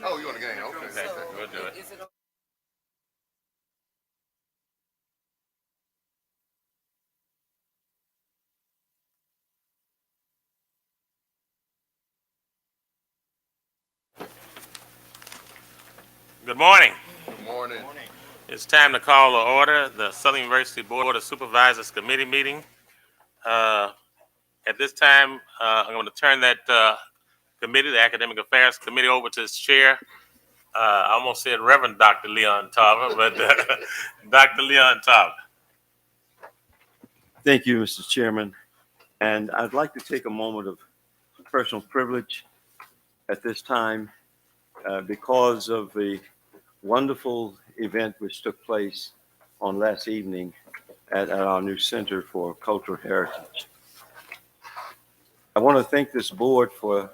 Oh, you on the game? Okay. Okay, So we'll do it. Is it Good morning. Good morning. It's time to call to order the Southern University Board of Supervisors Committee meeting. Uh, at this time, I'm going to turn that committee, the Academic Affairs Committee, over to its chair. I almost said Reverend Dr. Leon Tarver, but Dr. Leon Tarver. Thank you, Mr. Chairman. And I'd like to take a moment of personal privilege at this time because of the wonderful event which took place on last evening at our new Center for Cultural Heritage. I want to thank this board for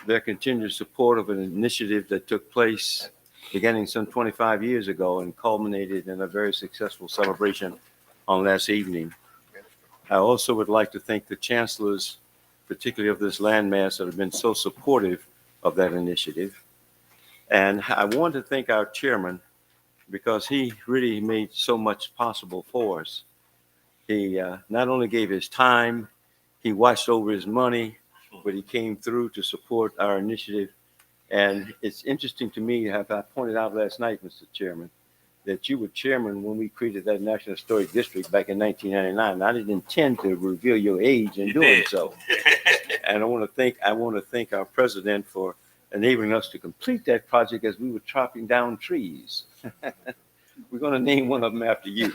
their continued support of an initiative that took place beginning some 25 years ago and culminated in a very successful celebration on last evening. I also would like to thank the chancellors, particularly of this landmass, that have been so supportive of that initiative. And I want to thank our chairman because he really made so much possible for us. He not only gave his time, he watched over his money, but he came through to support our initiative. And it's interesting to me, as I pointed out last night, Mr. Chairman, that you were chairman when we created that National Historic District back in 1999. I didn't intend to reveal your age in doing so. And I want to thank our president for enabling us to complete that project as we were chopping down trees. We're going to name one of them after you.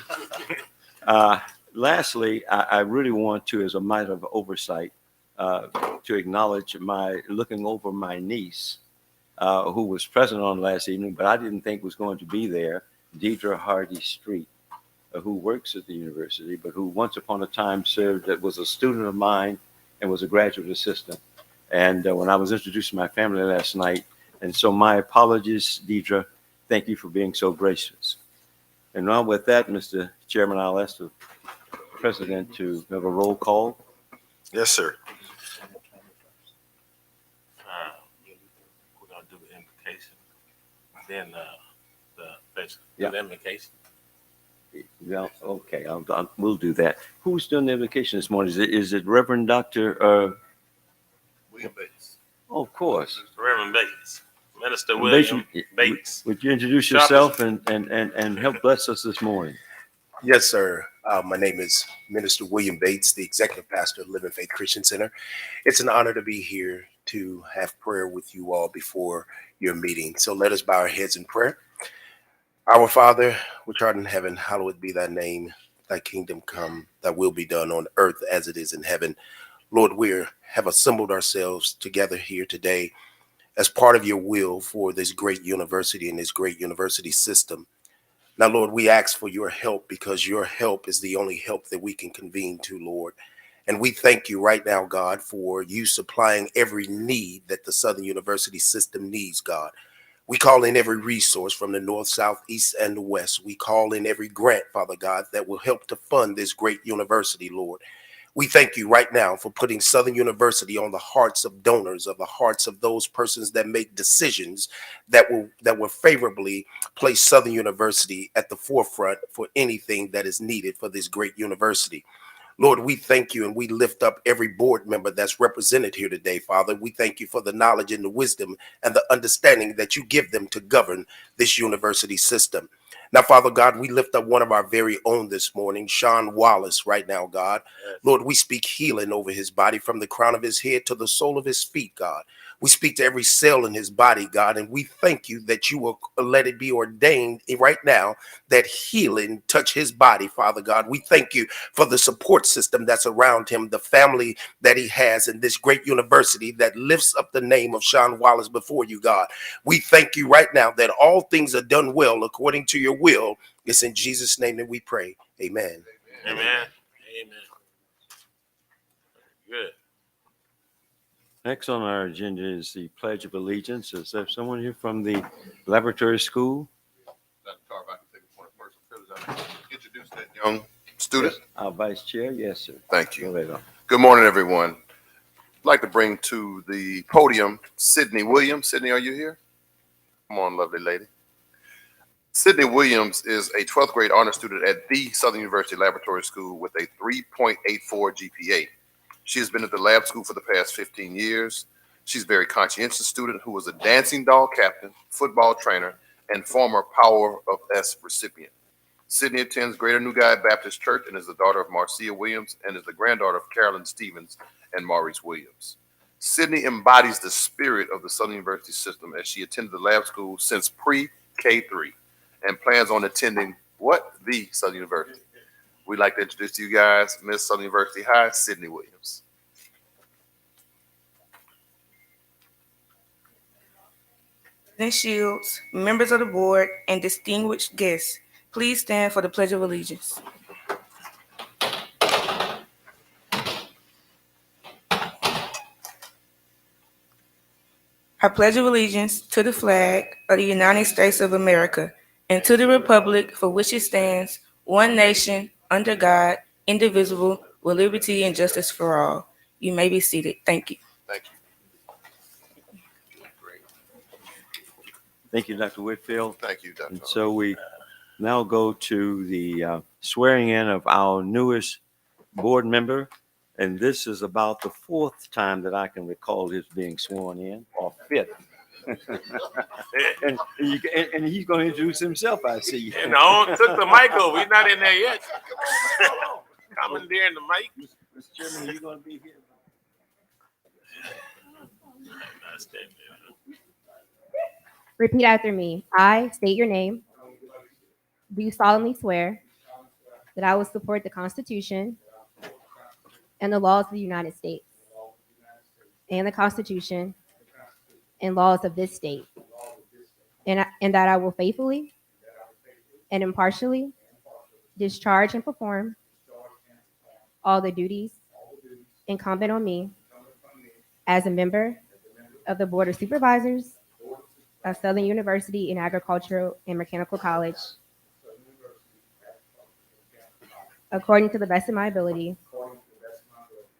Lastly, I really want to, as a matter of oversight, to acknowledge my looking over my niece, who was present on last evening, but I didn't think was going to be there, Deidre Hardy Street, who works at the university, but who once upon a time served, that was a student of mine and was a graduate assistant. And when I was introducing my family last night, and so my apologies, Deidre, thank you for being so gracious. And now with that, Mr. Chairman, I'll ask the president to have a roll call. Yes, sir. We're going to do the invocation, then Yeah. the invocation. Well, okay, we'll do that. Who's doing the invocation this morning? Is it Reverend Dr. William Bates. Oh, of course. Reverend Bates. Minister William Bates. Would you introduce yourself and help bless us this morning? Yes, sir. My name is Minister William Bates, the executive pastor of Living Faith Christian Center. It's an honor to be here to have prayer with you all before your meeting. So let us bow our heads in prayer. Our Father, which art in heaven, hallowed be thy name. Thy kingdom come, thy will be done on earth as it is in heaven. Lord, we have assembled ourselves together here today as part of your will for this great university and this great university system. Now, Lord, we ask for your help because your help is the only help that we can convene to, Lord. And we thank you right now, God, for you supplying every need that the Southern University system needs, God. We call in every resource from the north, south, east, and the west. We call in every grant, Father God, that will help to fund this great university, Lord. We thank you right now for putting Southern University on the hearts of donors, of the hearts of those persons that make decisions that will favorably place Southern University at the forefront for anything that is needed for this great university. Lord, we thank you and we lift up every board member that's represented here today, Father. We thank you for the knowledge and the wisdom and the understanding that you give them to govern this university system. Now, Father God, we lift up one of our very own this morning, Sean Wallace, right now, God. Yes. Lord, we speak healing over his body from the crown of his head to the sole of his feet, God. We speak to every cell in his body, God, and we thank you that you will let it be ordained right now that healing touch his body, Father God. We thank you for the support system that's around him, the family that he has in this great university that lifts up the name of Sean Wallace before you, God. We thank you right now that all things are done well according to your will. It's in Jesus' name that we pray. Amen. Amen. Amen. Good. Next on our agenda is the Pledge of Allegiance. Is there someone here from the laboratory school? Dr. Tarver, I can take a point of personal privilege. I introduce that young student. Yes. Our vice chair, yes, sir. Thank you. Go ahead on. Good morning, everyone. I'd like to bring to the podium Sydney Williams. Sydney, are you here? Come on, lovely lady. Sydney Williams is a 12th grade honor student at the Southern University Laboratory School with a 3.84 GPA. She has been at the lab school for the past 15 years. She's a very conscientious student who was a dancing doll captain, football trainer, and former Power of S recipient. Sydney attends Greater New Guy Baptist Church and is the daughter of Marcia Williams and is the granddaughter of Carolyn Stevens and Maurice Williams. Sydney embodies the spirit of the Southern University system as she attended the lab school since pre-K3 and plans on attending what? The Southern University. We'd like to introduce to you guys Miss Southern University High, Sydney Williams. President Shields, members of the board, and distinguished guests, please stand for the Pledge of Allegiance. I pledge of allegiance to the flag of the United States of America and to the republic for which it stands, one nation, under God, indivisible, with liberty and justice for all. You may be seated. Thank you. Thank you. Great. Thank you, Dr. Whitfield. Thank you, Dr. And so we now go to the swearing in of our newest board member. And this is about the fourth time that I can recall his being sworn in, or fifth. and he's going to introduce himself, I see. And I took the mic over. He's not in there yet. Commandeering the mic. Mr. Chairman, are you going to be here? Repeat after me. I state your name. Do solemnly swear that I will support the Constitution and the laws of the United States and the Constitution and laws of this state, and that I will faithfully and impartially discharge and perform all the duties incumbent on me as a member of the Board of Supervisors of Southern University in Agricultural and Mechanical College, according to the best of my ability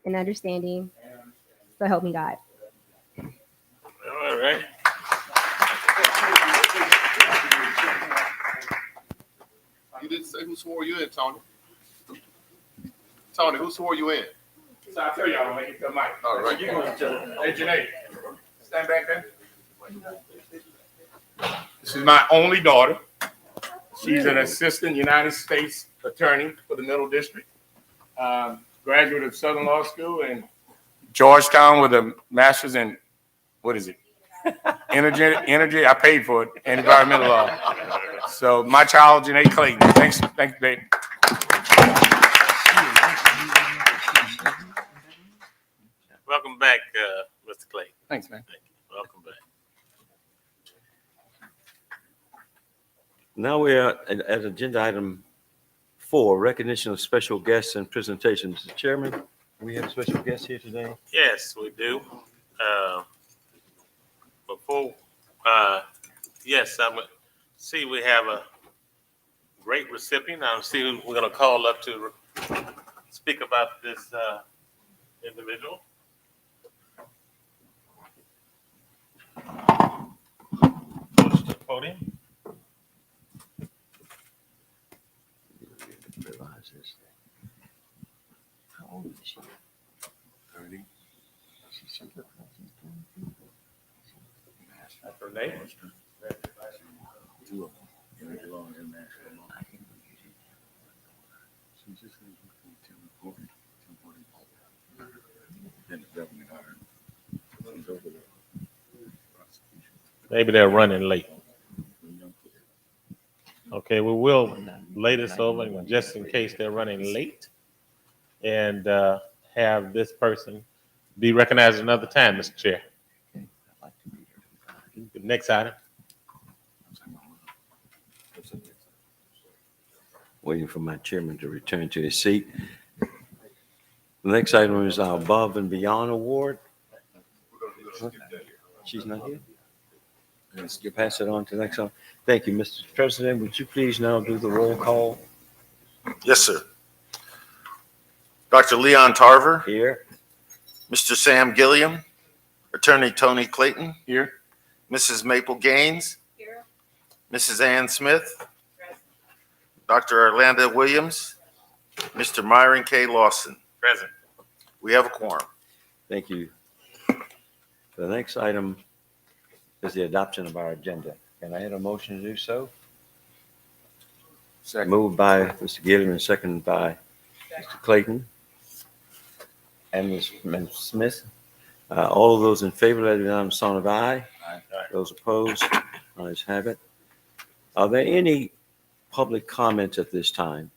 and understanding, so help me God. All right. You didn't say who swore you in, Tony. Tony, who swore you in? So I'll tell y'all when I get the mic. All right. You go, hey, Janae, stand back there. This is my only daughter. She's an assistant United States attorney for the Middle District. Graduate of Southern Law School and Georgetown with a master's in, what is it? Energy, I paid for it, and environmental law. So my child, Janae Clayton. Thanks, babe. Welcome back, Mr. Clay. Thanks, man. Thank you. Welcome back. Now we are at agenda item 4, recognition of special guests and presentations. Mr. Chairman, we have special guests here today. Yes, we do. Before, yes, I'm see we have a great recipient. I'm see who we're going to call up to speak about this individual. Goes to the podium. Realize this. How old is she? 30. She should look like she's 22. That's her name. Two of them. I can use it. She just lives between 1040. Then the government hired. She's over there. Maybe they're running late. Okay, we will lay this over just in case they're running late and have this person be recognized another time, Mr. Chair. The next item. Waiting for my chairman to return to his seat. The next item is our Above and Beyond Award. She's not here? You pass it on to the next one. Thank you, Mr. President. Would you please now do the roll call Yes, sir. Dr. Leon Tarver, here? Mr. Sam Gilliam, Attorney Tony Clayton, Here. Mrs. Maple Gaines, Here. Mrs. Ann Smith, Dr. Orlando Williams, Mr. Myron K. Lawson. Present. We have a quorum. Thank you. The next item is the adoption of our agenda. Can I have a motion to do so? Second. Moved by Mr. Gilliam and seconded by Mr. Clayton and Ms. Smith. All of those in favor, let it be known by the sign of aye. Aye. Those opposed, ayes have it. Are there any public comments at this time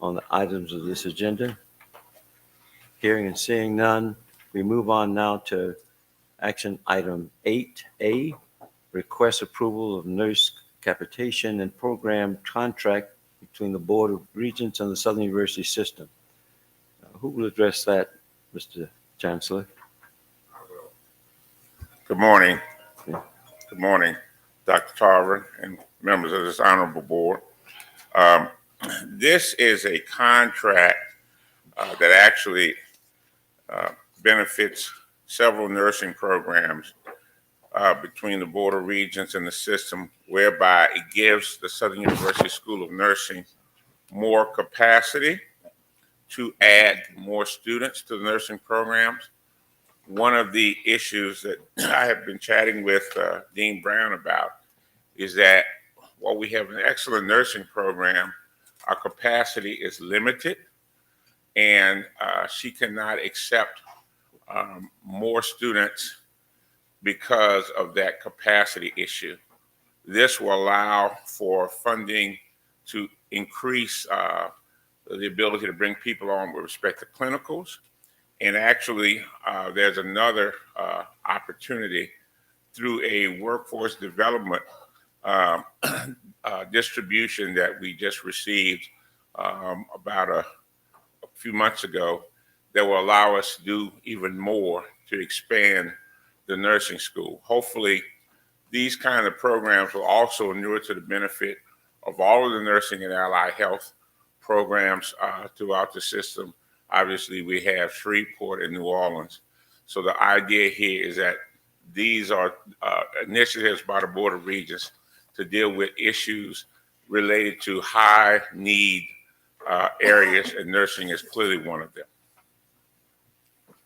on the items of this agenda? Hearing and seeing none, we move on now to action item 8A, request approval of nurse capitation and program contract between the Board of Regents and the Southern University System. Who will address that, Mr. Chancellor? Good morning. Yeah. Good morning, Dr. Tarver and members of this honorable board. This is a contract that actually benefits several nursing programs between the Board of Regents and the system, whereby it gives the Southern University School of Nursing more capacity to add more students to the nursing programs. One of the issues that I have been chatting with Dean Brown about is that while we have an excellent nursing program, our capacity is limited, and she cannot accept more students because of that capacity issue. This will allow for funding to increase the ability to bring people on with respect to clinicals. And actually, there's another opportunity through a workforce development distribution that we just received about a few months ago that will allow us to do even more to expand the nursing school. Hopefully, these kind of programs will also inure to the benefit of all of the nursing and allied health programs throughout the system. Obviously, we have Shreveport and New Orleans. So the idea here is that these are initiatives by the Board of Regents to deal with issues related to high need areas, and nursing is clearly one of them.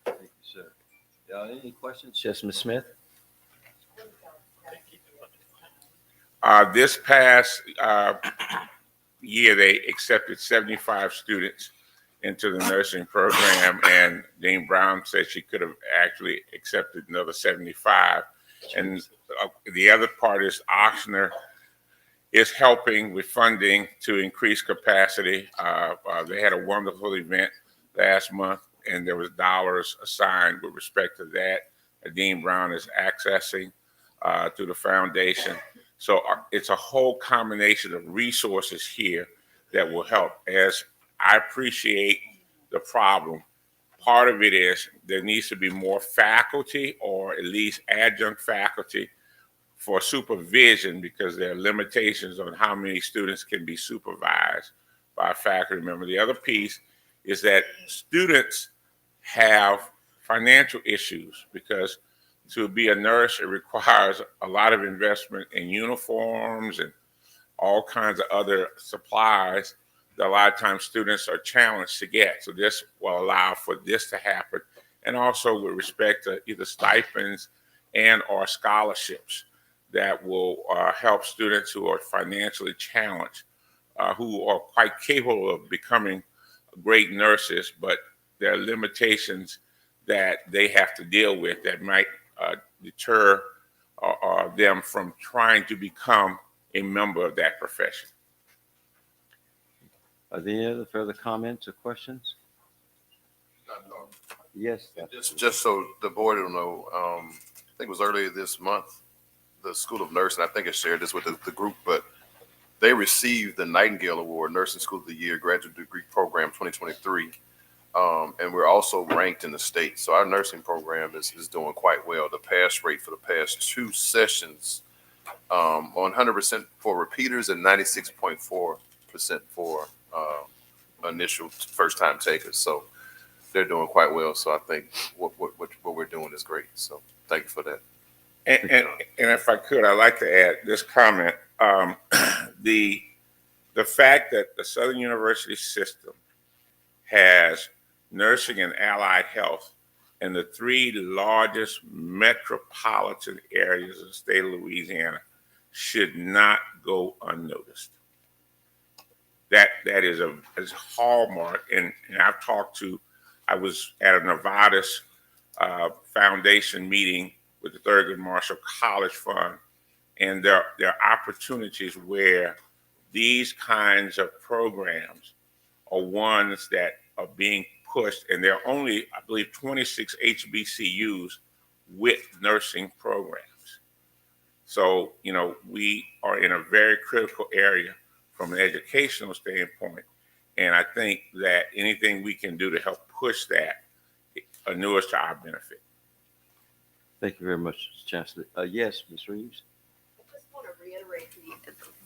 Thank you, sir. Any questions? Yes, Ms. Smith? This past year, they accepted 75 students into the nursing program, and Dean Brown said she could have actually accepted another 75. And the other part is Oxner is helping with funding to increase capacity. They had a wonderful event last month, and there was dollars assigned with respect to that. Dean Brown is accessing through the foundation. So it's a whole combination of resources here that will help. As I appreciate the problem, part of it is there needs to be more faculty, or at least adjunct faculty, for supervision, because there are limitations on how many students can be supervised by a faculty member. The other piece is that students have financial issues, because to be a nurse, it requires a lot of investment in uniforms and all kinds of other supplies that a lot of times students are challenged to get. So this will allow for this to happen. And also with respect to either stipends and or scholarships that will help students who are financially challenged, who are quite capable of becoming great nurses, but there are limitations that they have to deal with that might deter them from trying to become a member of that profession. Are there any other further comments or questions? Yes. Just so the board will know, I think it was earlier this month, the School of Nursing, I think I shared this with the group, but they received the Nightingale Award, Nursing School of the Year, Graduate Degree Program 2023. And we're also ranked in the state. So our nursing program is doing quite well. The pass rate for the past two sessions, 100% for repeaters and 96.4% for initial first-time takers. So they're doing quite well. So I think what we're doing is great. So thank you for that. And if I could, I'd like to add this comment the fact that the Southern University system has nursing and allied health in the three largest metropolitan areas of the state of Louisiana should not go unnoticed. That is a hallmark, and I was at a Novartis Foundation meeting with the Thurgood Marshall College Fund, and there are opportunities where these kinds of programs are ones that are being pushed, and there are only, I believe, 26 HBCUs with nursing programs. So, we are in a very critical area from an educational standpoint, and I think that anything we can do to help push that inures to our benefit. Thank you very much, Mr. Chancellor. Yes, Ms. Reeves. I just want to reiterate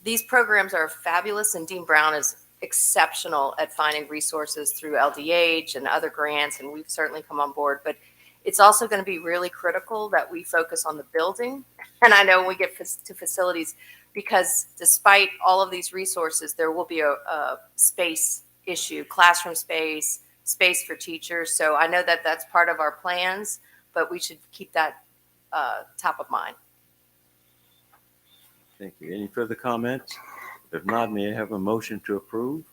these programs are fabulous, and Dean Brown is exceptional at finding resources through LDH and other grants, and we've certainly come on board. But it's also going to be really critical that we focus on the building. And I know when we get to facilities, because despite all of these resources, there will be a space issue, classroom space, space for teachers. So I know that that's part of our plans, but we should keep that top of mind. Thank you. Any further comments? If not, may I have a motion to approve?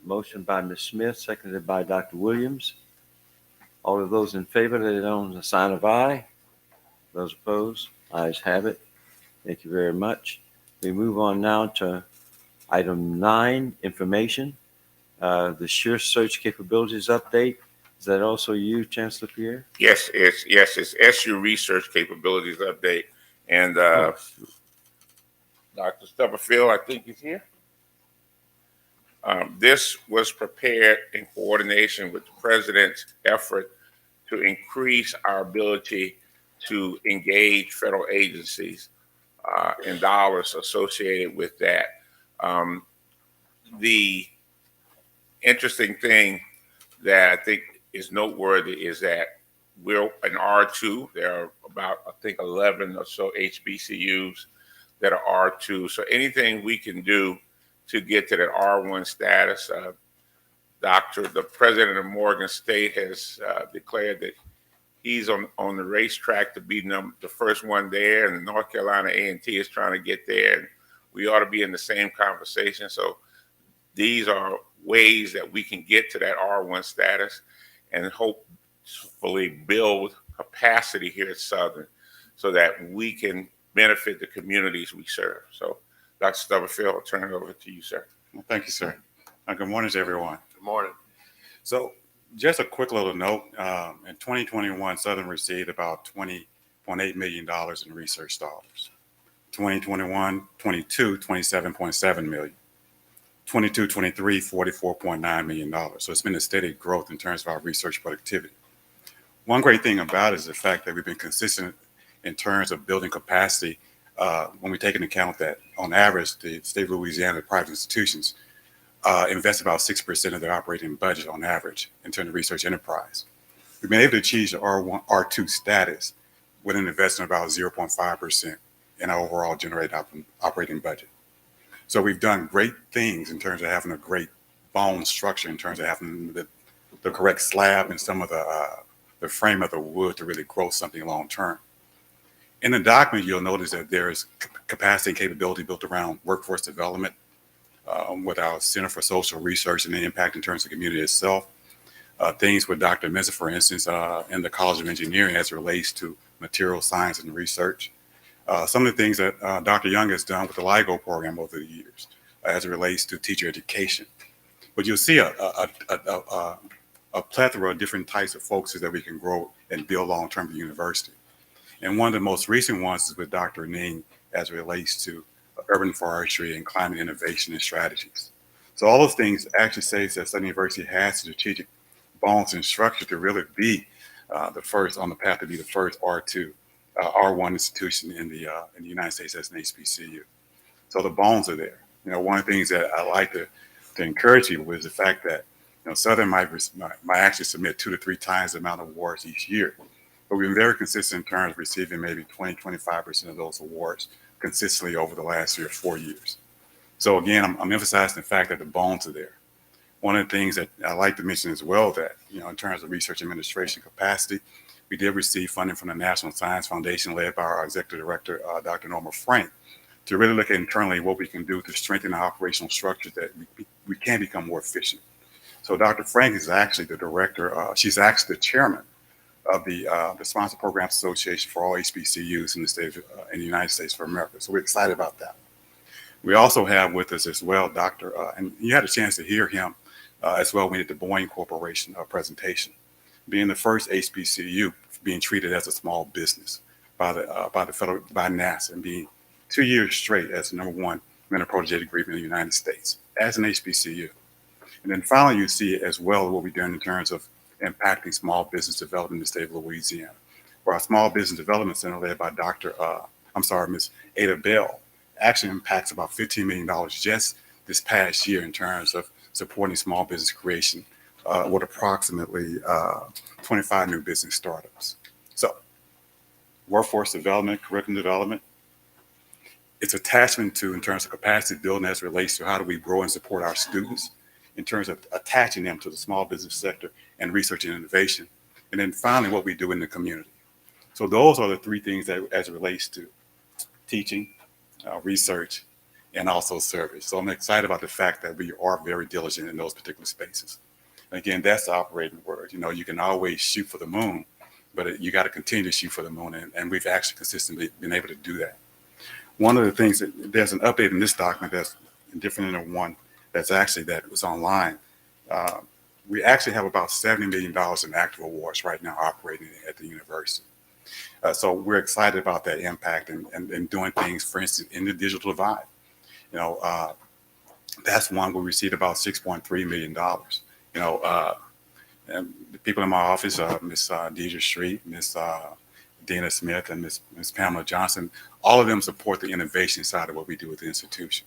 Motion by Ms. Smith, seconded by Dr. Williams. All of those in favor, let it know with a sign of aye. Those opposed, ayes have it. Thank you very much. We move on now to item 9, information. The Sure Search capabilities update. Is that also you, Chancellor Pierre? Yes, it's SU Research Capabilities Update. And Dr. Stubblefield, I think, is here. This was prepared in coordination with the President's effort to increase our ability to engage federal agencies and dollars associated with that. The interesting thing that I think is noteworthy is that we're an R2. There are about, I think, 11 or so HBCUs that are R2. So anything we can do to get to that R1 status, the president of Morgan State has declared that he's on the racetrack to be the first one there, and North Carolina A&T is trying to get there. And we ought to be in the same conversation. So these are ways that we can get to that R1 status and hopefully build capacity here at Southern so that we can benefit the communities we serve. So, Dr. Stubblefield, I'll turn it over to you, sir. Well, thank you, sir. Good morning to everyone. Good morning. So just a quick little note, in 2021, Southern received about $20.8 million in research dollars. 2021, 22, $27.7 million. 22, 23, $44.9 million. So it's been a steady growth in terms of our research productivity. One great thing about it is the fact that we've been consistent in terms of building capacity when we take into account that on average, the state of Louisiana private institutions invest about 6% of their operating budget on average in terms of research enterprise. We've been able to achieve the R1, R2 status with an investment of about 0.5% in our overall generated operating budget. So we've done great things in terms of having a great bone structure, in terms of having the correct slab and some of the frame of the wood to really grow something long term. In the document, you'll notice that there is capacity and capability built around workforce development with our Center for Social Research and the impact in terms of the community itself. Things with Dr. Meza, for instance, in the College of Engineering as it relates to material science and research. Some of the things that Dr. Young has done with the LIGO program over the years as it relates to teacher education. But you'll see a plethora of different types of focuses that we can grow and build long-term at the university. And one of the most recent ones is with Dr. Ning as it relates to urban forestry and climate innovation and strategies. So all those things actually say that Southern University has strategic bones and structure to really be the first on the path to be the first R2, R1 institution in the United States as an HBCU. So the bones are there. You know, one of the things that I like to encourage people with is the fact that, you know, Southern might actually submit 2 to 3 times the amount of awards each year. But we've been very consistent in terms of receiving maybe 20, 25% of those awards consistently over the last 3 or 4 years. So again, I'm emphasizing the fact that the bones are there. One of the things that I like to mention as well that, in terms of research administration capacity, we did receive funding from the National Science Foundation led by our executive director, Dr. Norma Frank, to really look at internally what we can do to strengthen our operational structures that we can become more efficient. So Dr. Frank is actually the director, she's actually the chairman of the Sponsor Programs Association for all HBCUs in the United States of America. So we're excited about that. We also have with us as well, and you had a chance to hear him as well when we did the Boeing Corporation presentation, being the first HBCU being treated as a small business by NASA, and being 2 years straight as the #1 mentor-protege degree in the United States as an HBCU. And then finally, you see as well what we're doing in terms of impacting small business development in the state of Louisiana, where our Small Business Development Center led by Ms. Ada Bell actually impacts about $15 million just this past year in terms of supporting small business creation with approximately 25 new business startups. So workforce development, curriculum development, it's attachment to in terms of capacity building as it relates to how do we grow and support our students in terms of attaching them to the small business sector and research and innovation. And then finally, what we do in the community. So those are the three things that as it relates to teaching, research, and also service. So I'm excited about the fact that we are very diligent in those particular spaces. And again, that's the operating word. You can always shoot for the moon, but you got to continue to shoot for the moon. And we've actually consistently been able to do that. One of the things there's an update in this document that's different than the one that was online. We actually have about $70 million in active awards right now operating at the university. So we're excited about that impact and doing things, for instance, in the digital divide. That's one we received about $6.3 million. And the people in my office, Ms. Deidre Street, Ms. Dina Smith, and Ms. Pamela Johnson, all of them support the innovation side of what we do with the institution.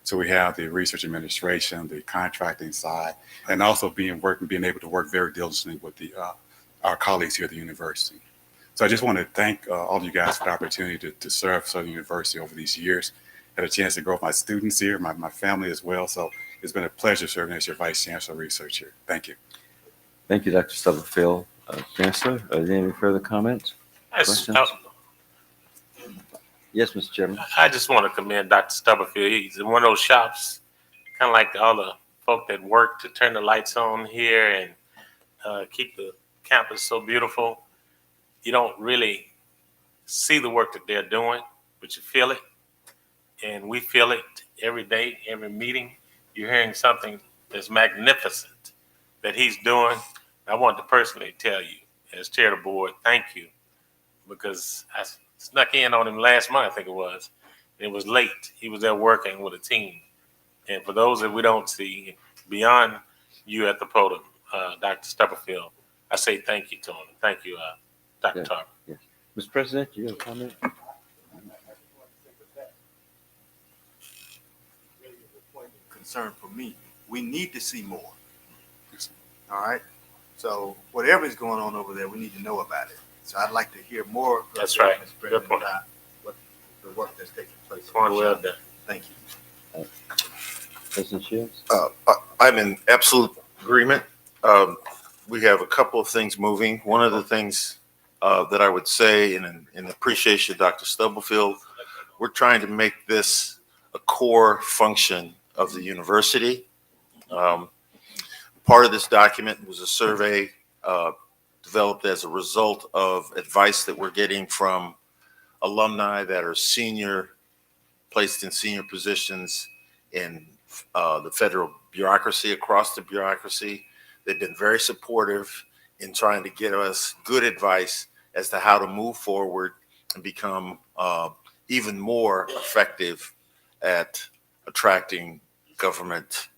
So we have the research administration, the contracting side, and also being able to work very diligently with our colleagues here at the university. So I just want to thank all of you guys for the opportunity to serve Southern University over these years. Had a chance to grow up my students here, my family as well. So it's been a pleasure serving as your Vice Chancellor of Research here. Thank you. Thank you, Dr. Stubblefield. Chancellor, are there any further comments? Questions? Yes, Mr. Chairman. I just want to commend Dr. Stubblefield. He's in one of those shops, kind of like all the folk that work to turn the lights on here and keep the campus so beautiful. You don't really see the work that they're doing, but you feel it. And we feel it every day, every meeting. You're hearing something that's magnificent that he's doing. I want to personally tell you, as chair of the board, thank you, because I snuck in on him last month, I think it was. It was late. He was there working with a team. And for those that we don't see, beyond you at the podium, Dr. Stubblefield, I say thank you to him. Thank you, Dr. Tarver. Yes. Mr. President, you have a comment? Concern for me. We need to see more. All right. So whatever is going on over there, we need to know about it. So I'd like to hear more. That's right. Mr. President, Good point. about what the work that's taking place. Point well done. Thank you. President Shields? I'm in absolute agreement. We have a couple of things moving. One of the things that I would say in appreciation of Dr. Stubblefield, we're trying to make this a core function of the university. Part of this document was a survey developed as a result of advice that we're getting from alumni that are placed in senior positions in the federal bureaucracy, across the bureaucracy. They've been very supportive in trying to get us good advice as to how to move forward and become even more effective at attracting government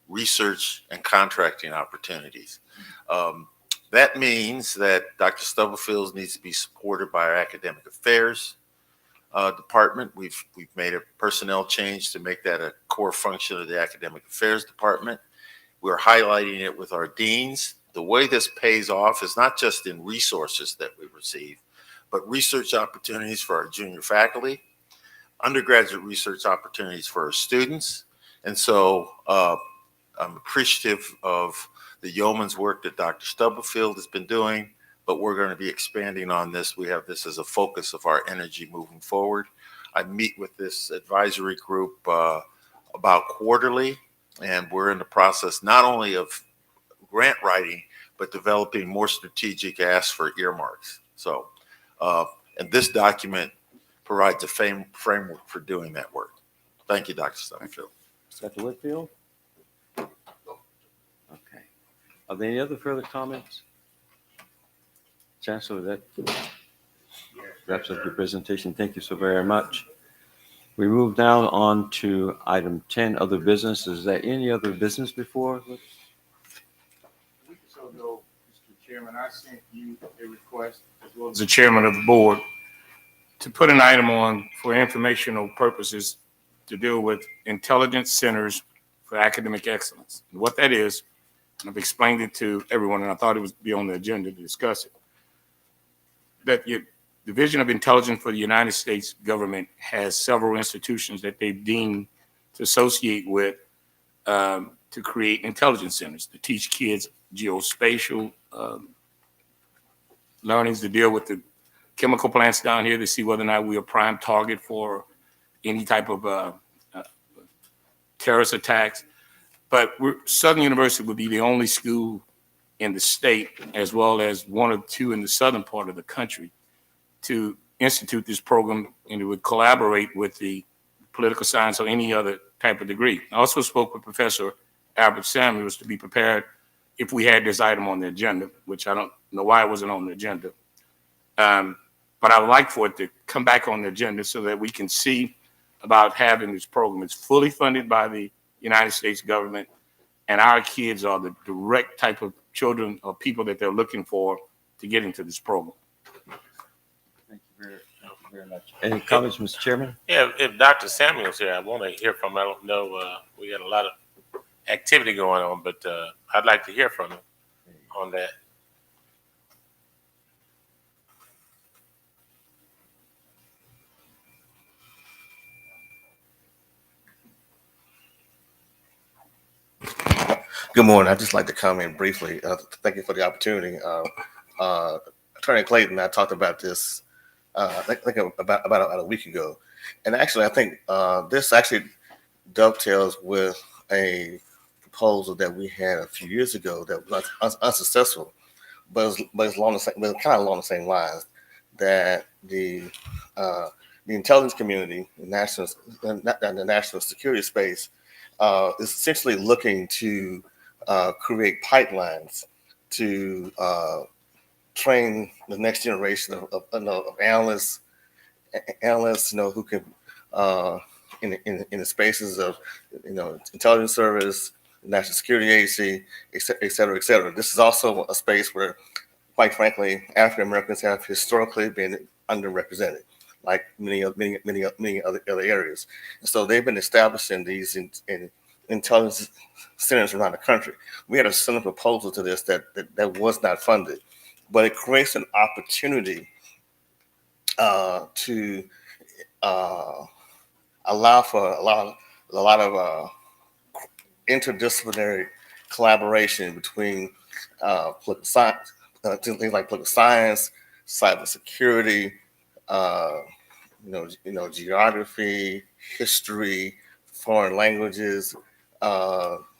research and contracting opportunities. That means that Dr. Stubblefield needs to be supported by our academic affairs department. We've made a personnel change to make that a core function of the academic affairs department. We're highlighting it with our deans. The way this pays off is not just in resources that we receive, but research opportunities for our junior faculty, undergraduate research opportunities for our students. And so I'm appreciative of the yeoman's work that Dr. Stubblefield has been doing, but we're going to be expanding on this. We have this as a focus of our energy moving forward. I meet with this advisory group about quarterly, and we're in the process not only of grant writing, but developing more strategic asks for earmarks. So, and this document provides a framework for doing that work. Thank you, Dr. Stubblefield. Dr. Whitfield? Okay. Are there any other further comments? Chancellor, that wraps up your presentation. Thank you so very much. We move now on to item 10, other business. Is there any other business before? A week or so ago, Mr. Chairman, I sent you a request, as well as the chairman of the board, to put an item on for informational purposes to deal with intelligence centers for academic excellence. And what that is, and I've explained it to everyone, and I thought it would be on the agenda to discuss it, that the Division of Intelligence for the United States government has several institutions that they've deemed to associate with to create intelligence centers to teach kids geospatial learnings, to deal with the chemical plants down here to see whether or not we are prime target for any type of terrorist attacks. But Southern University would be the only school in the state, as well as one or two in the southern part of the country, to institute this program, and it would collaborate with the political science or any other type of degree. I also spoke with Professor Albert Samuels to be prepared if we had this item on the agenda, which I don't know why it wasn't on the agenda. But I would like for it to come back on the agenda so that we can see about having this program. It's fully funded by the United States government, and our kids are the direct type of children or people that they're looking for to get into this program. Thank you very much. Any comments, Mr. Chairman? Yeah, if Dr. Samuel's here, I want to hear from him. I don't know, we got a lot of activity going on, but I'd like to hear from him on that. Good morning. I'd just like to comment briefly. Thank you for the opportunity. Attorney Clayton and I talked about this I think about a week ago. And actually, I think this actually dovetails with a proposal that we had a few years ago that was unsuccessful, but it's along the same, but kind of along the same lines, that the intelligence community, the national security space, is essentially looking to create pipelines to train the next generation of analysts, who can in the spaces of intelligence service, national security agency, et cetera, et cetera. This is also a space where, quite frankly, African Americans have historically been underrepresented, like many other areas. And so they've been establishing these in intelligence centers around the country. We had a similar proposal to this that was not funded, but it creates an opportunity to allow for a lot of interdisciplinary collaboration between political science, things like political science, cybersecurity, geography, history, foreign languages.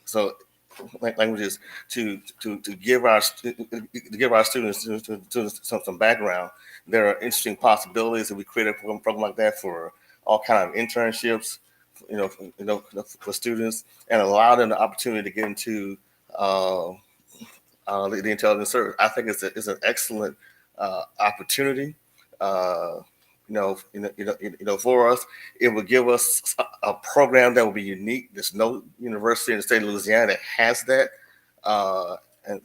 So languages to give our students some background. There are interesting possibilities that we created a program like that for all kind of internships, for students, and allow them the opportunity to get into the intelligence service. I think it's an excellent opportunity. For us, it will give us a program that will be unique. There's no university in the state of Louisiana that has that, and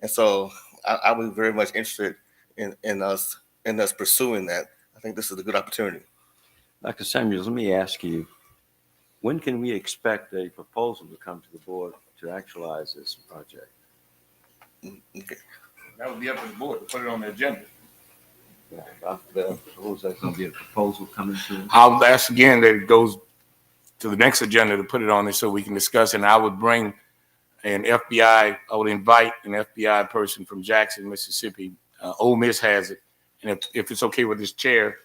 so I was very much interested in us pursuing that. I think this is a good opportunity. Dr. Samuels, let me ask you, when can we expect a proposal to come to the board to actualize this project? Okay. That would be up to the board to put it on the agenda. Who's that going to be a proposal coming to? I'll ask again that it goes to the next agenda to put it on there so we can discuss. And I would bring I would invite an FBI person from Jackson, Mississippi. Ole Miss has it. And if it's okay with this chair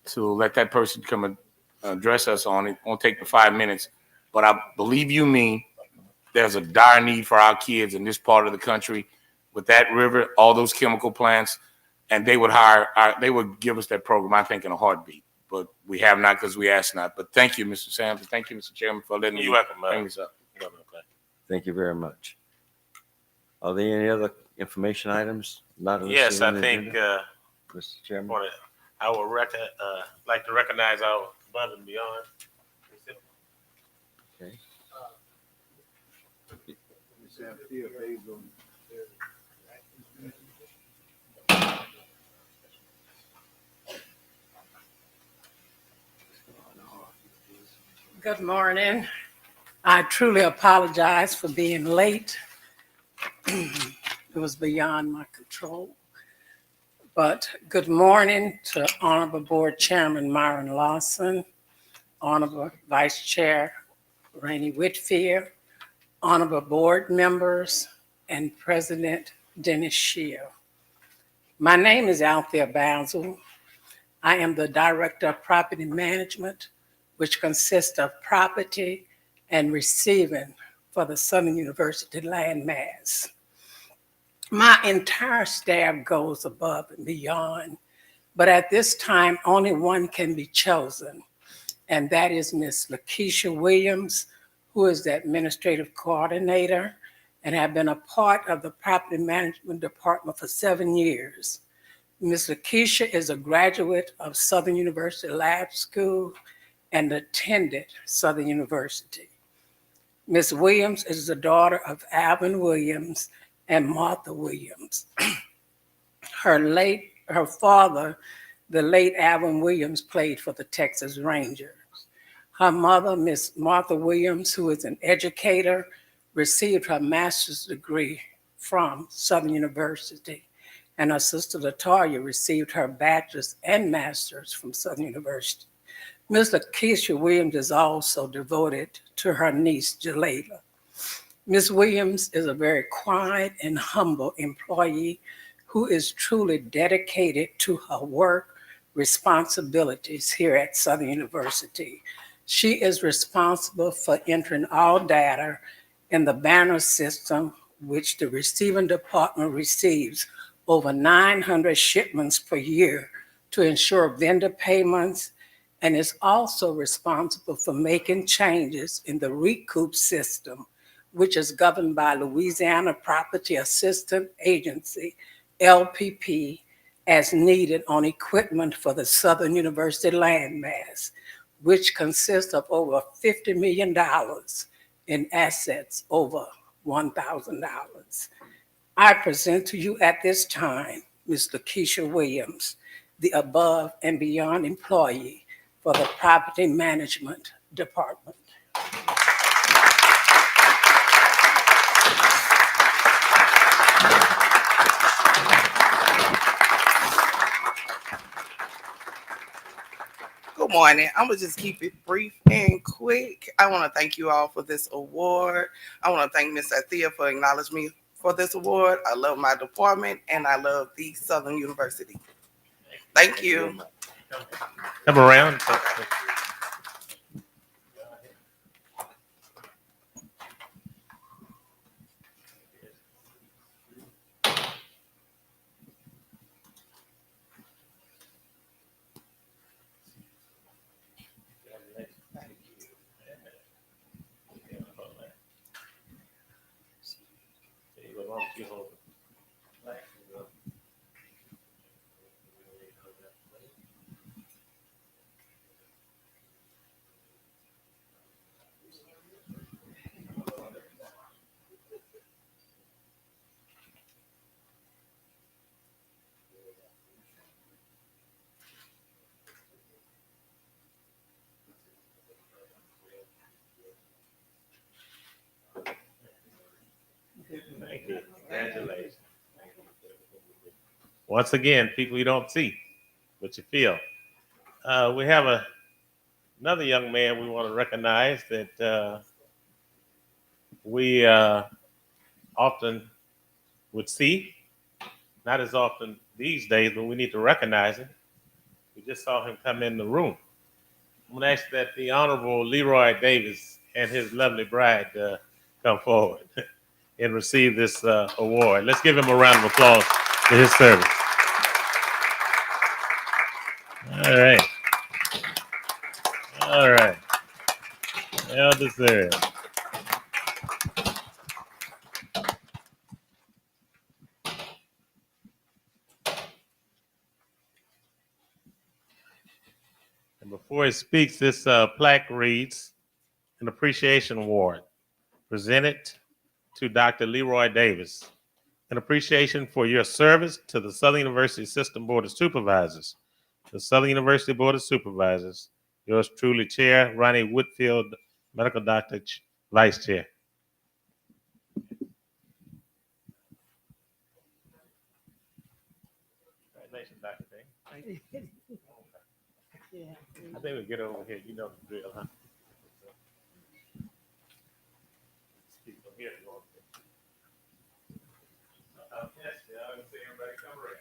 to let that person come and address us on it, won't take the 5 minutes. But I believe you me, there's a dire need for our kids in this part of the country with that river, all those chemical plants, and they would they would give us that program, I think, in a heartbeat. But we have not because we asked not. But thank you, Mr. Sampson. Thank you, Mr. Chairman, for letting me bring this up. Thank you very much. Are there any other information items? Not Yes, listed on I the think agenda? Mr. Chairman. I would like to recognize our above and beyond. Okay. Good morning. I truly apologize for being late. It was beyond my control. But good morning to Honorable Board Chairman Myron Lawson, Honorable Vice Chair Rainey Whitfield, Honorable Board members, and President Dennis Shield. My name is Althea Basil. I am the Director of Property Management, which consists of property and receiving for the Southern University landmass. My entire staff goes above and beyond, but at this time, only one can be chosen, and that is Ms. Lakeisha Williams, who is the Administrative Coordinator and have been a part of the Property Management Department for 7 years. Ms. Lakeisha is a graduate of Southern University Lab School and attended Southern University. Ms. Williams is the daughter of Alvin Williams and Martha Williams. Her father, the late Alvin Williams, played for the Texas Rangers. Her mother, Miss Martha Williams, who is an educator, received her master's degree from Southern University, and her sister Latoya received her bachelor's and master's from Southern University. Ms. Lakeisha Williams is also devoted to her niece, Jalela. Ms. Williams is a very quiet and humble employee who is truly dedicated to her work responsibilities here at Southern University. She is responsible for entering all data in the banner system, which the receiving department receives over 900 shipments per year to ensure vendor payments, and is also responsible for making changes in the recoup system, which is governed by Louisiana Property Assistance Agency, LPP, as needed on equipment for the Southern University landmass, which consists of over $50 million in assets over $1,000. I present to you at this time Ms. Lakeisha Williams, the above and beyond employee for the Property Management Department. Good morning. I'm going to just keep it brief and quick. I want to thank you all for this award. I want to thank Ms. Althea for acknowledging me for this award. I love my department and I love the Southern University. Thank you. Come around. Thank you. Congratulations. Once again, people you don't see. what you feel. We have another young man we want to recognize that we often would see, not as often these days, but we need to recognize him. We just saw him come in the room. I'm going to ask that the Honorable Leroy Davis and his lovely bride come forward and receive this award. Let's give him a round of applause for his service. All right. All right. Well deserved. And before he speaks, this plaque reads, an appreciation award presented to Dr. Leroy Davis. An appreciation for your service to the Southern University System Board of Supervisors. The Southern University Board of Supervisors. Yours truly, Chair Ronnie Whitfield, Medical Doctor, Vice Chair. Congratulations, Dr. Day. Thank you. I think we'll get over here. You know the drill, huh? Speak from here to go up there. Yes, yeah, I can see everybody come around.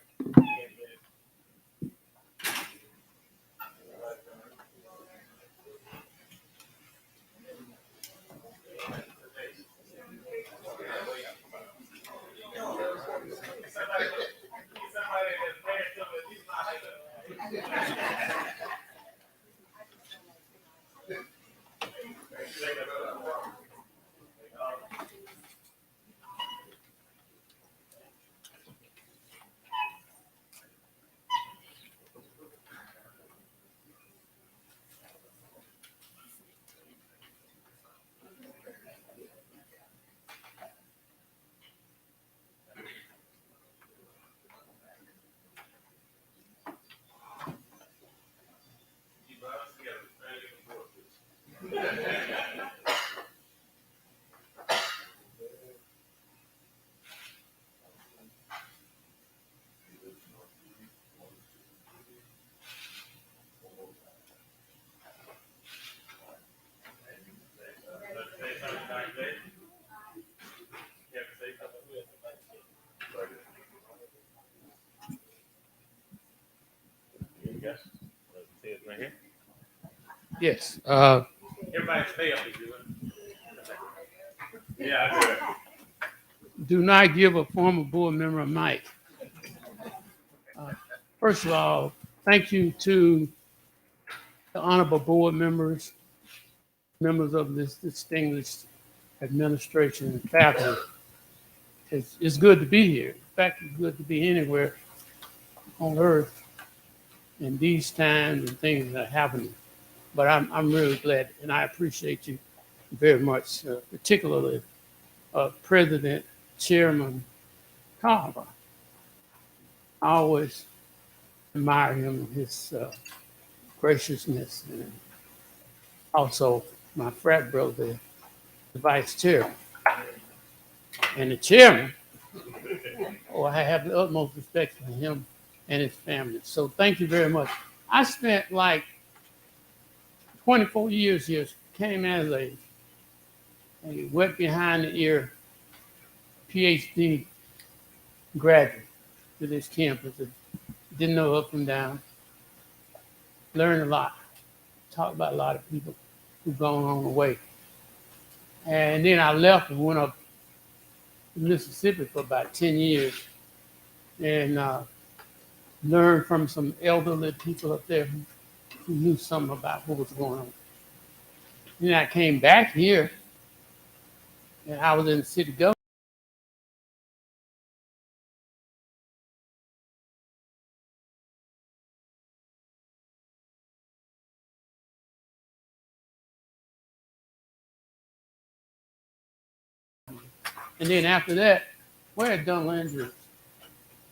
Yes. Everybody stay up if you will. Yeah, I do. Do not give a former board member a mic. First of all, thank you to the honorable board members, members of this distinguished administration and faculty. It's good to be here. In fact, it's good to be anywhere on earth in these times and things that are happening. But I'm really glad, and I appreciate you very much, particularly President Chairman Carver. I always admire him and his graciousness, and also my frat brother, the vice chairman. And the chairman, oh, I have the utmost respect for him and his family. So thank you very much. I spent like 24 years here, came as a wet behind the ear PhD graduate to this campus. Didn't know up and down. Learned a lot. Talked about a lot of people who've gone on the way. And then I left and went up to Mississippi for about 10 years and learned from some elderly people up there who knew something about what was going on. Then I came back here and I was in the city government. And then after that, where had Don Andrews?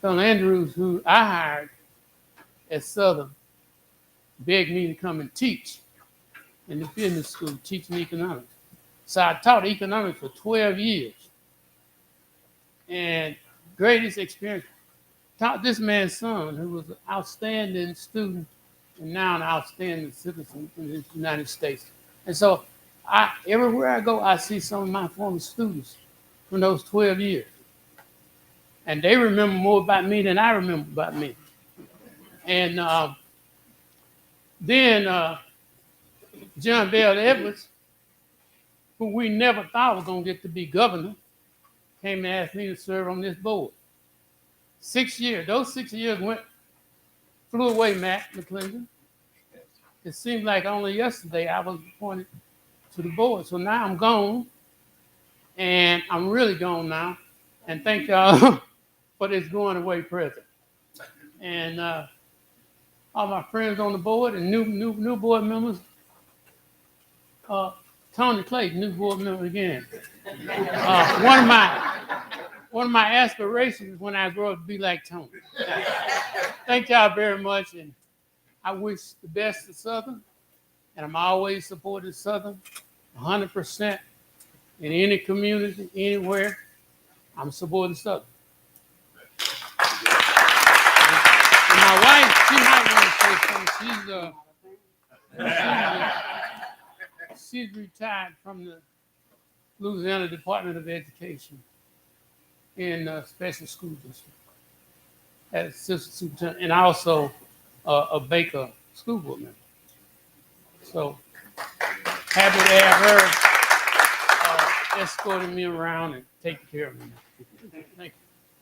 Don Andrews, who I hired at Southern, begged me to come and teach in the business school, teaching economics. So I taught economics for 12 years. And greatest experience. taught this man's son, who was an outstanding student and now an outstanding citizen in the United States. And so everywhere I go, I see some of my former students from those 12 years. And they remember more about me than I remember about me. And then John Bell Edwards, who we never thought was going to get to be governor, came and asked me to serve on this board. 6 years. Those 6 years flew away, Matt McClendon. It seemed like only yesterday I was appointed to the board. So now I'm gone, and I'm really gone now. And thank y'all for this going away present. And all my friends on the board and new board members. Tony Clayton, new board member again. One of my aspirations when I grow up to be like Tony. Thank y'all very much, and I wish the best to Southern, and I'm always supporting Southern 100% in any community, anywhere. I'm supporting Southern. And my wife, she might want to say something. She's retired from the Louisiana Department of Education in special school district as assistant superintendent, and also a Baker school board member. So happy to have her escorting me around and taking care of me. Thank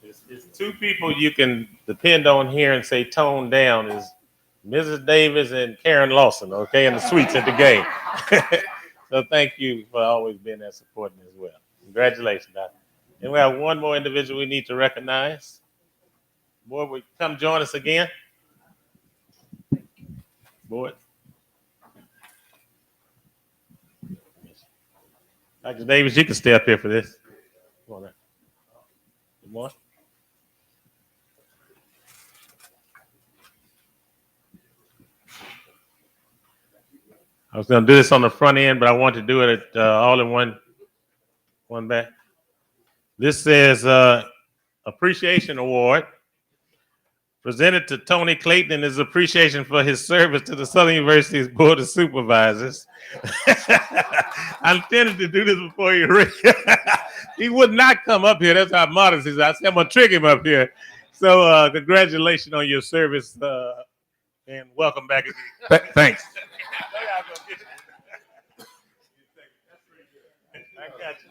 you. It's two people you can depend on here and say tone down is Mrs. Davis and Karen Lawson, okay, in the suites at the game. So thank you for always being there supporting as well. Congratulations, Doctor. And we have one more individual we need to recognize. Board, would you come join us again? Board. Dr. Davis, you can stay up here for this. Come on now. Good morning. I was going to do this on the front end, but I want to do it all in one back. This says Appreciation Award presented to Tony Clayton in his appreciation for his service to the Southern University's Board of Supervisors. I intended to do this before he read. He would not come up here. That's how modest he is. I said, I'm going to trick him up here. So congratulations on your service and welcome back again. Thanks. I got you.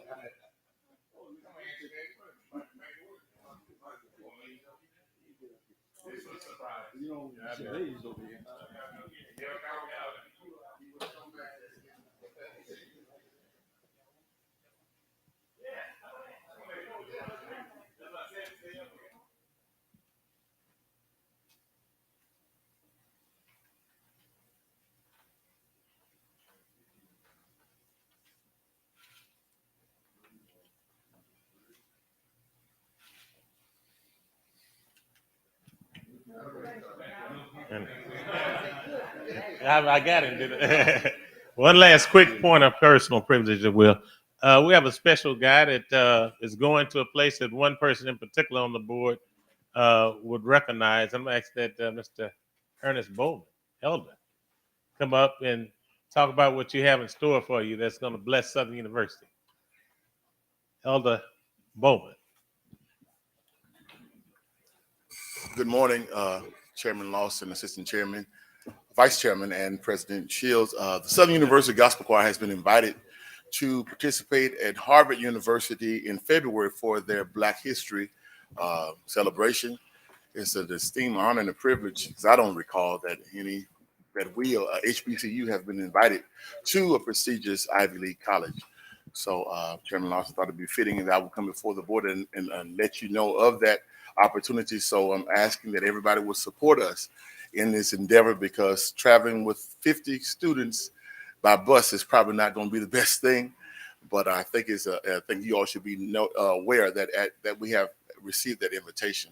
I got it. One last quick point of personal privilege, if you will. We have a special guy that is going to a place that one person in particular on the board would recognize. I'm going to ask that Mr. Ernest Bowman, Elder, come up and talk about what you have in store for you that's going to bless Southern University. Elder Bowman. Good morning, Chairman Lawson, Assistant Chairman, Vice Chairman, and President Shields. The Southern University Gospel Choir has been invited to participate at Harvard University in February for their Black History celebration. It's a esteemed honor and a privilege, because I don't recall that we, HBCU, have been invited to a prestigious Ivy League college. So Chairman Lawson thought it'd be fitting that I would come before the board and let you know of that opportunity. So I'm asking that everybody will support us in this endeavor, because traveling with 50 students by bus is probably not going to be the best thing. But I think I think you all should be aware that we have received that invitation.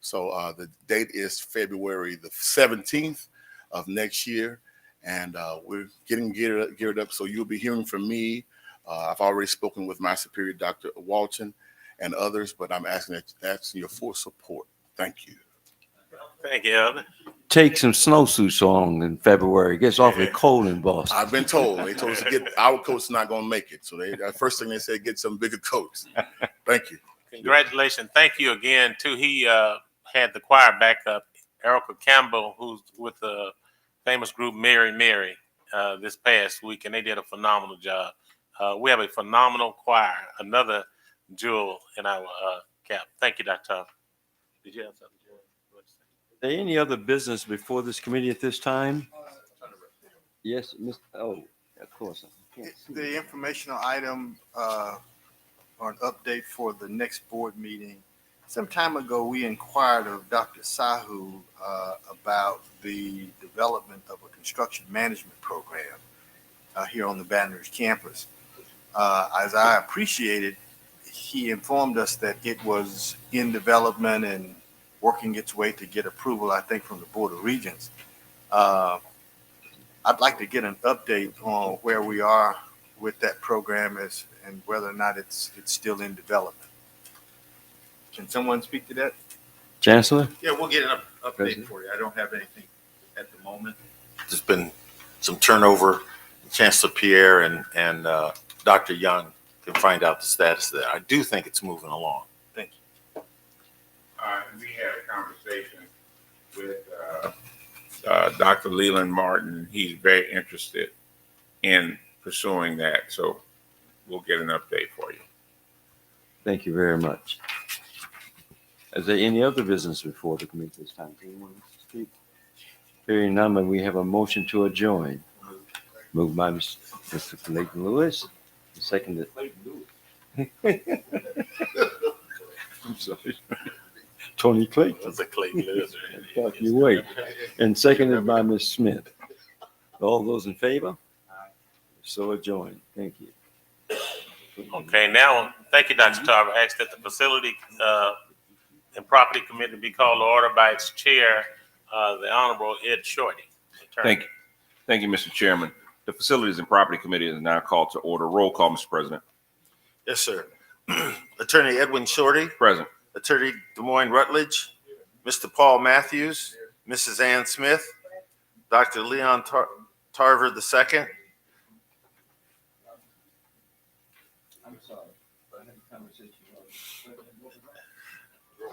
So the date is February the 17th of next year, and we're getting geared up. So you'll be hearing from me. I've already spoken with my superior, Dr. Walton, and others, but I'm asking your full support. Thank you. Thank you, Elder. Take some snowsuits on in February. It gets awfully cold in Boston. I've been told. They told us to get our coats not going to make it. So the first thing they said, get some bigger coats. Thank you. Congratulations. Thank you again, too. He had the choir back up. Erica Campbell, who's with the famous group Mary Mary, this past week, and they did a phenomenal job. We have a phenomenal choir, another jewel in our cap. Thank you, Dr. Did you have something? Is there any other business before this committee at this time? Yes, Mr. Oh, of course. I can't see. The informational item or an update for the next board meeting. Some time ago, we inquired of Dr. Sahu about the development of a construction management program here on the Baton Rouge campus. As I appreciated, he informed us that it was in development and working its way to get approval, I think, from the Board of Regents. I'd like to get an update on where we are with that program and whether or not it's still in development. Can someone speak to that? Chancellor? Yeah, we'll get an update President. for you. I don't have anything at the moment. There's been some turnover. Chancellor Pierre and Dr. Young can find out the status of that. I do think it's moving along. Thank you. We had a conversation with Dr. Leland Martin. He's very interested in pursuing that. So we'll get an update for you. Thank you very much. Is there any other business before the committee this time? Anyone speak? Hearing none, but we have a motion to adjourn. Moved by Mr. Clayton Lewis, seconded. I'm sorry. Tony Clayton. That's a Clayton Lewis. Thought you wait. And seconded by Ms. Smith. All those in favor? So adjourned. Thank you. Okay, now, thank you, Dr. Tarver. I ask that the Facility and Property Committee be called to order by its chair, the Honorable Ed Shorty. Attorney. Thank you, Mr. Chairman. The Facilities and Property Committee is now called to order. Roll call, Mr. President. Yes, sir. Attorney Edwin Shorty, Present. Attorney Des Moines Rutledge, Mr. Paul Matthews, Mrs. Ann Smith, Dr. Leon Tarver II. I'm sorry.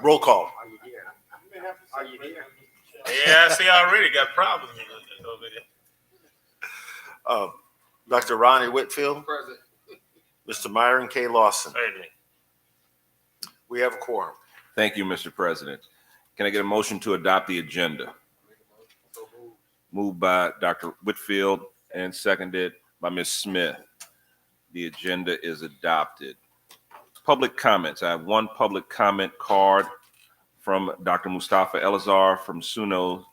Roll call. Are you here? Yeah, I see I already got problems over there. Dr. Ronnie Whitfield. Present. Mr. Myron K. Lawson. Certainly. We have a quorum. Thank you, Mr. President. Can I get a motion to adopt the agenda? Moved by Dr. Whitfield and seconded by Ms. Smith. The agenda is adopted. Public comments. I have one public comment card from Dr. Mustafa Elazar from SUNO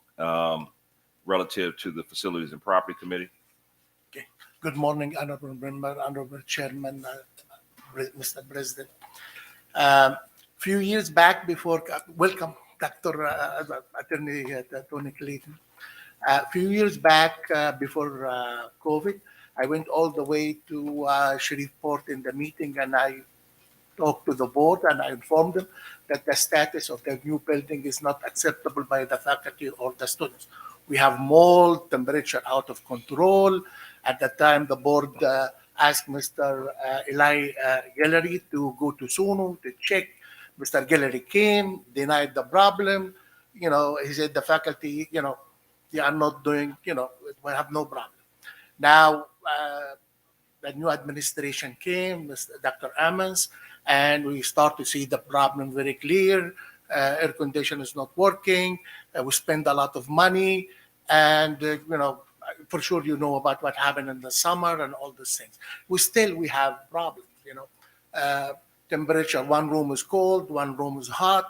relative to the Facilities and Property Committee. Good morning, Honorable Member, Honorable Chairman, Mr. President. Few years back before, welcome, Dr. Attorney Tony Clayton. A few years back before COVID, I went all the way to Shreveport in the meeting and I talked to the board and I informed them that the status of the new building is not acceptable by the faculty or the students. We have mold, temperature out of control. At that time, the board asked Mr. Eli Guillory to go to SUNO to check. Mr. Guillory came, denied the problem. You know, he said the faculty, you know, they are not doing, you know, we have no problem. Now, the new administration came, Mr. Dr. Ammons, and we start to see the problem very clear. Air condition is not working. We spend a lot of money, and you know, for sure you know about what happened in the summer and all these things. We have problems. You know, temperature. One room is cold, one room is hot.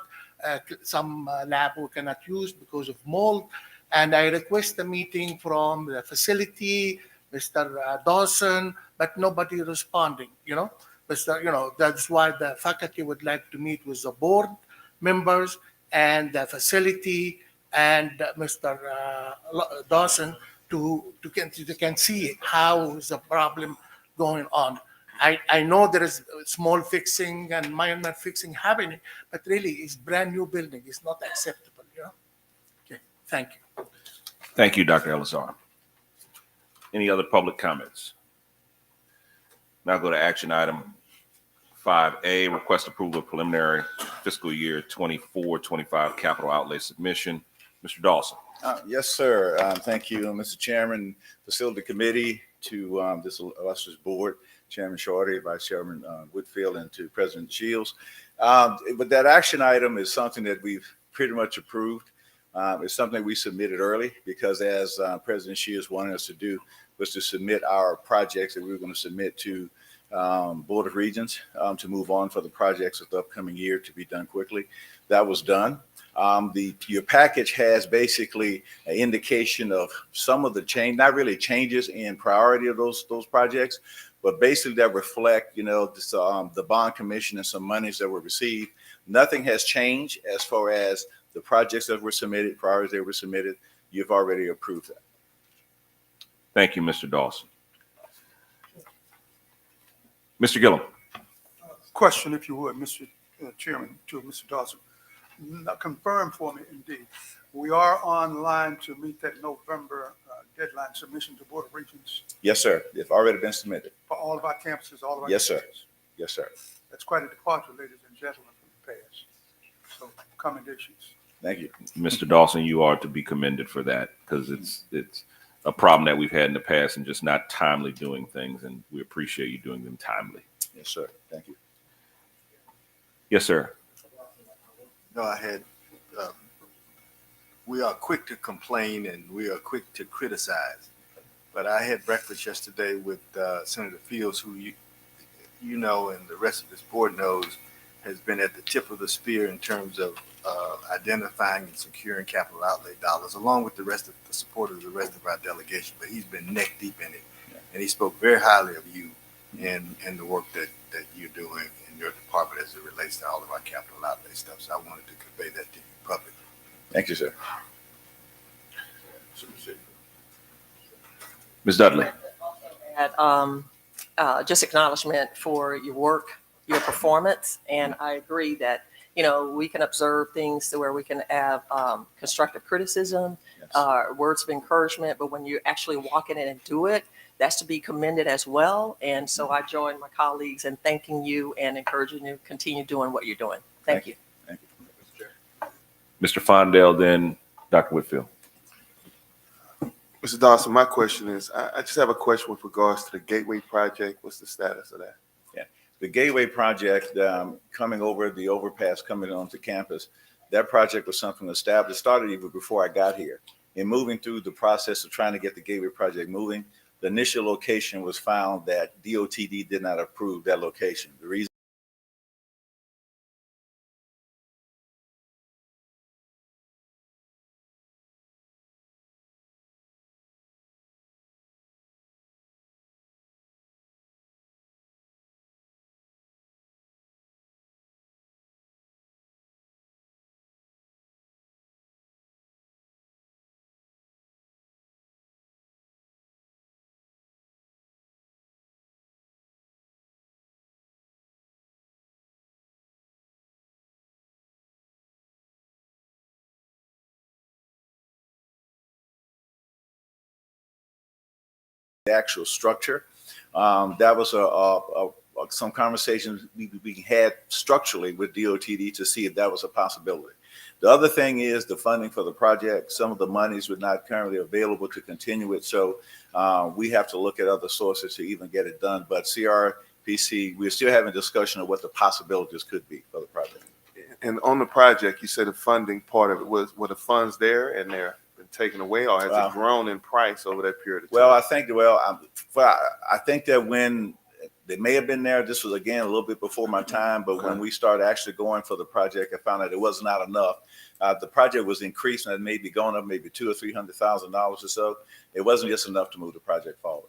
Some lab we cannot use because of mold. And I request a meeting from the facility, Mr. Dawson, but nobody responding. You know. That's why the faculty would like to meet with the board members and the facility and Mr. Dawson to can see how is the problem going on. I know there is small fixing and minor fixing happening, but really it's brand new building. It's not acceptable, you know. Thank you. Thank you, Dr. Elazar. Any other public comments? Now go to action item 5A, request approval of preliminary fiscal year 24-25 capital outlay submission. Mr. Dawson. Yes, sir. Thank you, Mr. Chairman, Facility Committee, to this illustrious board, Chairman Shorty, Vice Chairman Whitfield, and to President Shields. But that action item is something that we've pretty much approved. It's something we submitted early because as President Shields wanted us to do was to submit our projects that we were going to submit to Board of Regents to move on for the projects of the upcoming year to be done quickly. That was done. Your package has basically an indication of some of the change, not really changes in priority of those projects, but basically that reflect, this, the bond commission and some monies that were received. Nothing has changed as far as the projects that were submitted, priorities that were submitted. You've already approved that. Thank you, Mr. Dawson. Mr. Gillum. Question, if you would, Mr. Chairman, to Mr. Dawson. Confirm for me, indeed. We are on line to meet that November deadline submission to Board of Regents. Yes, sir. They've already been submitted. For all of our campuses, all of our Yes, sir. campuses. Yes, sir. That's quite a departure, ladies and gentlemen, from the past. So commendations. Thank you. Mr. Dawson, you are to be commended for that because it's a problem that we've had in the past and just not timely doing things, and we appreciate you doing them timely. Yes, sir. Thank you. Yes, sir. No, I had, we are quick to complain and we are quick to criticize. But I had breakfast yesterday with Senator Fields, who you know and the rest of this board knows has been at the tip of the spear in terms of identifying and securing capital outlay dollars, along with the rest of the support of the rest of our delegation. But he's been neck deep in it. And he spoke very highly of you and the work that you're doing in your department as it relates to all of our capital outlay stuff. So I wanted to convey that to you publicly. Thank you, sir. Ms. Dudley. Just acknowledgement for your work, your performance, and I agree that we can observe things to where we can have constructive criticism, words of encouragement, but when you actually walk in it and do it, that's to be commended as well. And so I join my colleagues in thanking you and encouraging you to continue doing what you're doing. Thank you. Thank you. Mr. Fondale, then Dr. Whitfield. Mr. Dawson, my question is, I just have a question with regards to the Gateway project. What's the status of that? Yeah, the Gateway project coming over the overpass coming onto campus, that project was something established, started even before I got here. In moving through the process of trying to get the Gateway project moving, the initial location was found that DOTD did not approve that location. The reason the actual structure, that was some conversations we had structurally with DOTD to see if that was a possibility. The other thing is the funding for the project. Some of the monies were not currently available to continue it, so we have to look at other sources to even get it done. But CRPC, we're still having a discussion of what the possibilities could be for the project. And on the project, you said the funding part of it were the funds there and they're been taken away, or has it grown in price over that period of time? Well, I think that when they may have been there, this was again a little bit before my time, but when we started actually going for the project, I found out it was not enough. The project was increasing and maybe going up maybe $200,000 or $300,000 or so. It wasn't just enough to move the project forward.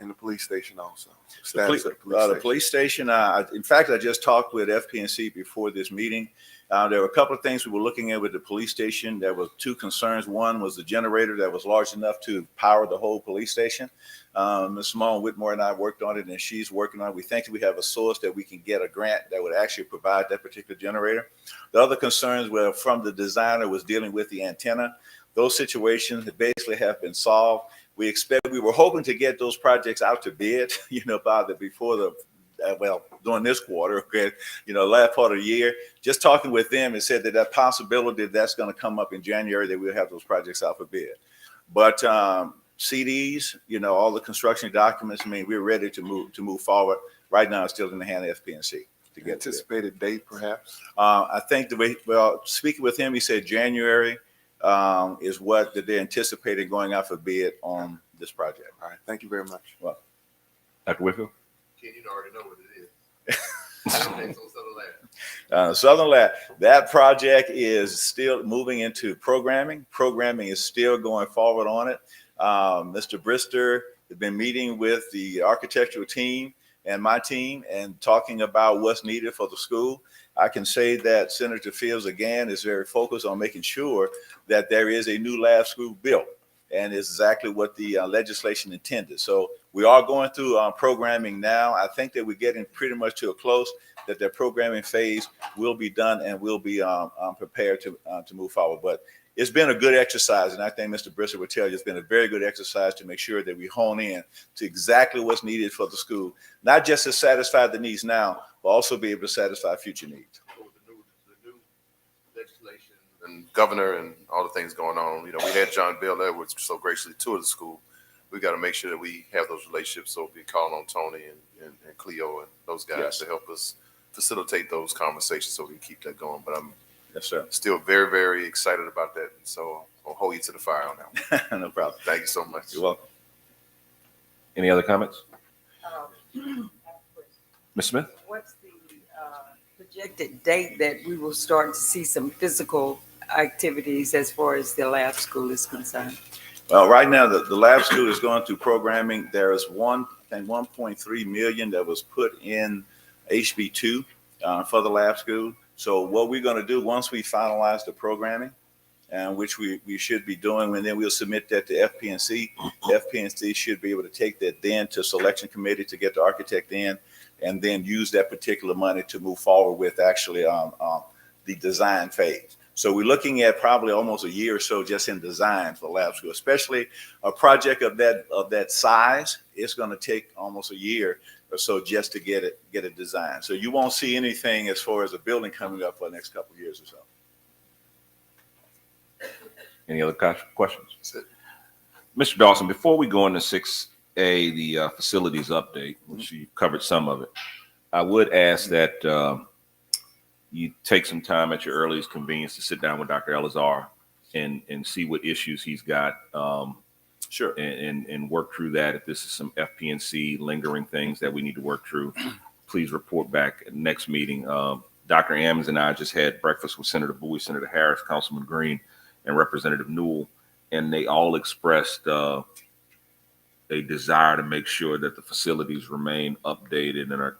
And the police station also. The police station. In fact, I just talked with FP&C before this meeting. There were a couple of things we were looking at with the police station. There were two concerns. One was the generator that was large enough to power the whole police station. Ms. Simone Whitmore and I worked on it, and she's working on it. We think we have a source that we can get a grant that would actually provide that particular generator. The other concerns were from the designer was dealing with the antenna. Those situations basically have been solved. We were hoping to get those projects out to bid, before the, during this quarter, okay, last part of the year. Just talking with them and said that possibility that's going to come up in January, that we'll have those projects out for bid. But CDs, all the construction documents, we're ready to move forward. Right now, it's still in the hand of FPNC. To get anticipated date, perhaps? I think speaking with him, he said January is what they're anticipating going out for bid on this project. All right, thank you very much. Well, Dr. Whitfield? Ken, you already know what it is. Southern Lab, that project is still moving into programming. Programming is still going forward on it. Mr. Brister has been meeting with the architectural team and my team and talking about what's needed for the school. I can say that Senator Fields, again, is very focused on making sure that there is a new lab school built, and is exactly what the legislation intended. So we are going through programming now. I think that we're getting pretty much to a close, that the programming phase will be done and will be prepared to move forward. But it's been a good exercise, and I think Mr. Brister would tell you it's been a very good exercise to make sure that we hone in to exactly what's needed for the school, not just to satisfy the needs now, but also be able to satisfy future needs. The new legislation and governor and all the things going on, we had John Bell Edwards so graciously tour the school. We got to make sure that we have those relationships. So we call on Tony and Cleo and those guys to help us facilitate those conversations so we can keep that going. But I'm still very, very excited about that. So I'll hold you to the fire on that one. No problem. Thank you so much. You're welcome. Any other comments? Ms. Smith? What's the projected date that we will start to see some physical activities as far as the lab school is concerned? Well, right now, the lab school is going through programming. There is 1.3 million that was put in HB2 for the lab school. So what we're going to do once we finalize the programming, which we should be doing, and then we'll submit that to FPNC. FPNC should be able to take that then to selection committee to get the architect in, and then use that particular money to move forward with actually the design phase. So we're looking at probably almost a year or so just in design for lab school, especially a project of that size. It's going to take almost a year or so just to get it designed. So you won't see anything as far as a building coming up for the next couple of years or so. Any other questions? Mr. Dawson, before we go into 6A, the facilities update, which you covered some of it, I would ask that you take some time at your earliest convenience to sit down with Dr. Elazar and see what issues he's got. Sure. And work through that. If this is some FPNC lingering things that we need to work through, please report back at the next meeting. Dr. Ammons and I just had breakfast with Senator Bowie, Senator Harris, Councilman Green, and Representative Newell, and they all expressed a desire to make sure that the facilities remain updated and are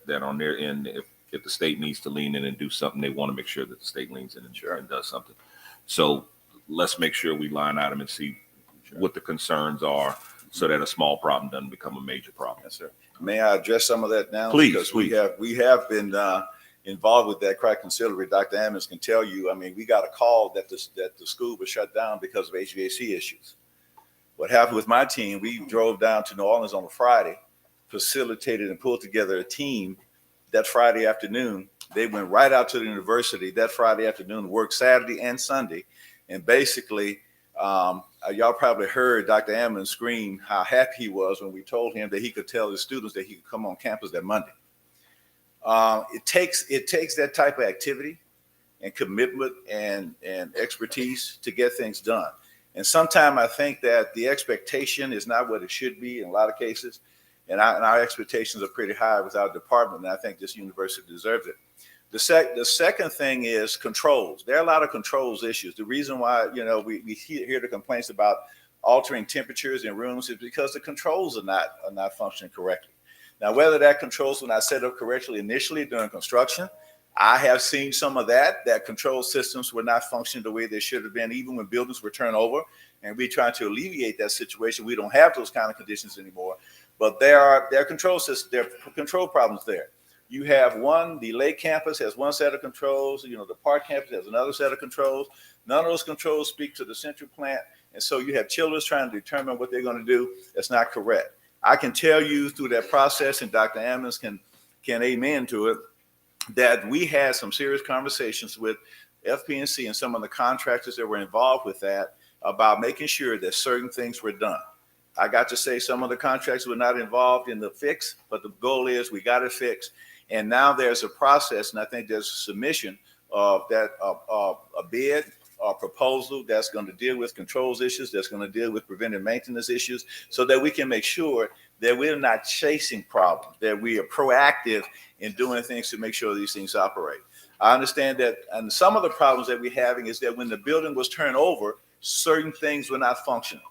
that on their end, if the state needs to lean in and do something, they want to make sure that the state leans in and does something. So let's make sure we line item and see what the concerns are so that a small problem doesn't become a major problem. Yes, sir. May I address some of that now? Please, because please. we have been involved with that crack conciliary. Dr. Ammons can tell you, we got a call that the school was shut down because of HVAC issues. What happened with my team, we drove down to New Orleans on a Friday, facilitated and pulled together a team that Friday afternoon. They went right out to the university that Friday afternoon, worked Saturday and Sunday. And basically, y'all probably heard Dr. Ammons scream how happy he was when we told him that he could tell his students that he could come on campus that Monday. It takes that type of activity and commitment and expertise to get things done. And sometimes I think that the expectation is not what it should be in a lot of cases. And our expectations are pretty high with our department, and I think this university deserves it. The second thing is controls. There are a lot of controls issues. The reason why we hear the complaints about altering temperatures in rooms is because the controls are not functioning correctly. Now, whether that controls were not set up correctly initially during construction, I have seen some of that control systems were not functioning the way they should have been, even when buildings were turned over. And we try to alleviate that situation. We don't have those kind of conditions anymore. But there are control systems, there are control problems there. You have one, the Lake campus has one set of controls, the Park campus has another set of controls. None of those controls speak to the central plant. And so you have children trying to determine what they're going to do. That's not correct. I can tell you through that process, and Dr. Ammons can amen to it, that we had some serious conversations with FP&C and some of the contractors that were involved with that about making sure that certain things were done. I got to say some of the contractors were not involved in the fix, but the goal is we got it fixed. And now there's a process, and I think there's a submission of that a bid or proposal that's going to deal with controls issues, that's going to deal with preventive maintenance issues, so that we can make sure that we're not chasing problems, that we are proactive in doing things to make sure these things operate. I understand that, and some of the problems that we're having is that when the building was turned over, certain things were not functional.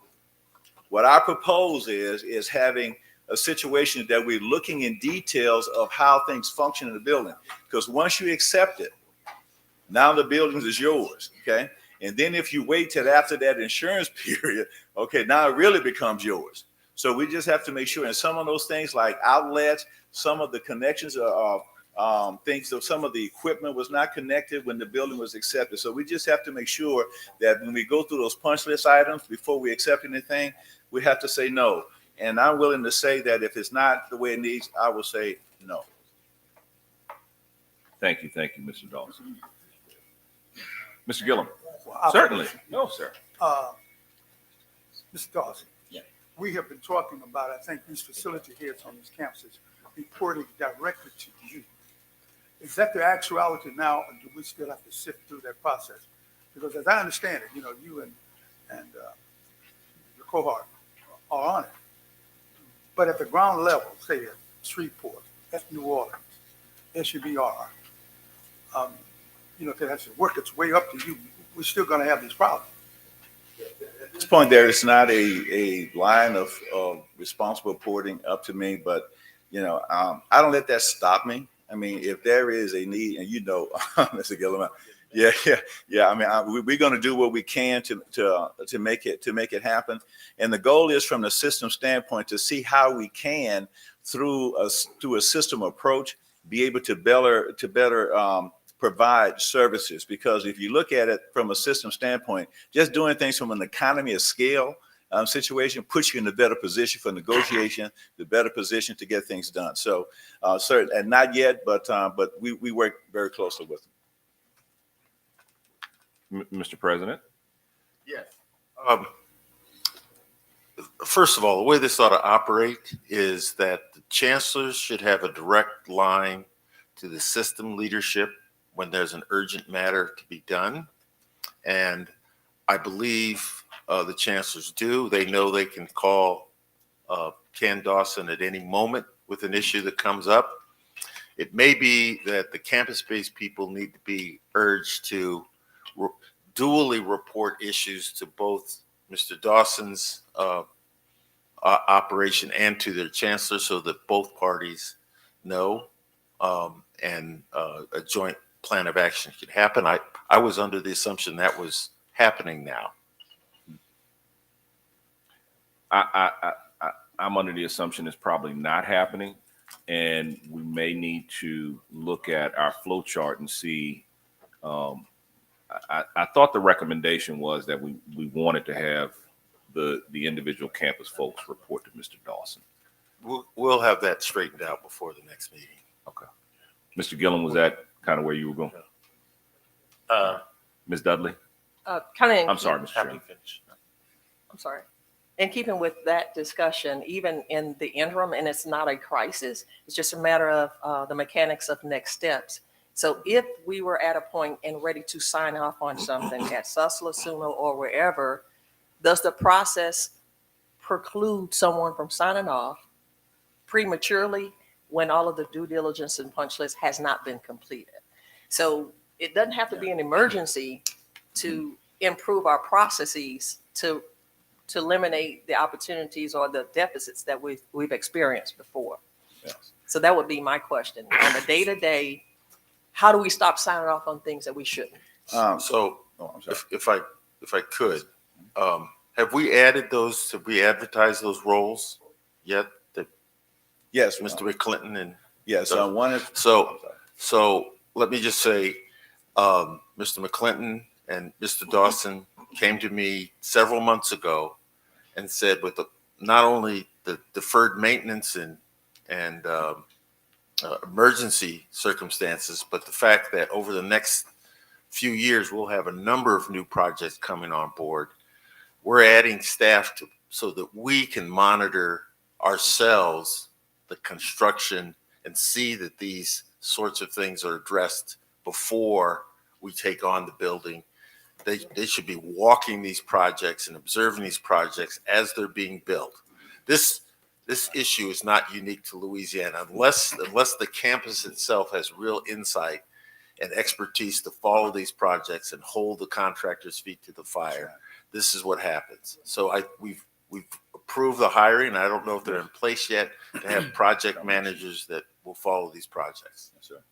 What I propose is having a situation that we're looking in details of how things function in the building. Because once you accept it, now the building is yours, okay? And then if you wait till after that insurance period, okay, now it really becomes yours. So we just have to make sure, and some of those things like outlets, some of the connections are things, so some of the equipment was not connected when the building was accepted. So we just have to make sure that when we go through those punch list items before we accept anything, we have to say no. And I'm willing to say that if it's not the way it needs, I will say no. Thank you, Mr. Dawson. Mr. Gillum. Well, Certainly. No, sir. Mr. Dawson. Yeah. We have been talking about, I think, these facility heads on these campuses reporting directly to you. Is that the actuality now, or do we still have to sift through that process? Because as I understand it, you and your cohort are on it. But at the ground level, say at Shreveport, that's New Orleans, SUBR, if it has to work its way up to you, we're still going to have these problems. At this point, there is not a line of responsible reporting up to me, but I don't let that stop me. I mean, if there is a need, and Mr. Gillum, yeah. I mean, we're going to do what we can to make it happen. And the goal is, from the system standpoint, to see how we can, through a system approach, be able to better provide services. Because if you look at it from a system standpoint, just doing things from an economy of scale situation puts you in a better position for negotiation, the better position to get things done. So, certainly, and not yet, but we work very closely with them. Mr. President. Yes. First of all, the way this ought to operate is that the chancellors should have a direct line to the system leadership when there's an urgent matter to be done. And I believe the chancellors do. They know they can call Ken Dawson at any moment with an issue that comes up. It may be that the campus-based people need to be urged to dually report issues to both Mr. Dawson's operation and to their chancellor, so that both parties know, and a joint plan of action could happen. I was under the assumption that was happening now. I'm under the assumption it's probably not happening, and we may need to look at our flow chart and see. I thought the recommendation was that we wanted to have the individual campus folks report to Mr. Dawson. We'll have that straightened out before the next meeting. Okay. Mr. Gillum, was that kind of where you were going? Ms. Dudley? I'm sorry, Mr. Chairman. I'm sorry. In keeping with that discussion, even in the interim, and it's not a crisis, it's just a matter of the mechanics of next steps. So if we were at a point and ready to sign off on something at Susla, Suno, or wherever, does the process preclude someone from signing off prematurely when all of the due diligence and punch list has not been completed? So it doesn't have to be an emergency to improve our processes to eliminate the opportunities or the deficits that we've experienced before. Yes. So that would be my question. On the day-to-day, how do we stop signing off on things that we shouldn't? If I could, have we added those? Have we advertised those roles yet? Yes, Mr. Clinton and Yes, one is. So let me just say, Mr. McClinton and Mr. Dawson came to me several months ago and said with not only the deferred maintenance and emergency circumstances, but the fact that over the next few years, we'll have a number of new projects coming on board. We're adding staff so that we can monitor ourselves, the construction, and see that these sorts of things are addressed before we take on the building. They should be walking these projects and observing these projects as they're being built. This issue is not unique to Louisiana unless the campus itself has real insight and expertise to follow these projects and hold the contractor's feet to the fire. This is what happens. So we've approved the hiring. I don't know if they're in place yet to have project managers that will follow these projects. Yes, sir.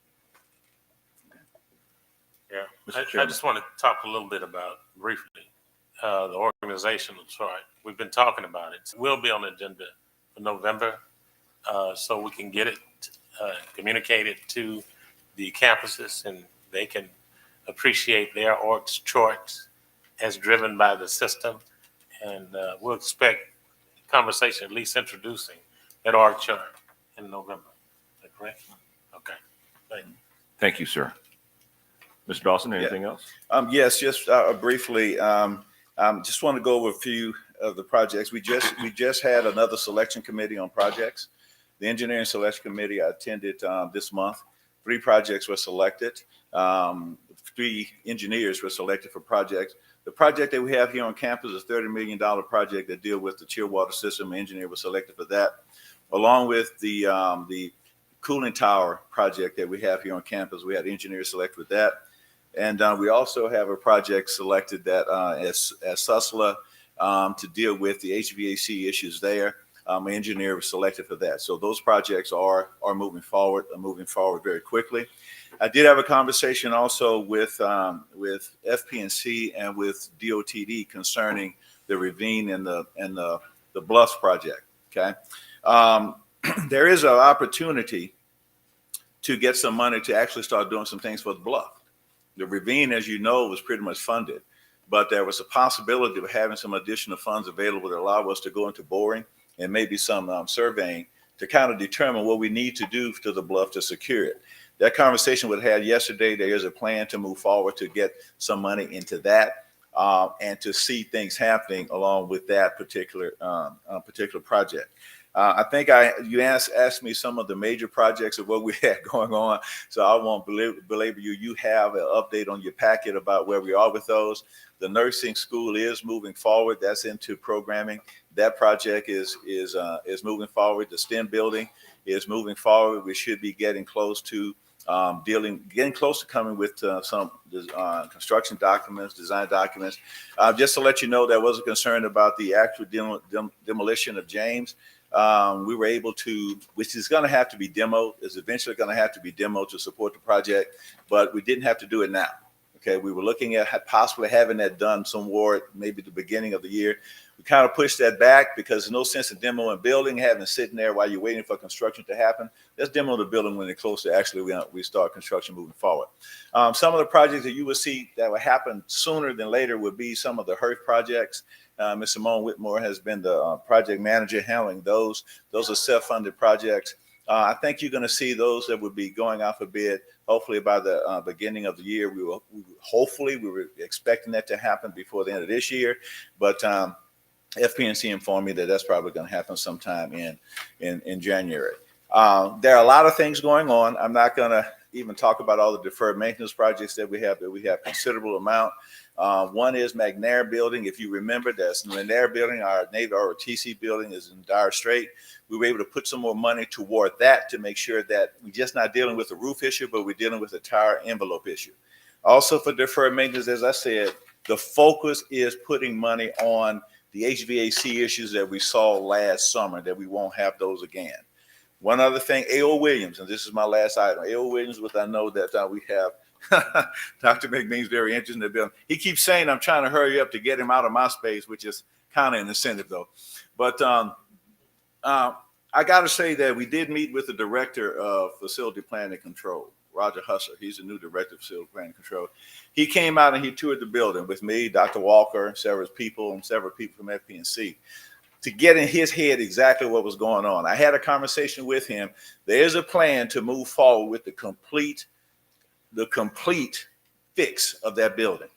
Yeah, I just want to talk a little bit about briefly the organizational chart. We've been talking about it. We'll be on the agenda for November, so we can get it communicated to the campuses and they can appreciate their org charts as driven by the system. And we'll expect conversation, at least introducing that org chart in November. Is that correct? Okay. Thank you. Thank you, sir. Mr. Dawson, anything else? Yes, just briefly. Just want to go over a few of the projects. We just had another selection committee on projects. The engineering selection committee I attended this month. 3 projects were selected. 3 engineers were selected for projects. The project that we have here on campus is a $30 million project that deals with the chill water system. An engineer was selected for that, along with the cooling tower project that we have here on campus. We had engineers selected for that. And we also have a project selected that as SUSLA to deal with the HVAC issues there. An engineer was selected for that. So those projects are moving forward very quickly. I did have a conversation also with FP&C and with DOTD concerning the ravine and the Bluffs project. Okay, there is an opportunity to get some money to actually start doing some things for the Bluff. The ravine, as you know, was pretty much funded, but there was a possibility of having some additional funds available to allow us to go into boring and maybe some surveying to kind of determine what we need to do to the Bluff to secure it. That conversation we had yesterday, there is a plan to move forward to get some money into that and to see things happening along with that particular project. I think you asked me some of the major projects of what we had going on, so I won't belabor you. You have an update on your packet about where we are with those. The nursing school is moving forward. That's into programming. That project is moving forward. The STEM building is moving forward. We should be getting close to coming with some construction documents, design documents. Just to let you know, there was a concern about the actual demolition of James. We were able to, which is going to have to be demoed, is eventually going to have to be demoed to support the project, but we didn't have to do it now. Okay, we were looking at possibly having that done somewhere, maybe the beginning of the year. We kind of pushed that back because there's no sense in demoing a building, having it sitting there while you're waiting for construction to happen. Let's demo the building when they're close to actually we start construction moving forward. Some of the projects that you will see that will happen sooner than later would be some of the HERF projects. Ms. Simone Whitmore has been the project manager handling those. Those are self-funded projects. I think you're going to see those that would be going out for bid. Hopefully by the beginning of the year, we were expecting that to happen before the end of this year. But FP&C informed me that that's probably going to happen sometime in January. There are a lot of things going on. I'm not going to even talk about all the deferred maintenance projects that we have considerable amount. One is McNair Building. If you remember, that's McNair Building, our TC building is in dire strait. We were able to put some more money toward that to make sure that we're just not dealing with the roof issue, but we're dealing with the tire envelope issue. Also for deferred maintenance, as I said, the focus is putting money on the HVAC issues that we saw last summer, that we won't have those again. One other thing, A.O. Williams, and this is my last item. A.O. Williams, which I know that we have Dr. McNeil's very interested in the bill. He keeps saying I'm trying to hurry up to get him out of my space, which is kind of an incentive though. But I got to say that we did meet with the director of facility planning and control, Roger Husser. He's the new director of facility planning and control. He came out and he toured the building with me, Dr. Walker, several people from FPNC to get in his head exactly what was going on. I had a conversation with him. There is a plan to move forward with the complete fix of that building.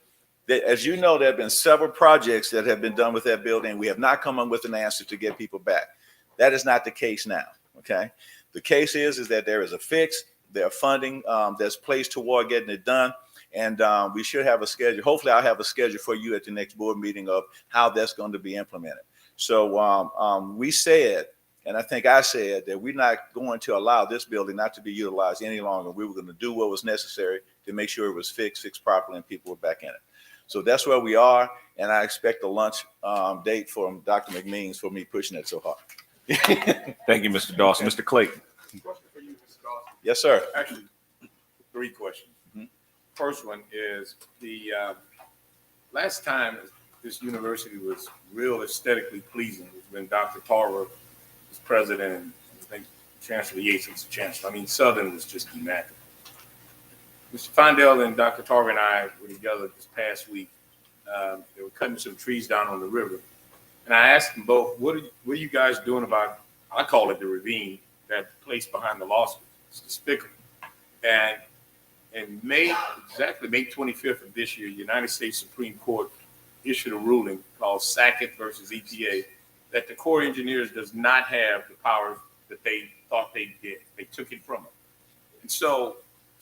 As you know, there have been several projects that have been done with that building. We have not come up with an answer to get people back. That is not the case now, okay? The case is that there is a fix, there are funding that's placed toward getting it done, and we should have a schedule. Hopefully I'll have a schedule for you at the next board meeting of how that's going to be implemented. So we said, and I think I said, that we're not going to allow this building not to be utilized any longer. We were going to do what was necessary to make sure it was fixed properly, and people were back in it. So that's where we are, and I expect a lunch date from Dr. McMeans for me pushing it so hard. Thank you, Mr. Dawson. Mr. Clayton. Question for you, Mr. Dawson. Yes, sir. Actually, 3 questions. First one is the last time this university was real aesthetically pleasing was when Dr. Tarver was president, and I think Chancellor Yates was the chancellor. I mean, Southern was just immaculate. Mr. Fondell and Dr. Tarver and I were together this past week. They were cutting some trees down on the river. And I asked them both, what are you guys doing about, I call it the ravine, that place behind the law school. It's despicable. And in May 25th of this year, the United States Supreme Court issued a ruling called Sackett versus EPA that the Corps of Engineers does not have the powers that they thought they did. They took it from them. And so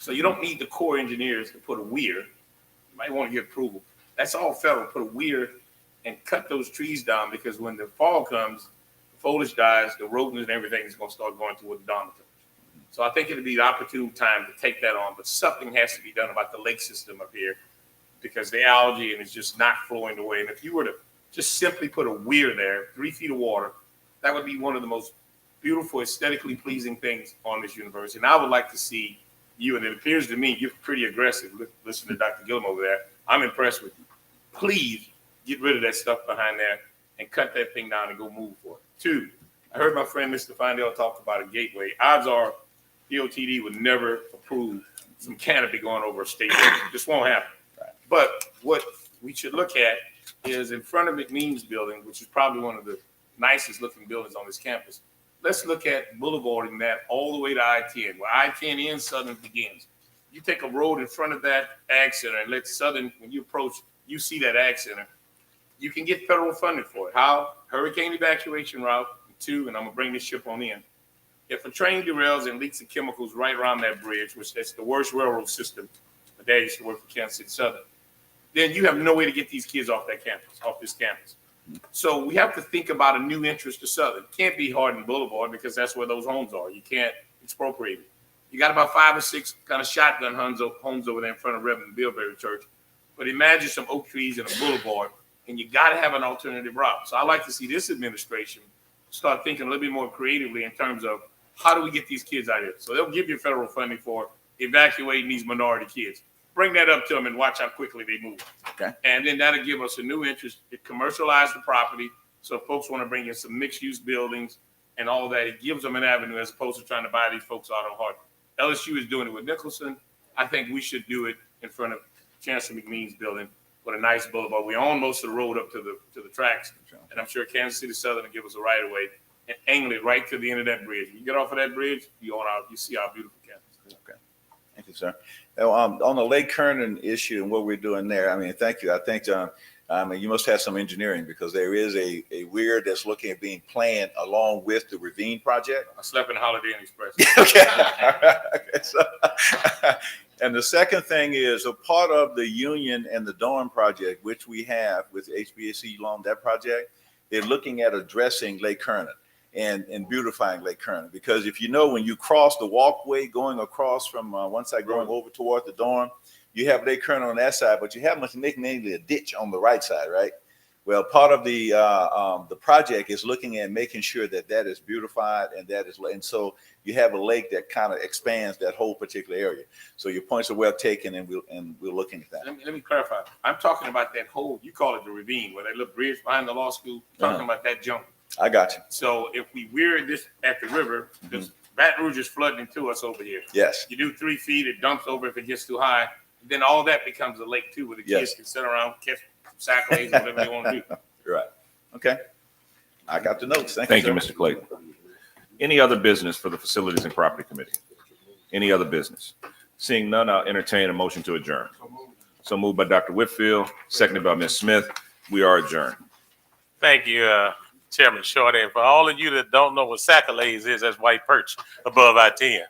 you don't need the Corps of Engineers to put a weir. You might want to get approval. That's all federal. Put a weir and cut those trees down, because when the fall comes, the foliage dies, the rodents and everything is going to start going toward the dormitories. So I think it'll be the opportune time to take that on, but something has to be done about the lake system up here, because the algae and it's just not flowing away. And if you were to just simply put a weir there, 3 feet of water, that would be one of the most beautiful, aesthetically pleasing things on this university. And I would like to see you, and it appears to me you're pretty aggressive. Listen to Dr. Gillum over there. I'm impressed with you. Please get rid of that stuff behind there and cut that thing down and go move for it. 2, I heard my friend Mr. Fondell talk about a gateway. Odds are DOTD would never approve some canopy going over a state road. It just won't happen. But what we should look at is in front of McMeans building, which is probably one of the nicest looking buildings on this campus. Let's look at boulevarding that all the way to I-10, where I-10 ends, Southern begins. You take a road in front of that ag center and let Southern, when you approach, you see that ag center. You can get federal funding for it. How? Hurricane evacuation route. 2, and I'm gonna bring this ship on in. If a train derails and leaks of chemicals right around that bridge, which that's the worst railroad system, my dad used to work for Kansas City Southern, then you have no way to get these kids off that campus, off this campus. So we have to think about a new interest to Southern. It can't be Hardin Boulevard, because that's where those homes are. You can't expropriate it. You got about 5 or 6 kind of shotgun homes over there in front of Reverend Bilberry Church. But imagine some oak trees and a boulevard, and you got to have an alternative route. So I like to see this administration start thinking a little bit more creatively in terms of how do we get these kids out here. So they'll give you federal funding for evacuating these minority kids. Bring that up to them and watch how quickly they move. Okay. And then that'll give us a new interest. It commercialize the property. So if folks want to bring in some mixed-use buildings and all that, it gives them an avenue as opposed to trying to buy these folks out on Hardin. LSU is doing it with Nicholson. I think we should do it in front of Chancellor McMeans building with a nice boulevard. We own most of the road up to the tracks, and I'm sure Kansas City Southern will give us a right of way and angle it right to the end of that bridge. When you get off of that bridge, you see our beautiful campus. Okay. Thank you, sir. Now, on the Lake Kernan issue and what we're doing there, I mean, thank you. I think, you must have some engineering, because there is a weir that's looking at being planned along with the ravine project. I slept in Holiday Inn Express. Okay. So, and the second thing is a part of the Union and the Dorm project, which we have with HBAC loan, that project, they're looking at addressing Lake Kernan and beautifying Lake Kernan. Because if you know, when you cross the walkway going across from one side going over toward the Dorm, you have Lake Kernan on that side, but you have mainly a ditch on the right side, right? Well, part of the project is looking at making sure that that is beautified and so you have a lake that kind of expands that whole particular area. So your points are well taken, and we're looking at that. Let me clarify. I'm talking about that whole, you call it the ravine, where that little bridge behind the law school. I'm talking about that jump. I got you. So if we wear this at the river, this Baton Rouge is flooding into us over here. Yes. You do 3 feet, it dumps over if it gets too high. Then all that becomes a lake too, where the kids can sit around, catch sacklades, whatever they want to do. Right. Okay. I got the notes. Thank you, Mr. Clayton. Any other business for the Facilities and Property Committee? Any other business? Seeing none, I'll entertain a motion to adjourn. So moved by Dr. Whitfield, seconded by Ms. Smith. We are adjourned. Thank you, Chairman Shorty. And for all of you that don't know what sacklades is, that's white perch above I-10.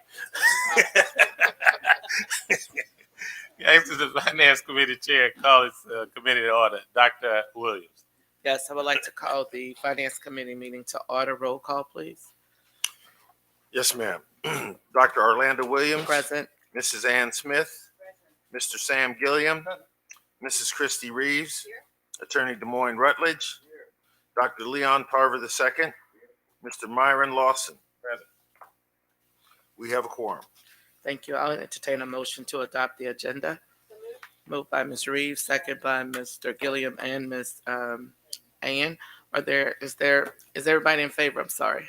After the Finance Committee Chair, call this committee to order. Dr. Williams. Yes, I would like to call the Finance Committee meeting to order. Roll call, please. Yes, ma'am. Dr. Orlando Williams. Present. Mrs. Ann Smith. Mr. Sam Gilliam. Mrs. Christy Reeves. Attorney Des Moines Rutledge. Dr. Leon Tarver II. Mr. Myron Lawson. Present. We have a quorum. Thank you. I'll entertain a motion to adopt the agenda. Moved by Ms. Reeves, second by Mr. Gilliam and Ms. Ann. Is everybody in favor? I'm sorry.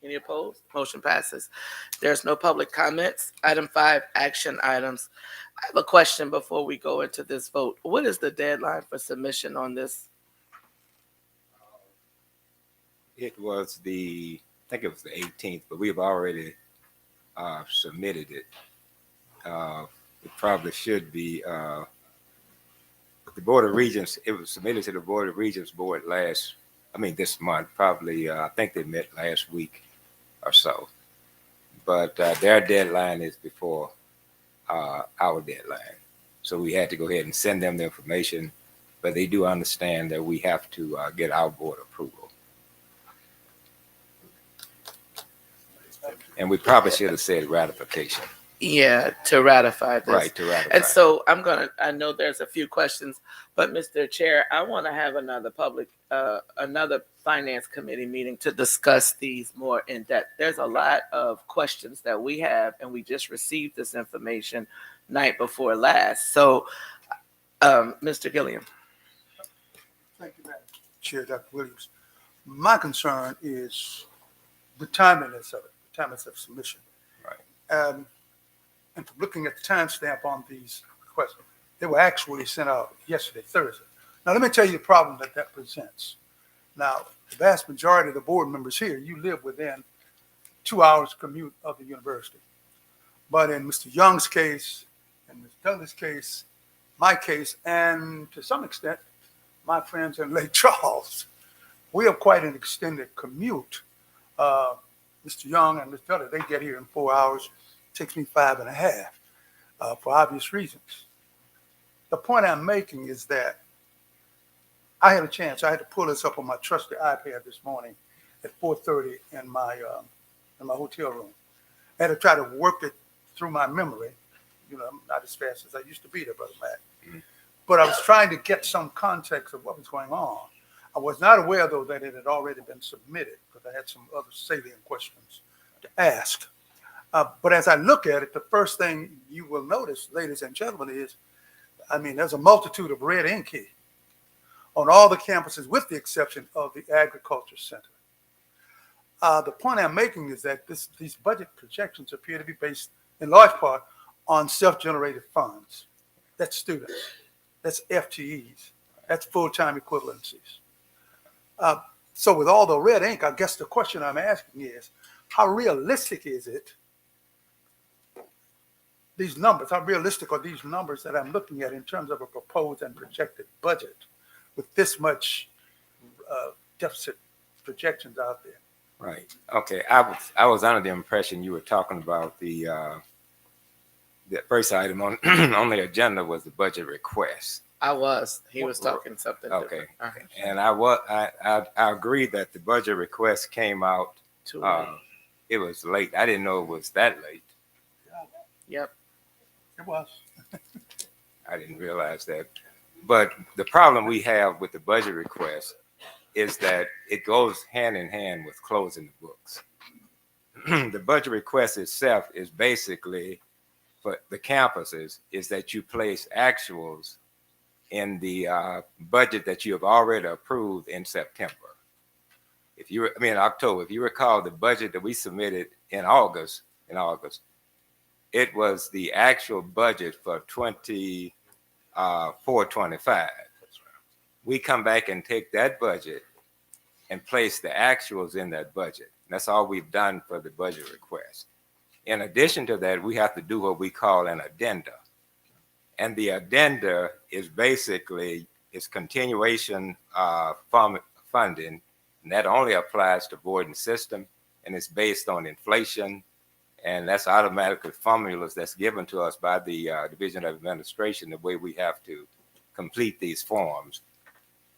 Any opposed? Motion passes. There's no public comments. Item 5, action items. I have a question before we go into this vote. What is the deadline for submission on this? It was I think it was the 18th, but we've already submitted it. It probably should be, the Board of Regents, it was submitted to the Board of Regents board this month, probably, I think they met last week or so. But their deadline is before our deadline. So we had to go ahead and send them the information, but they do understand that we have to get our board approval. And we probably should have said ratification. Yeah, to ratify this. Right, to ratify. And so I know there's a few questions, but Mr. Chair, I want to have another another Finance Committee meeting to discuss these more in depth. There's a lot of questions that we have, and we just received this information night before last. So, Mr. Gilliam. Thank you, Madam Chair, Dr. Williams. My concern is the timeliness of it, the timeliness of submission. Right. And from looking at the timestamp on these requests, they were actually sent out yesterday, Thursday. Now, let me tell you the problem that presents. Now, the vast majority of the board members here, you live within 2 hours commute of the university. But in Mr. Young's case, and Ms. Douglas' case, my case, and to some extent, my friends in Lake Charles, we have quite an extended commute. Mr. Young and Ms. Douglas, they get here in 4 hours. Takes me 5.5 for obvious reasons. The point I'm making is that I had a chance. I had to pull this up on my trusty iPad this morning at 4:30 in my hotel room. I had to try to work it through my memory. I'm not as fast as I used to be there, Brother Matt. Mm-hmm. But I was trying to get some context of what was going on. I was not aware, though, that it had already been submitted because I had some other salient questions to ask. But as I look at it, the first thing you will notice, ladies and gentlemen, is, there's a multitude of red ink here on all the campuses with the exception of the Agriculture Center. The point I'm making is that these budget projections appear to be based in large part on self-generated funds. That's students, that's FTEs, that's full-time equivalencies. So with all the red ink, I guess the question I'm asking is, how realistic is it? These numbers, how realistic are these numbers that I'm looking at in terms of a proposed and projected budget with this much deficit projections out there? Right. Okay. I was under the impression you were talking about the first item on on the agenda was the budget request. I was. He was talking something okay. different. And I agree that the budget request came out too late. It was late. I didn't know it was that late. Yep. It was. I didn't realize that. But the problem we have with the budget request is that it goes hand in hand with closing the books. The budget request itself is basically for the campuses is that you place actuals in the budget that you have already approved in September. in October, if you recall the budget that we submitted in August, it was the actual budget for 24-25. We come back and take that budget and place the actuals in that budget. That's all we've done for the budget request. In addition to that, we have to do what we call an addenda. And the addenda is basically continuation funding, and that only applies to board and system, and it's based on inflation, and that's automatically formulas that's given to us by the Division of Administration, the way we have to complete these forms.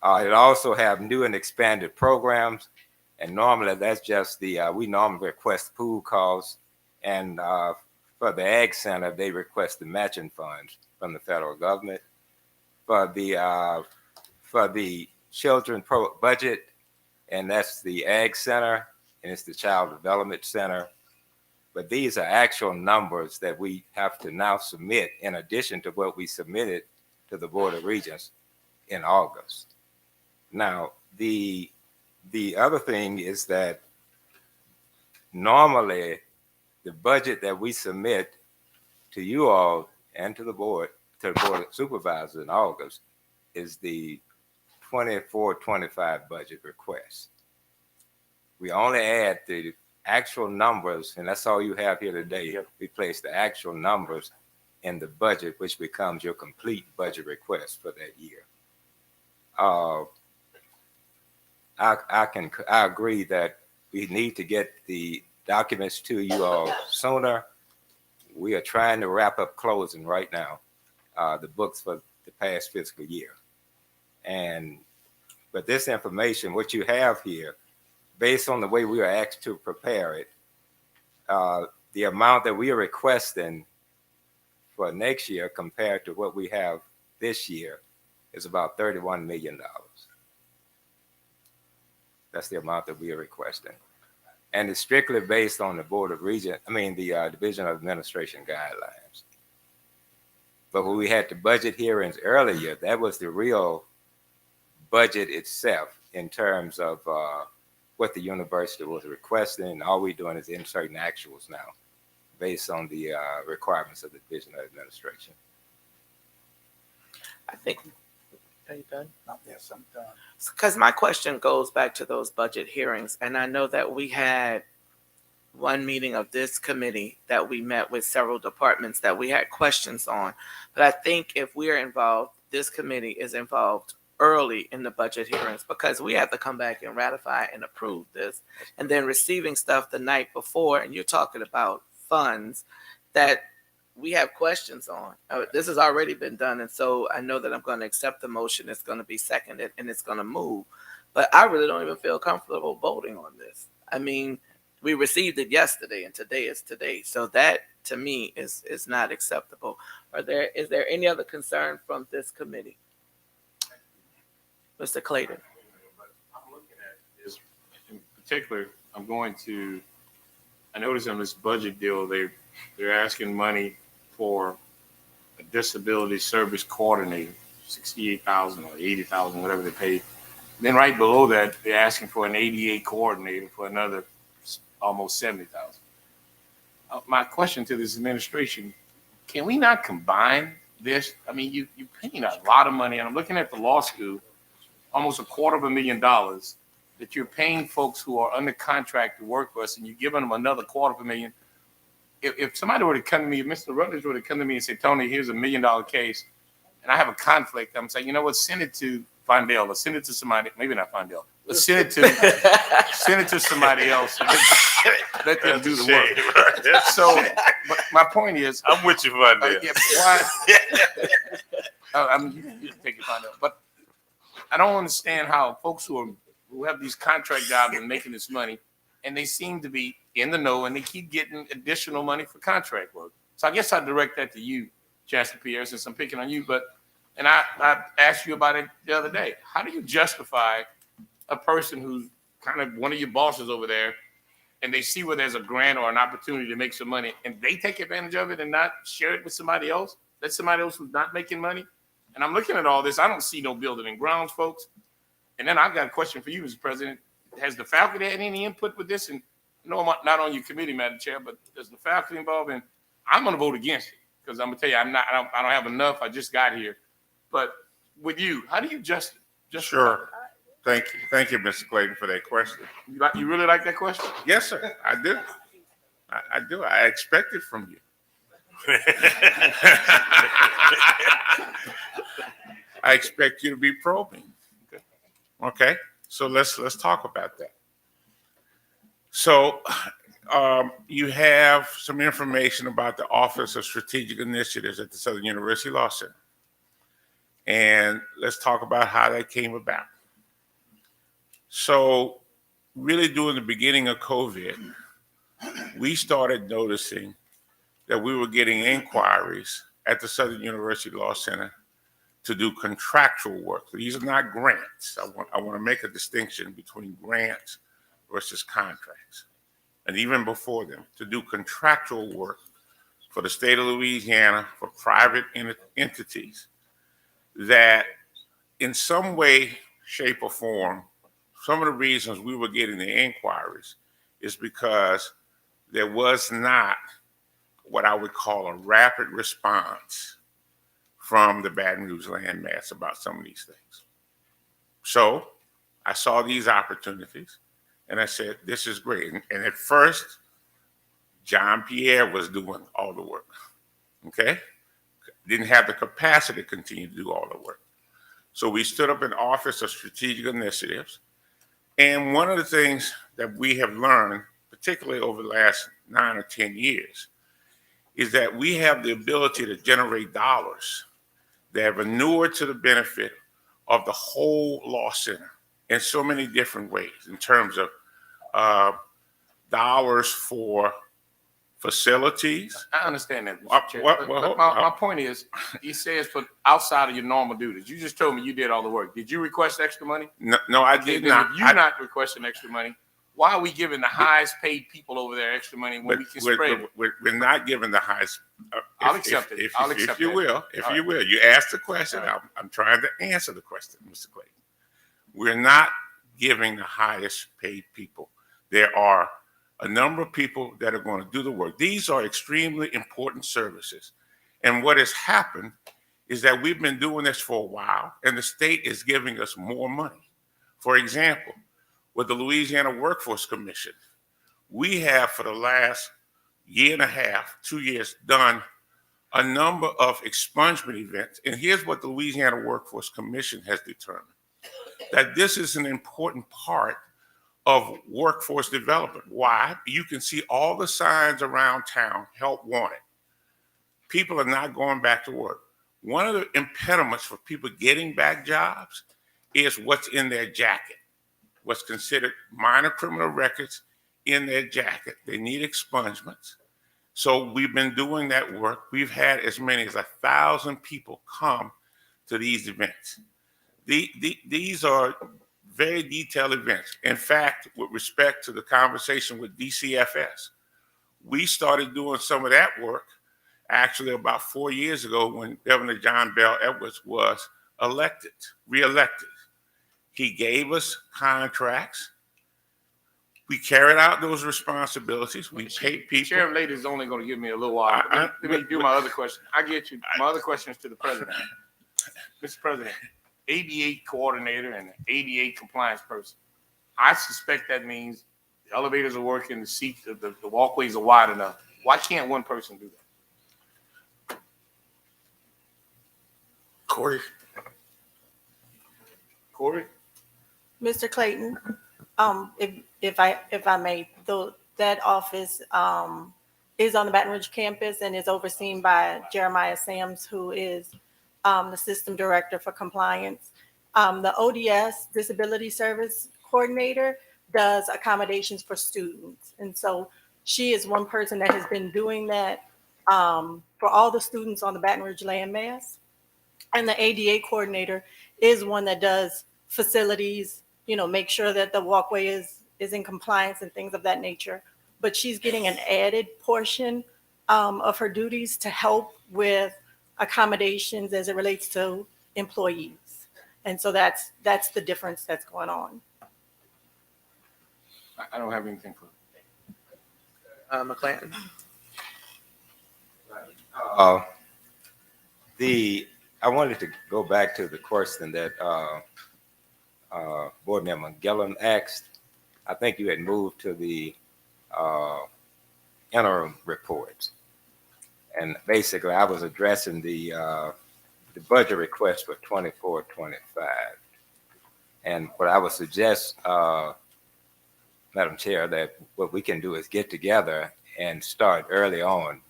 It also have new and expanded programs, and normally that's just we normally request pool costs, and for the Ag Center, they request the matching funds from the federal government. For the children budget, and that's the Ag Center, and it's the Child Development Center. But these are actual numbers that we have to now submit in addition to what we submitted to the Board of Regents in August. Now, the other thing is that normally the budget that we submit to you all and to the Board of Supervisors in August is the 24-25 budget request. We only add the actual numbers, and that's all you have here today. We place the actual numbers in the budget, which becomes your complete budget request for that year. I agree that we need to get the documents to you all sooner. We are trying to wrap up closing right now, the books for the past fiscal year. But this information, what you have here, based on the way we are asked to prepare it, the amount that we are requesting for next year compared to what we have this year is about $31 million. That's the amount that we are requesting. And it's strictly based on the the Division of Administration guidelines. But when we had the budget hearings earlier, that was the real budget itself in terms of what the university was requesting. All we're doing is inserting actuals now based on the requirements of the Division of Administration. I think, are you done? Yes, I'm done. Because my question goes back to those budget hearings, and I know that we had one meeting of this committee that we met with several departments that we had questions on. But I think if we're involved, this committee is involved early in the budget hearings, because we have to come back and ratify and approve this, and then receiving stuff the night before, and you're talking about funds that we have questions on. This has already been done, and so I know that I'm going to accept the motion. It's going to be seconded, and it's going to move. But I really don't even feel comfortable voting on this. I mean, we received it yesterday, and today is today. So that, to me, is not acceptable. Is there any other concern from this committee? Mr. Clayton. I'm looking at this in particular. I noticed on this budget deal, they're asking money for a disability service coordinator, $68,000 or $80,000, whatever they pay. Then right below that, they're asking for an ADA coordinator for another almost $70,000. My question to this administration: can we not combine this? I mean, you're paying a lot of money, and I'm looking at the law school, almost $250,000 that you're paying folks who are under contract to work for us, and you're giving them another $250,000. If somebody were to come to me, if Mr. Rutledge were to come to me and say, Tony, here's $1 million case, and I have a conflict, I'm saying, you know what, send it to Fondell, or send it to somebody, maybe not Fondell, but send it to somebody else and let them do the work. So, but my point is, I'm with you, Fondell. You can take it, Fondell, but I don't understand how folks who have these contract jobs and making this money, and they seem to be in the know, and they keep getting additional money for contract work. So I guess I direct that to you, Chancellor Pierre, since I'm picking on you. And I asked you about it the other day. How do you justify a person who's kind of one of your bosses over there, and they see where there's a grant or an opportunity to make some money, and they take advantage of it and not share it with somebody else? That's somebody else who's not making money. And I'm looking at all this. I don't see no building and grounds, folks. And then I've got a question for you, Mr. President. has the faculty had any input with this? And no, I'm not on your committee, Madam Chair, but does the faculty involved? And I'm going to vote against it because I'm going to tell you, I don't have enough. I just got here. But with you, how do you just Sure. Thank you, Mr. Clayton, for that question. You really like that question? Yes, sir. I do. I do. I expect it from you. I expect you to be probing. Okay. So let's talk about that. So you have some information about the Office of Strategic Initiatives at the Southern University Law Center. And let's talk about how that came about. So really during the beginning of COVID, we started noticing that we were getting inquiries at the Southern University Law Center to do contractual work. These are not grants. I want to make a distinction between grants versus contracts. And even before them, to do contractual work for the state of Louisiana, for private entities that in some way, shape, or form, some of the reasons we were getting the inquiries is because there was not what I would call a rapid response from the Baton Rouge landmass about some of these things. So I saw these opportunities and I said, this is great. And at first, John Pierre was doing all the work, okay? Didn't have the capacity to continue to do all the work. So we stood up an Office of Strategic Initiatives. And one of the things that we have learned, particularly over the last 9 or 10 years, is that we have the ability to generate dollars that have inured to the benefit of the whole law center in so many different ways, in terms of dollars for facilities. I understand that, Mr. Chair. But my point is, he says for outside of your normal duties. You just told me you did all the work. Did you request extra money? No, I did not. If you're not requesting extra money, why are we giving the highest paid people over there extra money when we can spread it? We're not giving the highest. I'll accept it. If you will. You asked the question. Right. I'm trying to answer the question, Mr. Clayton. We're not giving the highest paid people. There are a number of people that are going to do the work. These are extremely important services. And what has happened is that we've been doing this for a while, and the state is giving us more money. For example, with the Louisiana Workforce Commission, we have for the last year and a half, 2 years, done a number of expungement events. And here's what the Louisiana Workforce Commission has determined, that this is an important part of workforce development. Why? You can see all the signs around town, help wanted. People are not going back to work. One of the impediments for people getting back jobs is what's in their jacket, what's considered minor criminal records in their jacket. They need expungements. So we've been doing that work. We've had as many as 1,000 people come to these events. These are very detailed events. In fact, with respect to the conversation with DCFS, we started doing some of that work actually about 4 years ago when Governor John Bell Edwards was re-elected. He gave us contracts. We carried out those responsibilities. We paid people. Sheriff Lady is only going to give me a little while. Let me do my other question. I get you. My other question is to the president. Mr. President, ADA coordinator and ADA compliance person. I suspect that means the elevators are working, the seats, the walkways are wide enough. Why can't one person do that? Corey? Mr. Clayton, if I may, that office is on the Baton Rouge campus and is overseen by Jeremiah Sams, who is the system director for compliance. The ODS, Disability Service Coordinator, does accommodations for students. And so she is one person that has been doing that for all the students on the Baton Rouge landmass. And the ADA coordinator is one that does facilities, make sure that the walkway is in compliance and things of that nature. But she's getting an added portion of her duties to help with accommodations as it relates to employees. And so that's the difference that's going on. I don't have anything for. McClanton. I wanted to go back to the question that Board Member Gillum asked. I think you had moved to the interim reports. And basically, I was addressing the budget request for 24-25. And what I would suggest, Madam Chair, that what we can do is get together and start early on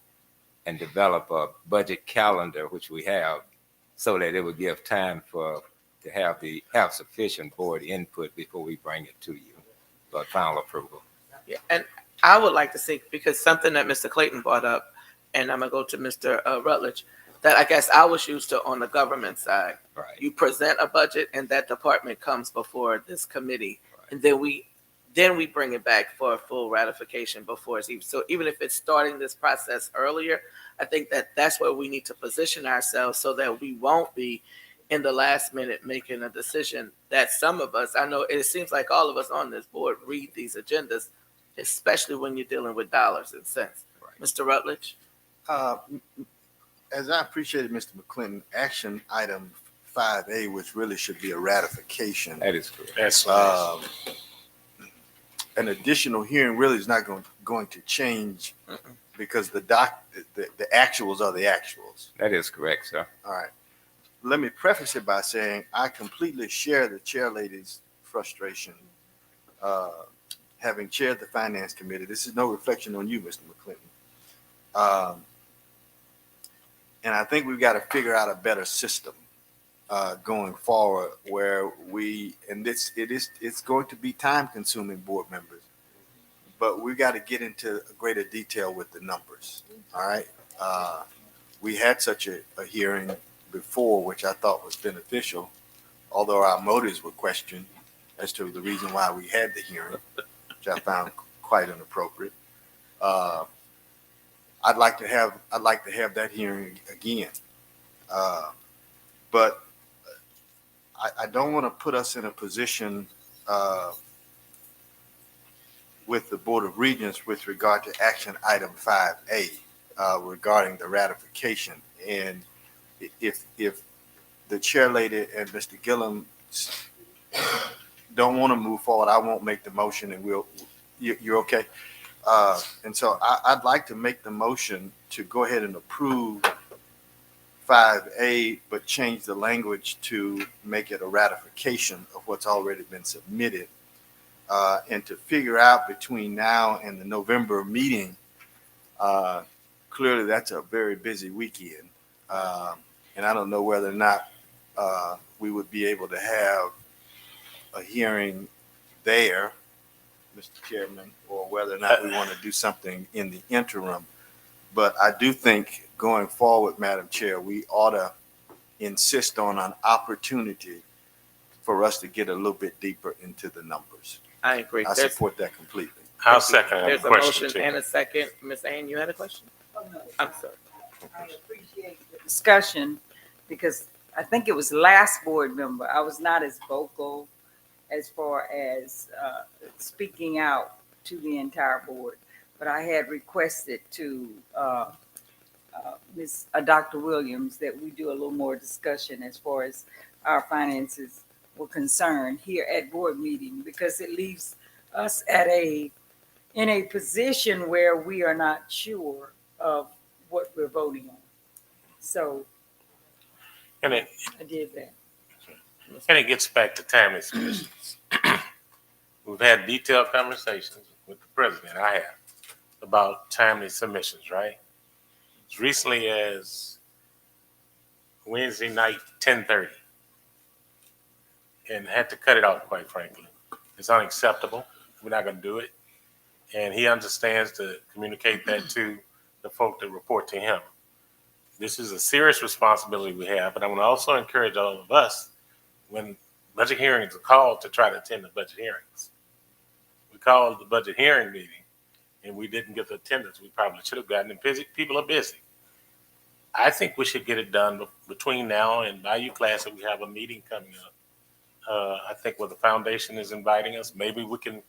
and develop a budget calendar, which we have, so that it would give time to have sufficient board input before we bring it to you for final approval. Yeah, and I would like to see, because something that Mr. Clayton brought up, and I'm gonna go to Mr. Rutledge, that I guess I was used to on the government side. Right. You present a budget and that department comes before this committee, Right. and then we bring it back for a full ratification before it's even. So even if it's starting this process earlier, I think that's where we need to position ourselves so that we won't be in the last minute making a decision that some of us, I know it seems like all of us on this board read these agendas, especially when you're dealing with dollars and cents. Right. Mr. Rutledge? As I appreciated Mr. McClinton, action item 5A, which really should be a ratification. That is correct. That's an additional hearing really is not going to change because the actuals are the actuals. That is correct, sir. All right. Let me preface it by saying I completely share the chair lady's frustration having chaired the finance committee. This is no reflection on you, Mr. McClinton. And I think we've got to figure out a better system going forward where it's going to be time consuming, board members, but we've got to get into greater detail with the numbers. All right. We had such a hearing before, which I thought was beneficial, although our motives were questioned as to the reason why we had the hearing, which I found quite inappropriate. I'd like to have that hearing again, but I don't want to put us in a position with the Board of Regents with regard to action item 5A regarding the ratification. And if the chair lady and Mr. Gillum don't want to move forward, I won't make the motion, and you're okay. And so I'd like to make the motion to go ahead and approve 5A, but change the language to make it a ratification of what's already been submitted, and to figure out between now and the November meeting. Clearly, that's a very busy weekend, and I don't know whether or not we would be able to have a hearing there, Mr. Chairman, or whether or not we want to do something in the interim. But I do think going forward, Madam Chair, we ought to insist on an opportunity for us to get a little bit deeper into the numbers. I agree. I support that completely. I'll second that There's a question motion too. and a second. Ms. Ann, you had a question? Oh, no. I'm sorry. I appreciate the discussion because I think it was last board member. I was not as vocal as far as speaking out to the entire board, but I had requested to Dr. Williams that we do a little more discussion as far as our finances were concerned here at board meeting, because it leaves us in a position where we are not sure of what we're voting on. So And I did that. it gets back to timely submissions. We've had detailed conversations with the president, I have, about timely submissions, right? As recently as Wednesday night, 10:30. And had to cut it off, quite frankly. It's unacceptable. We're not going to do it. And he understands to communicate that to the folk that report to him. This is a serious responsibility we have, but I want to also encourage all of us, when budget hearings are called, to try to attend the budget hearings. We called the budget hearing meeting and we didn't get the attendance we probably should have gotten, and busy people are busy. I think we should get it done between now and Bayou Classic. We have a meeting coming up. I think where the foundation is inviting us, maybe we can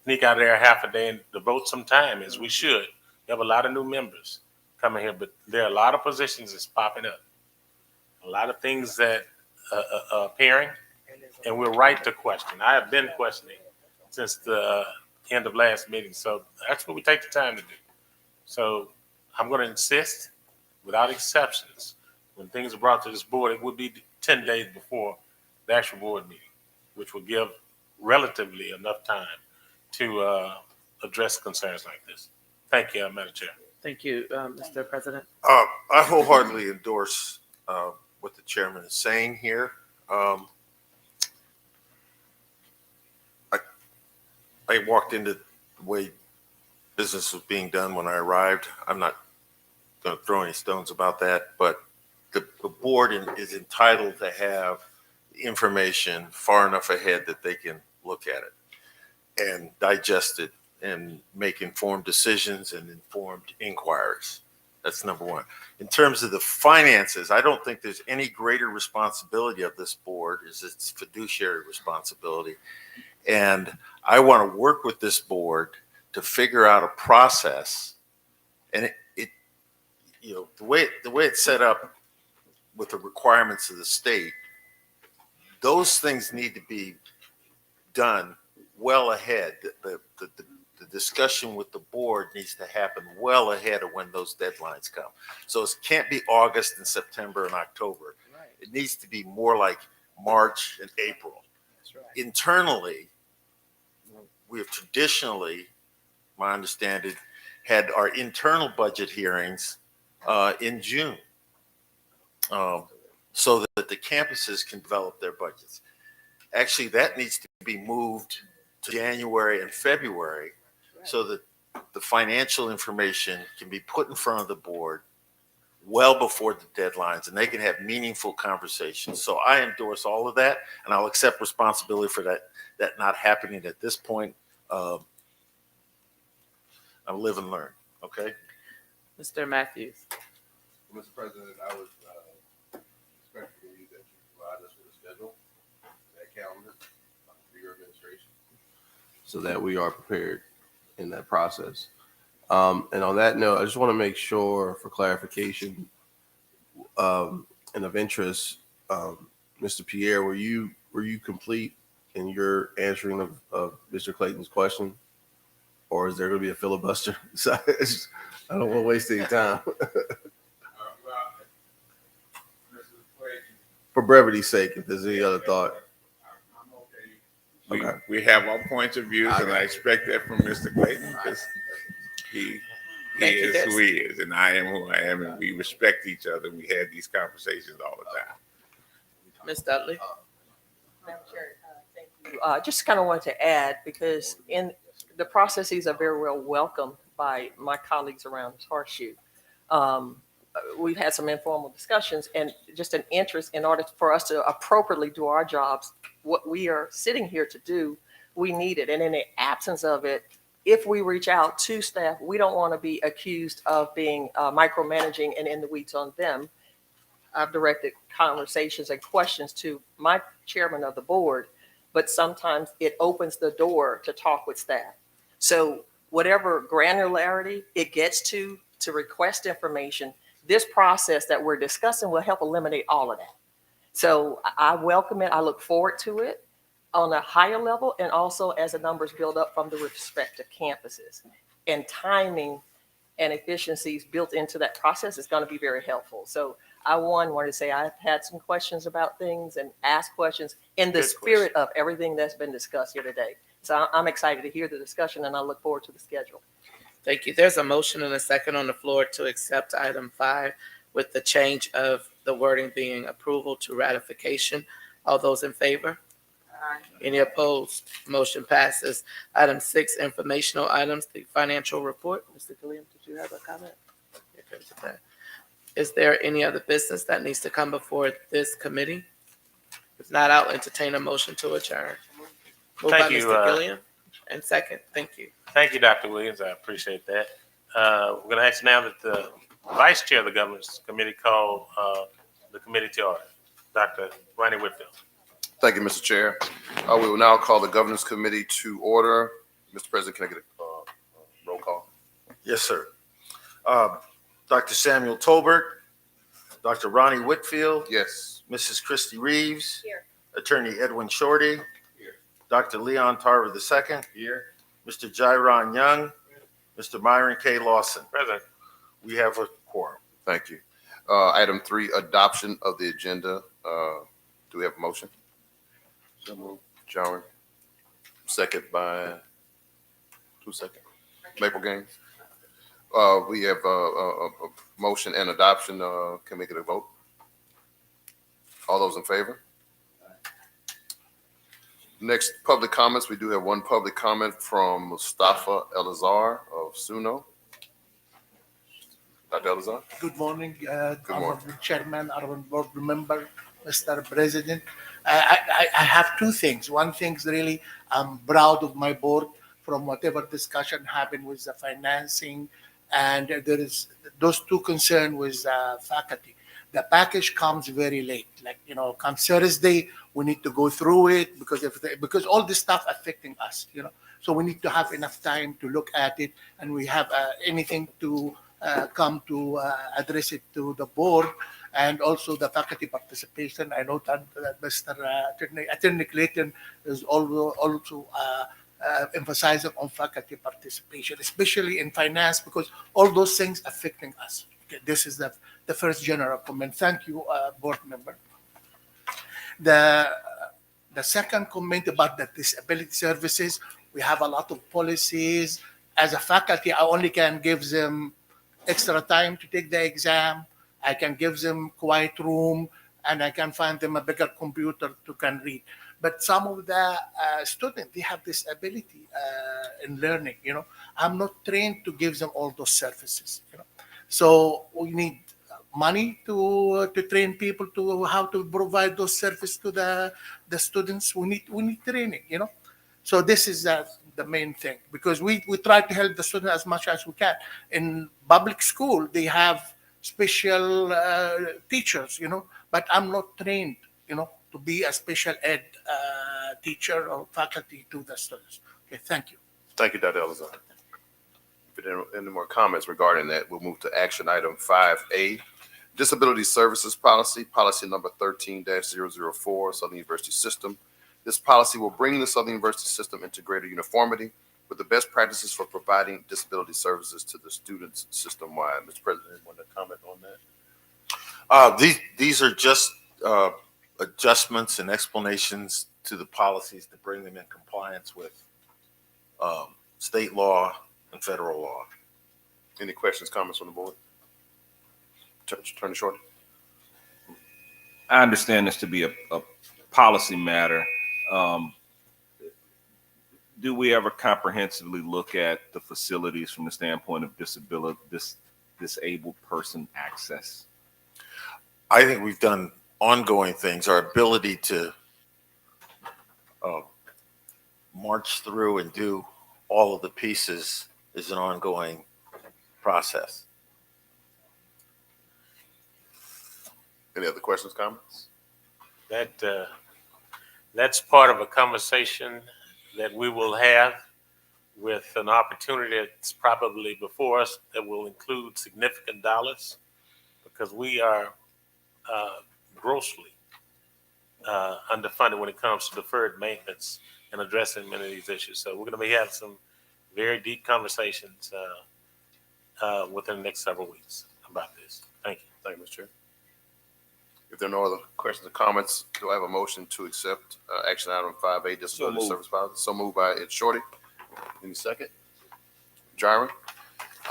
sneak out there half a day and devote some time, as we should. We have a lot of new members coming here, but there are a lot of positions that's popping up. A lot of things that are appearing, and we're right to question. I have been questioning since the end of last meeting, so that's what we take the time to do. So I'm going to insist, without exceptions, when things are brought to this board, it will be 10 days before the actual board meeting, which will give relatively enough time to address concerns like this. Thank you, Madam Chair. Thank you, Mr. President. I wholeheartedly endorse what the chairman is saying here. I walked into the way business was being done when I arrived. I'm not going to throw any stones about that, but the board is entitled to have information far enough ahead that they can look at it and digest it and make informed decisions and informed inquiries. That's number one. In terms of the finances, I don't think there's any greater responsibility of this board is its fiduciary responsibility. And I want to work with this board to figure out a process. And it you know, the way it's set up with the requirements of the state, those things need to be done well ahead. The discussion with the board needs to happen well ahead of when those deadlines come. So it can't be August and September and October. Right. It needs to be more like March and April. That's right. Internally, we have traditionally, my understanding, had our internal budget hearings in June, so that the campuses can develop their budgets. Actually, that needs to be moved to January and February, so that the financial information can be put in front of the board well before the deadlines, and they can have meaningful conversations. So I endorse all of that, and I'll accept responsibility for that not happening at this point. I'll live and learn. Okay. Mr. Matthews. Mr. President, I would respectfully that you provide us with a schedule, that calendar for your administration, so that we are prepared in that process. And on that note, I just want to make sure for clarification and of interest, Mr. Pierre, were you complete in your answering of Mr. Clayton's question? Or is there going to be a filibuster? So I don't want to waste any time. For brevity's sake, if there's any other thought. We have our points of views, and I expect that from Mr. Clayton, because he is who he is, and I am who I am, and we respect each other. We had these conversations all the time. Ms. Dudley. Madam Chair, thank you. Just kind of wanted to add, because in the processes are very well welcomed by my colleagues around this horseshoe. We've had some informal discussions and just an interest in order for us to appropriately do our jobs. What we are sitting here to do, we need it. And in the absence of it, if we reach out to staff, we don't want to be accused of being micromanaging and in the weeds on them. I've directed conversations and questions to my chairman of the board, but sometimes it opens the door to talk with staff. So whatever granularity it gets to request information, this process that we're discussing will help eliminate all of that. So I welcome it. I look forward to it on a higher level, and also as the numbers build up from the respective campuses. And timing and efficiencies built into that process is going to be very helpful. So I wanted to say I've had some questions about things and asked questions in the spirit of everything that's been discussed here today. So I'm excited to hear the discussion, and I look forward to the schedule. Thank you. There's a motion and a second on the floor to accept item 5 with the change of the wording being approval to ratification. All those in favor? Aye. Any opposed? Motion passes. Item 6, informational items, the financial report. Mr. Gilliam, did you have a comment? Okay. Is there any other business that needs to come before this committee? If not, I'll entertain a motion to adjourn. Moved by Mr. Gilliam, and second. Thank you. Thank you, Dr. Williams. I appreciate that. We're going to ask now that the Vice Chair of the Governance Committee call the committee to order. Dr. Ronnie Whitfield. Thank you, Mr. Chair. We will now call the Governance Committee to order. Mr. President, can I get a roll call? Yes, sir. Dr. Samuel Tolbert, Dr. Ronnie Whitfield, Yes. Mrs. Christy Reeves, Here. Attorney Edwin Shorty, Here. Dr. Leon Tarver II, Here. Mr. Jairon Young, Mr. Myron K. Lawson. Present. We have a quorum. Thank you. Item 3, adoption of the agenda. Do we have a motion? So moved. John. Second by, 2 seconds. Maple Gaines. We have a motion and adoption. Can we get a vote? All those in favor? Next, public comments. We do have one public comment from Mustafa Elazar of Suno. Dr. Elazar? Good morning, morning. Honorable Chairman, Honorable Board Member, Mr. President. I have two things. One thing is really, I'm proud of my board from whatever discussion happened with the financing, and there is those two concerns with faculty. The package comes very late, like, comes Thursday, we need to go through it because all this stuff affecting us, So we need to have enough time to look at it, and we have anything to come to address it to the board and also the faculty participation. I know that Mr. Attorney Clayton is also emphasizing on faculty participation, especially in finance, because all those things affecting us. Okay, this is the first general comment. Thank you, board member. The second comment about the disability services, we have a lot of policies. As a faculty, I only can give them extra time to take the exam. I can give them quiet room, and I can find them a bigger computer to can read. But some of the students, they have this ability in learning. I'm not trained to give them all those services. So we need money to train people to how to provide those services to the students. We need training. So this is the main thing, because we try to help the student as much as we can. In public school, they have special teachers, but I'm not trained, to be a special ed teacher or faculty to the students. Okay, thank you. Thank you, Dr. Elazar. If there are any more comments regarding that, we'll move to action item 5A, Disability Services Policy, policy number 13-004, Southern University System. This policy will bring the Southern University System into greater uniformity with the best practices for providing disability services to the students system-wide. Mr. President, want to comment on that? These are just adjustments and explanations to the policies to bring them in compliance with state law and federal law. Any questions, comments from the board? Attorney Short. I understand this to be a policy matter. Do we ever comprehensively look at the facilities from the standpoint of disabled person access? I think we've done ongoing things. Our ability to march through and do all of the pieces is an ongoing process. Any other questions, comments? That's part of a conversation that we will have with an opportunity that's probably before us that will include significant dollars, because we are grossly underfunded when it comes to deferred maintenance and addressing many of these issues. So we're going to be having some very deep conversations within the next several weeks about this. Thank you. Thank you, Mr. Chair. If there are no other questions or comments, do I have a motion to accept action item 5A, Disability Service Policy? So moved by Ed Shorty. Any second? Jairon?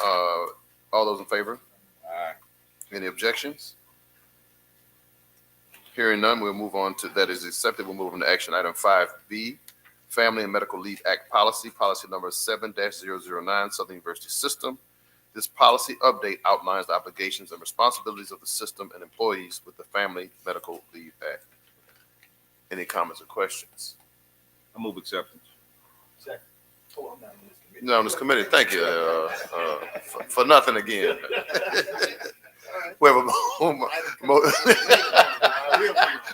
All those in favor? Aye. Any objections? Hearing none, we'll move on to, that is accepted. We'll move on to action item 5B, Family and Medical Leave Act Policy, policy number 7-009, Southern University System. This policy update outlines the obligations and responsibilities of the system and employees with the Family Medical Leave Act. Any comments or questions? I move acceptance. Second. No, on this committee. Thank you. For nothing again. We have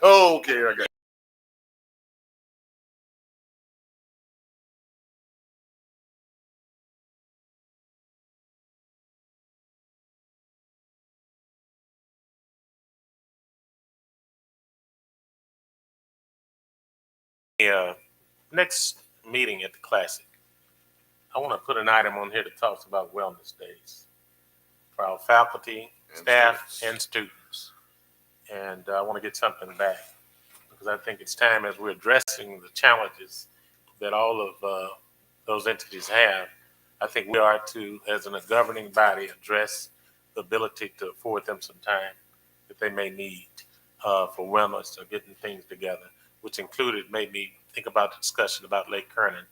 okay, I got Next meeting at the Classic, I want to put an item on here that talks about wellness days for our faculty, staff, and students. And I want to get something back because I think it's time, as we're addressing the challenges that all of those entities have, I think we are to, as a governing body, address the ability to afford them some time that they may need for wellness or getting things together, which included maybe think about the discussion about Lake Kernan.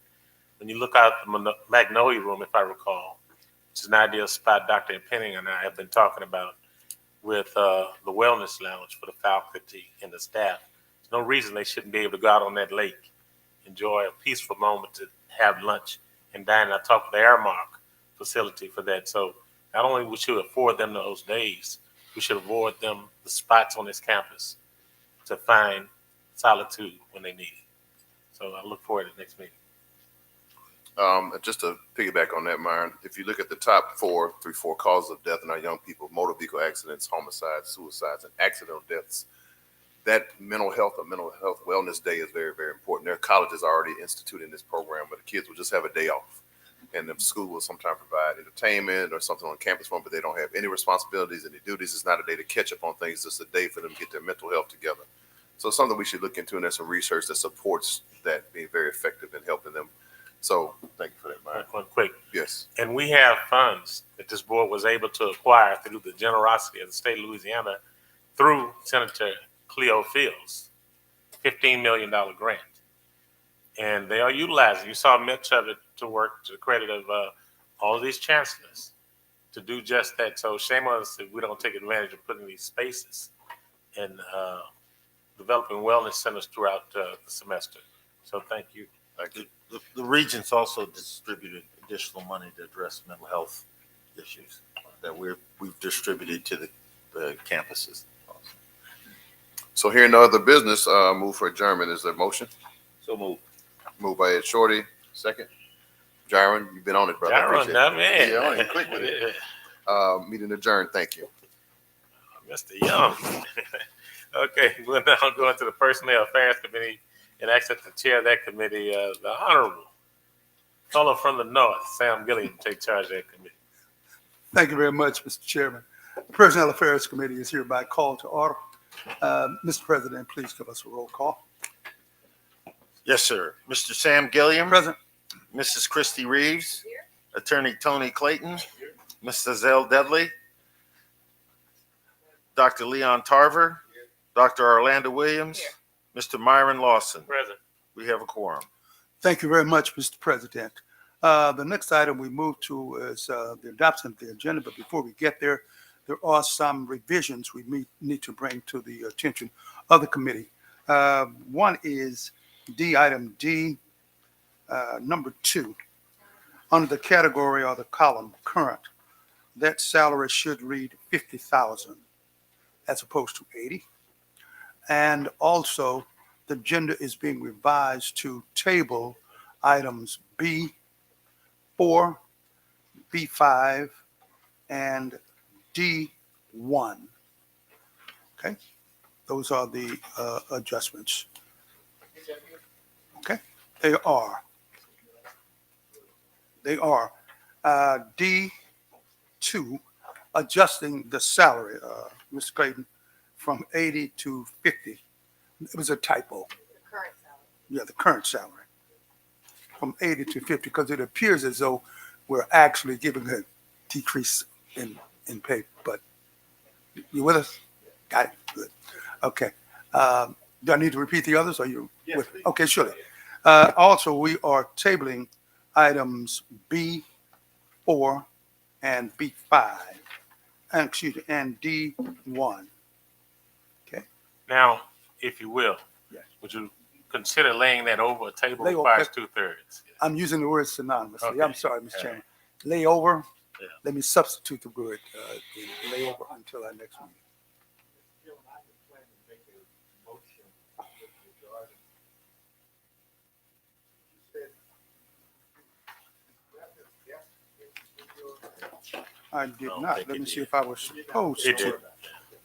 When you look out the Magnolia Room, if I recall, which is an ideal spot Dr. Penning and I have been talking about with the Wellness Lounge for the faculty and the staff. There's no reason they shouldn't be able to go out on that lake, enjoy a peaceful moment to have lunch and dine. I talked with the Airmark facility for that. So not only we should afford them those days, we should afford them the spots on this campus to find solitude when they need it. So I look forward to the next meeting. Just to piggyback on that, Myron, if you look at the top four causes of death in our young people, motor vehicle accidents, homicides, suicides, and accidental deaths, that mental health wellness day is very, very important. There are colleges already instituting this program, but the kids will just have a day off. And the school will sometimes provide entertainment or something on campus for them, but they don't have any responsibilities, any duties. It's not a day to catch up on things. It's a day for them to get their mental health together. So it's something we should look into, and there's some research that supports that being very effective in helping them. So thank you for that, Myron. One quick. Yes. And we have funds that this board was able to acquire through the generosity of the state of Louisiana through Senator Cleo Fields, $15 million grant. And they are utilizing, you saw much of it to work to the credit of all of these chancellors to do just that. So shame on us if we don't take advantage of putting these spaces and developing wellness centers throughout the semester. So thank you. Thank you. The Regents also distributed additional money to address mental health issues that we've distributed to the campuses. So here in no other business, move for adjournment. Is there a motion? So move. Moved by Ed Shorty. Second. Jaron, you've been on it, brother. Jaron, that man. Yeah, on it. Quick with it. Meeting adjourned. Thank you. Mr. Young. Okay, we'll now go into the Personnel Affairs Committee and accept the chair of that committee, the Honorable fellow from the North, Sam Gilliam, take charge of that committee. Thank you very much, Mr. Chairman. The Personnel Affairs Committee is hereby called to order. Mr. President, please give us a roll call. Yes, sir. Mr. Sam Gilliam. Present. Mrs. Christy Reeves. Here. Attorney Tony Clayton. Here. Mr. Zell Dudley. Dr. Leon Tarver. Here. Dr. Orlando Williams. Here. Mr. Myron Lawson. Present. We have a quorum. Thank you very much, Mr. President. The next item we move to is the adoption of the agenda. But before we get there, there are some revisions we need to bring to the attention of the committee. One is item D, number 2. Under the category or the column current, that salary should read 50,000 as opposed to 80. And also, the agenda is being revised to table items B4, B5, and D1. Okay, those are the adjustments. Okay, they are. D2, adjusting the salary, Mr. Clayton, from 80 to 50. It was a typo. The current salary. Yeah, the current salary. From 80 to 50, because it appears as though we're actually giving a decrease in pay. But you with us? Got it. Good. Okay. Do I need to repeat the others? Or you? Yes, with? Okay, surely. Also, we are tabling items B4 and B5, and D1. Okay. Now, if you will, yes. Would you consider laying that over? A table Lay requires over. 2/3. I'm using the word synonymously. Okay. I'm sorry, Mr. Chairman. Lay over. Yeah. Let me substitute the word lay over until our next meeting. I did not. Let me see if I was supposed to.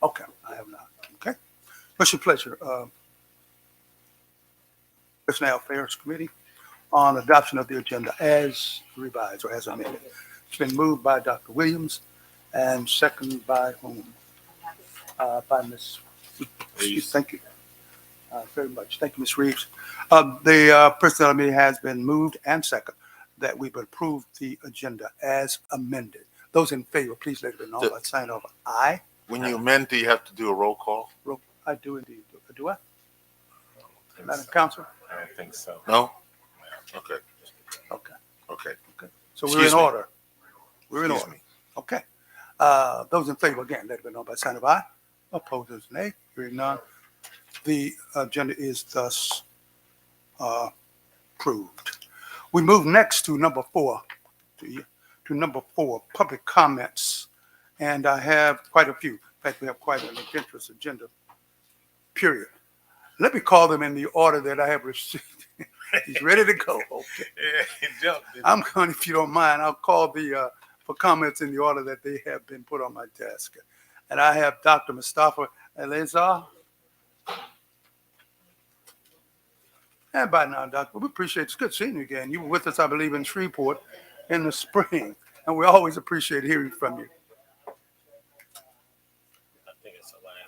Okay, I have not. Okay. What's your pleasure? Personnel Affairs Committee on adoption of the agenda as revised or as amended. It's been moved by Dr. Williams and seconded by whom? By Ms. Reeves. Thank you very much. Thank you, Ms. Reeves. The Personnel Committee has been moved and seconded that we would approve the agenda as amended. Those in favor, please let it be known by sign of aye. When you amend, do you have to do a roll call? I do indeed. Do I? Madam Counsel? I don't think so. No? Okay. Okay. Okay. So we're in order. We're in order. Okay. Those in favor, again, let it be known by sign of aye. Opposers, nay. Hearing none. The agenda is thus approved. We move next to number 4, to number 4, public comments. And I have quite a few. In fact, we have quite an adventurous agenda, period. Let me call them in the order that I have received. He's ready to go. Okay. I'm going, if you don't mind, I'll call for comments in the order that they have been put on my desk. And I have Dr. Mustafa Eleazar. And by now, Doctor, we appreciate it. It's good seeing you again. You were with us, I believe, in Shreveport in the spring, and we always appreciate hearing from you. I think it's a line.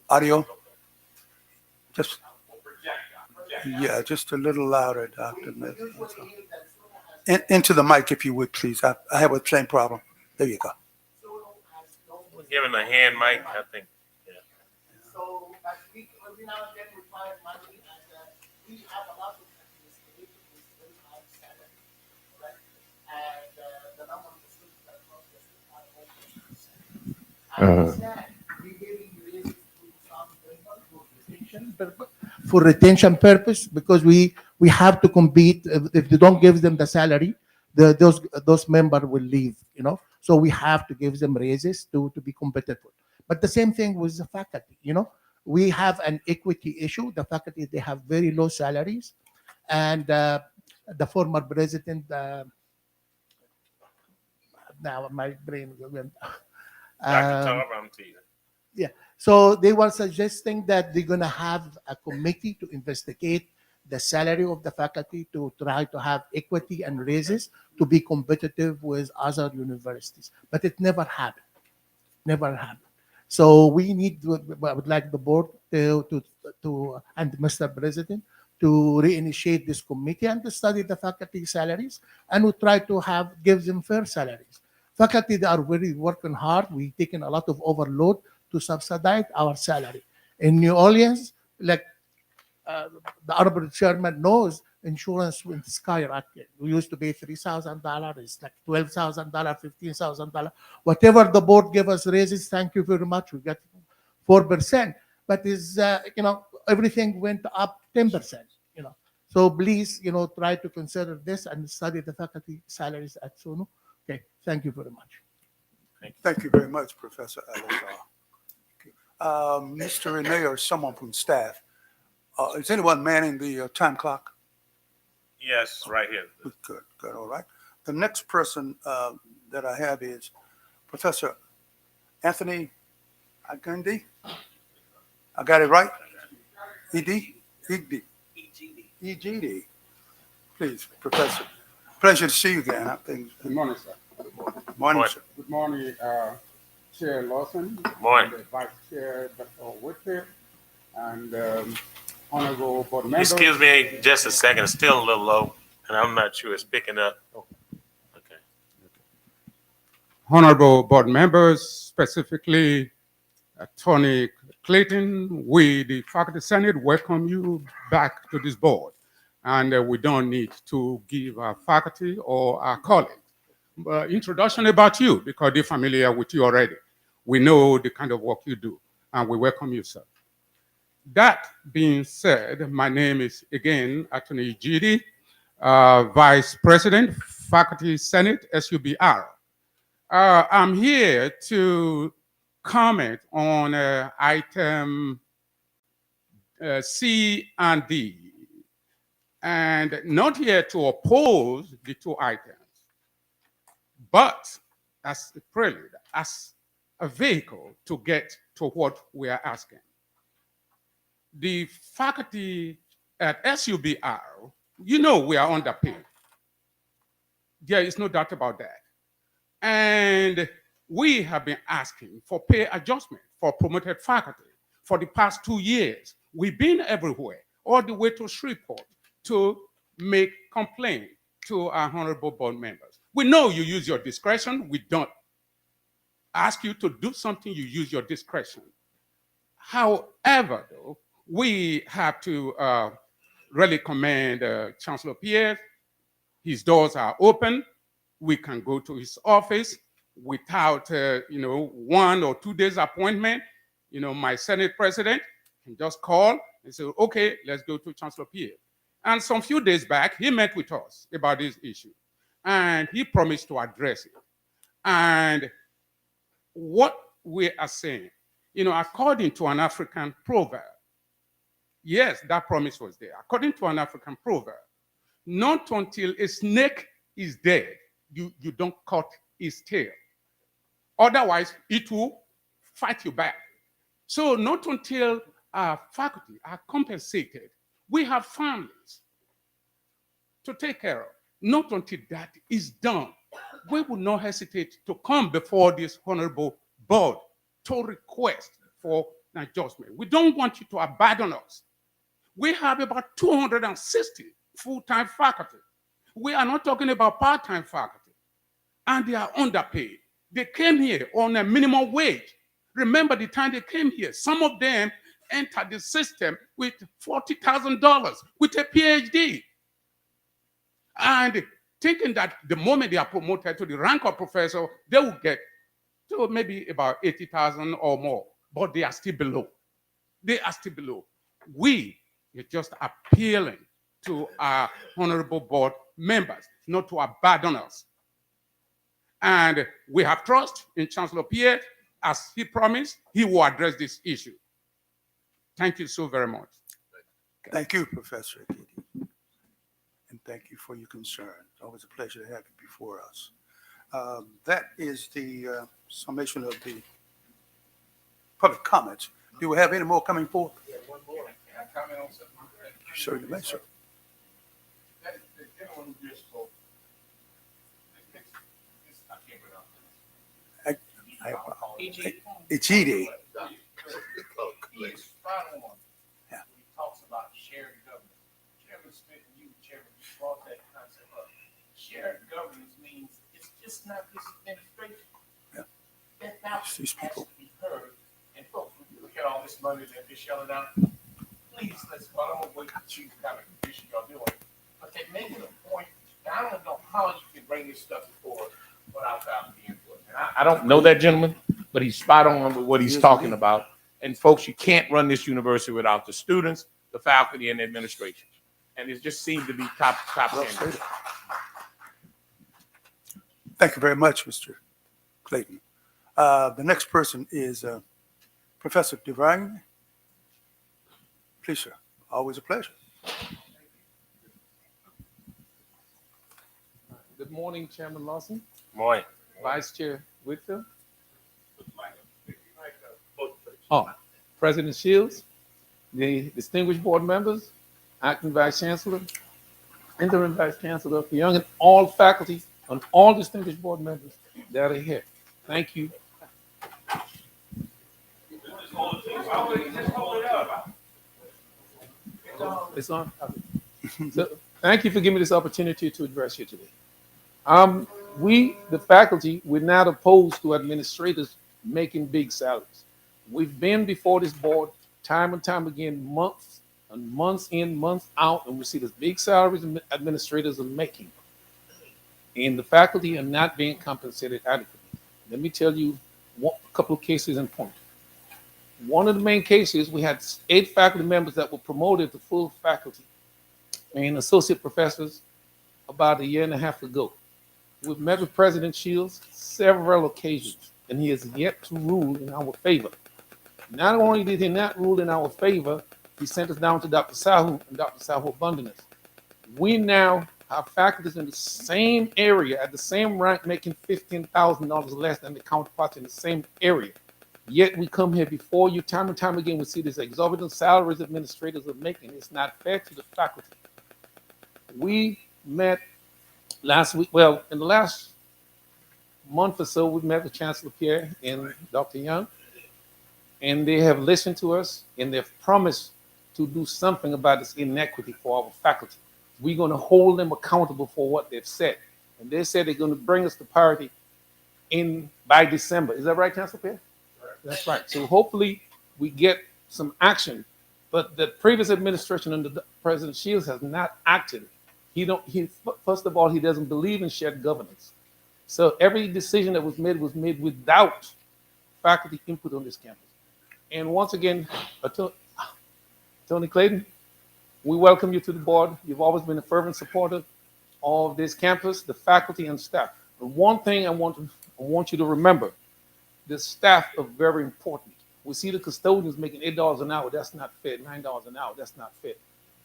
Audio? Just a little louder, Doctor. Into the mic, if you would, please. I have the same problem. There you go. We're giving a hand mic, I think. Yeah. So, we now and then require money, and we have a lot of investigation with very high salary, right? And the number of the students that are not are over 100%. I understand we giving raises to some members for retention purpose, because we have to compete. If they don't give them the salary, those members will leave, So we have to give them raises to be competitive. But the same thing with the faculty, We have an equity issue. The faculty, they have very low salaries. And the former president, now my brain went. Dr. Tarver, I'm to you. Yeah. So they were suggesting that they're going to have a committee to investigate the salary of the faculty to try to have equity and raises to be competitive with other universities. But it never happened. Never happened. So we need to, I would like the board to and Mr. President to reinitiate this committee and to study the faculty salaries, and we try to give them fair salaries. Faculty, they are very working hard. We've taken a lot of overload to subsidize our salary. In New Orleans, like the honorable chairman knows, insurance went skyrocketed. We used to pay $3,000. It's like $12,000, $15,000. Whatever the board gave us raises, thank you very much. We got 4%. But everything went up 10%. So please, try to consider this and study the faculty salaries at SUNO. Okay, thank you very much. Thank you very much, Professor Eleazar. Mr. Renee or someone from staff, is anyone manning the time clock? Yes, right here. Good, all right. The next person that I have is Professor Anthony Agundi. I got it right? EGD. Please, Professor. Pleasure to see you again. Good morning, sir. Morning, sir. Good morning, Chair Lawson. Morning. And Vice Chair Dr. Whitfield, and honorable board members. Excuse me just a second. It's still a little low, and I'm not sure it's picking up. Okay. Honorable board members, specifically Tony Clayton, we, the Faculty Senate, welcome you back to this board. And we don't need to give our faculty or our colleagues introduction about you, because they're familiar with you already. We know the kind of work you do. and we welcome you, sir. That being said, my name is again Attorney Gidi, Vice President, Faculty Senate, SUBR. I'm here to comment on item C and D, and not here to oppose the two items, but as a prelude, as a vehicle to get to what we are asking. The faculty at SUBR, you know we are underpaid. There is no doubt about that. And we have been asking for pay adjustment for promoted faculty for the past 2 years. We've been everywhere, all the way to Shreveport, to make complaint to our honorable board members. We know you use your discretion. We don't ask you to do something, you use your discretion. However, though, we have to really commend Chancellor Pierre. His doors are open. We can go to his office without, 1 or 2 days appointment. My Senate president can just call and say, okay, let's go to Chancellor Pierre. And some few days back, he met with us about this issue, and he promised to address it. And what we are saying, according to an African proverb, yes, that promise was there. According to an African proverb, not until a snake is dead, you don't cut its tail. Otherwise, it will fight you back. So not until our faculty are compensated, we have families to take care of. Not until that is done, we will not hesitate to come before this honorable board to request for an adjustment. We don't want you to abandon us. We have about 260 full-time faculty. We are not talking about part-time faculty. And they are underpaid. They came here on a minimum wage. Remember the time they came here, some of them entered the system with $40,000 with a PhD. And thinking that the moment they are promoted to the rank of professor, they will get to maybe about 80,000 or more, but they are still below. They are still below. We are just appealing to our honorable board members not to abandon us. And we have trust in Chancellor Pierre. As he promised, he will address this issue. Thank you so very much. Thank you, Professor Akiti. And thank you for your concern. It's always a pleasure to have you before us. That is the summation of the public comments. Do we have any more coming forth? Yeah, one more. Can I comment on something? Certainly, may, sir. That the gentleman who just spoke. I can't pronounce it. It's Edie. He is spot on when he talks about shared governance. Chairman Smith and you, Chairman, you brought that concept up. Shared governance means it's just not this administration. Yeah. That now has These people. to be heard. And folks, when you look at all this money that they're shelling out, please, let's, I don't want to wait to choose what kind of condition y'all doing. But they make it a point. I don't know how you can bring this stuff forward without faculty input. And I don't know that gentleman, but he's spot on with what he's talking about. And folks, you can't run this university without the students, the faculty, and the administration. And it just seems to be top standard. Thank you very much, Mr. Clayton. The next person is Professor Devine. Please, sir. Always a pleasure. Good morning, Chairman Lawson. Morning. Vice Chair Whitfield. President Shields, the distinguished board members, acting Vice Chancellor, interim Vice Chancellor Young, and all faculty and all distinguished board members that are here. Thank you. It's on. So, thank you for giving me this opportunity to address you today. We, the faculty, we're not opposed to administrators making big salaries. We've been before this board time and time again, months and months in, months out, and we see the big salaries administrators are making. And the faculty are not being compensated adequately. Let me tell you a couple of cases in point. One of the main cases, we had 8 faculty members that were promoted to full faculty and associate professors about a year and a half ago. We've met with President Shields several occasions, and he has yet to rule in our favor. Not only did he not rule in our favor, he sent us down to Dr. Sahu and Dr. Sahu abandoned us. We now have faculties in the same area at the same rank making $15,000 less than the counterparts in the same area. Yet we come here before you time and time again. We see these exorbitant salaries administrators are making. It's not fair to the faculty. We met last week, well, in the last month or so, we met with Chancellor Pierre and Dr. Young, and they have listened to us, and they've promised to do something about this inequity for our faculty. We're going to hold them accountable for what they've said. And they said they're going to bring us to parity by December. Is that right, Chancellor Pierre? Right. That's right. So hopefully we get some action. But the previous administration under President Shields has not acted. First of all, he doesn't believe in shared governance. So every decision that was made without faculty input on this campus. And once again, Tony Clayton, we welcome you to the board. You've always been a fervent supporter of this campus, the faculty and staff. But one thing I want you to remember, the staff are very important. We see the custodians making $8 an hour. That's not fair. $9 an hour. That's not fair.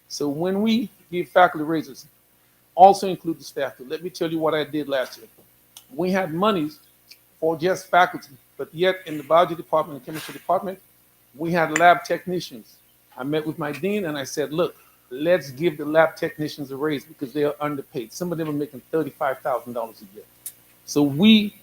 So when we give faculty raises, also include the staff too. Let me tell you what I did last year. We had monies for just faculty, but yet in the biology department and chemistry department, we had lab technicians. I met with my dean and I said, look, let's give the lab technicians a raise because they are underpaid. Some of them are making $35,000 a year. So we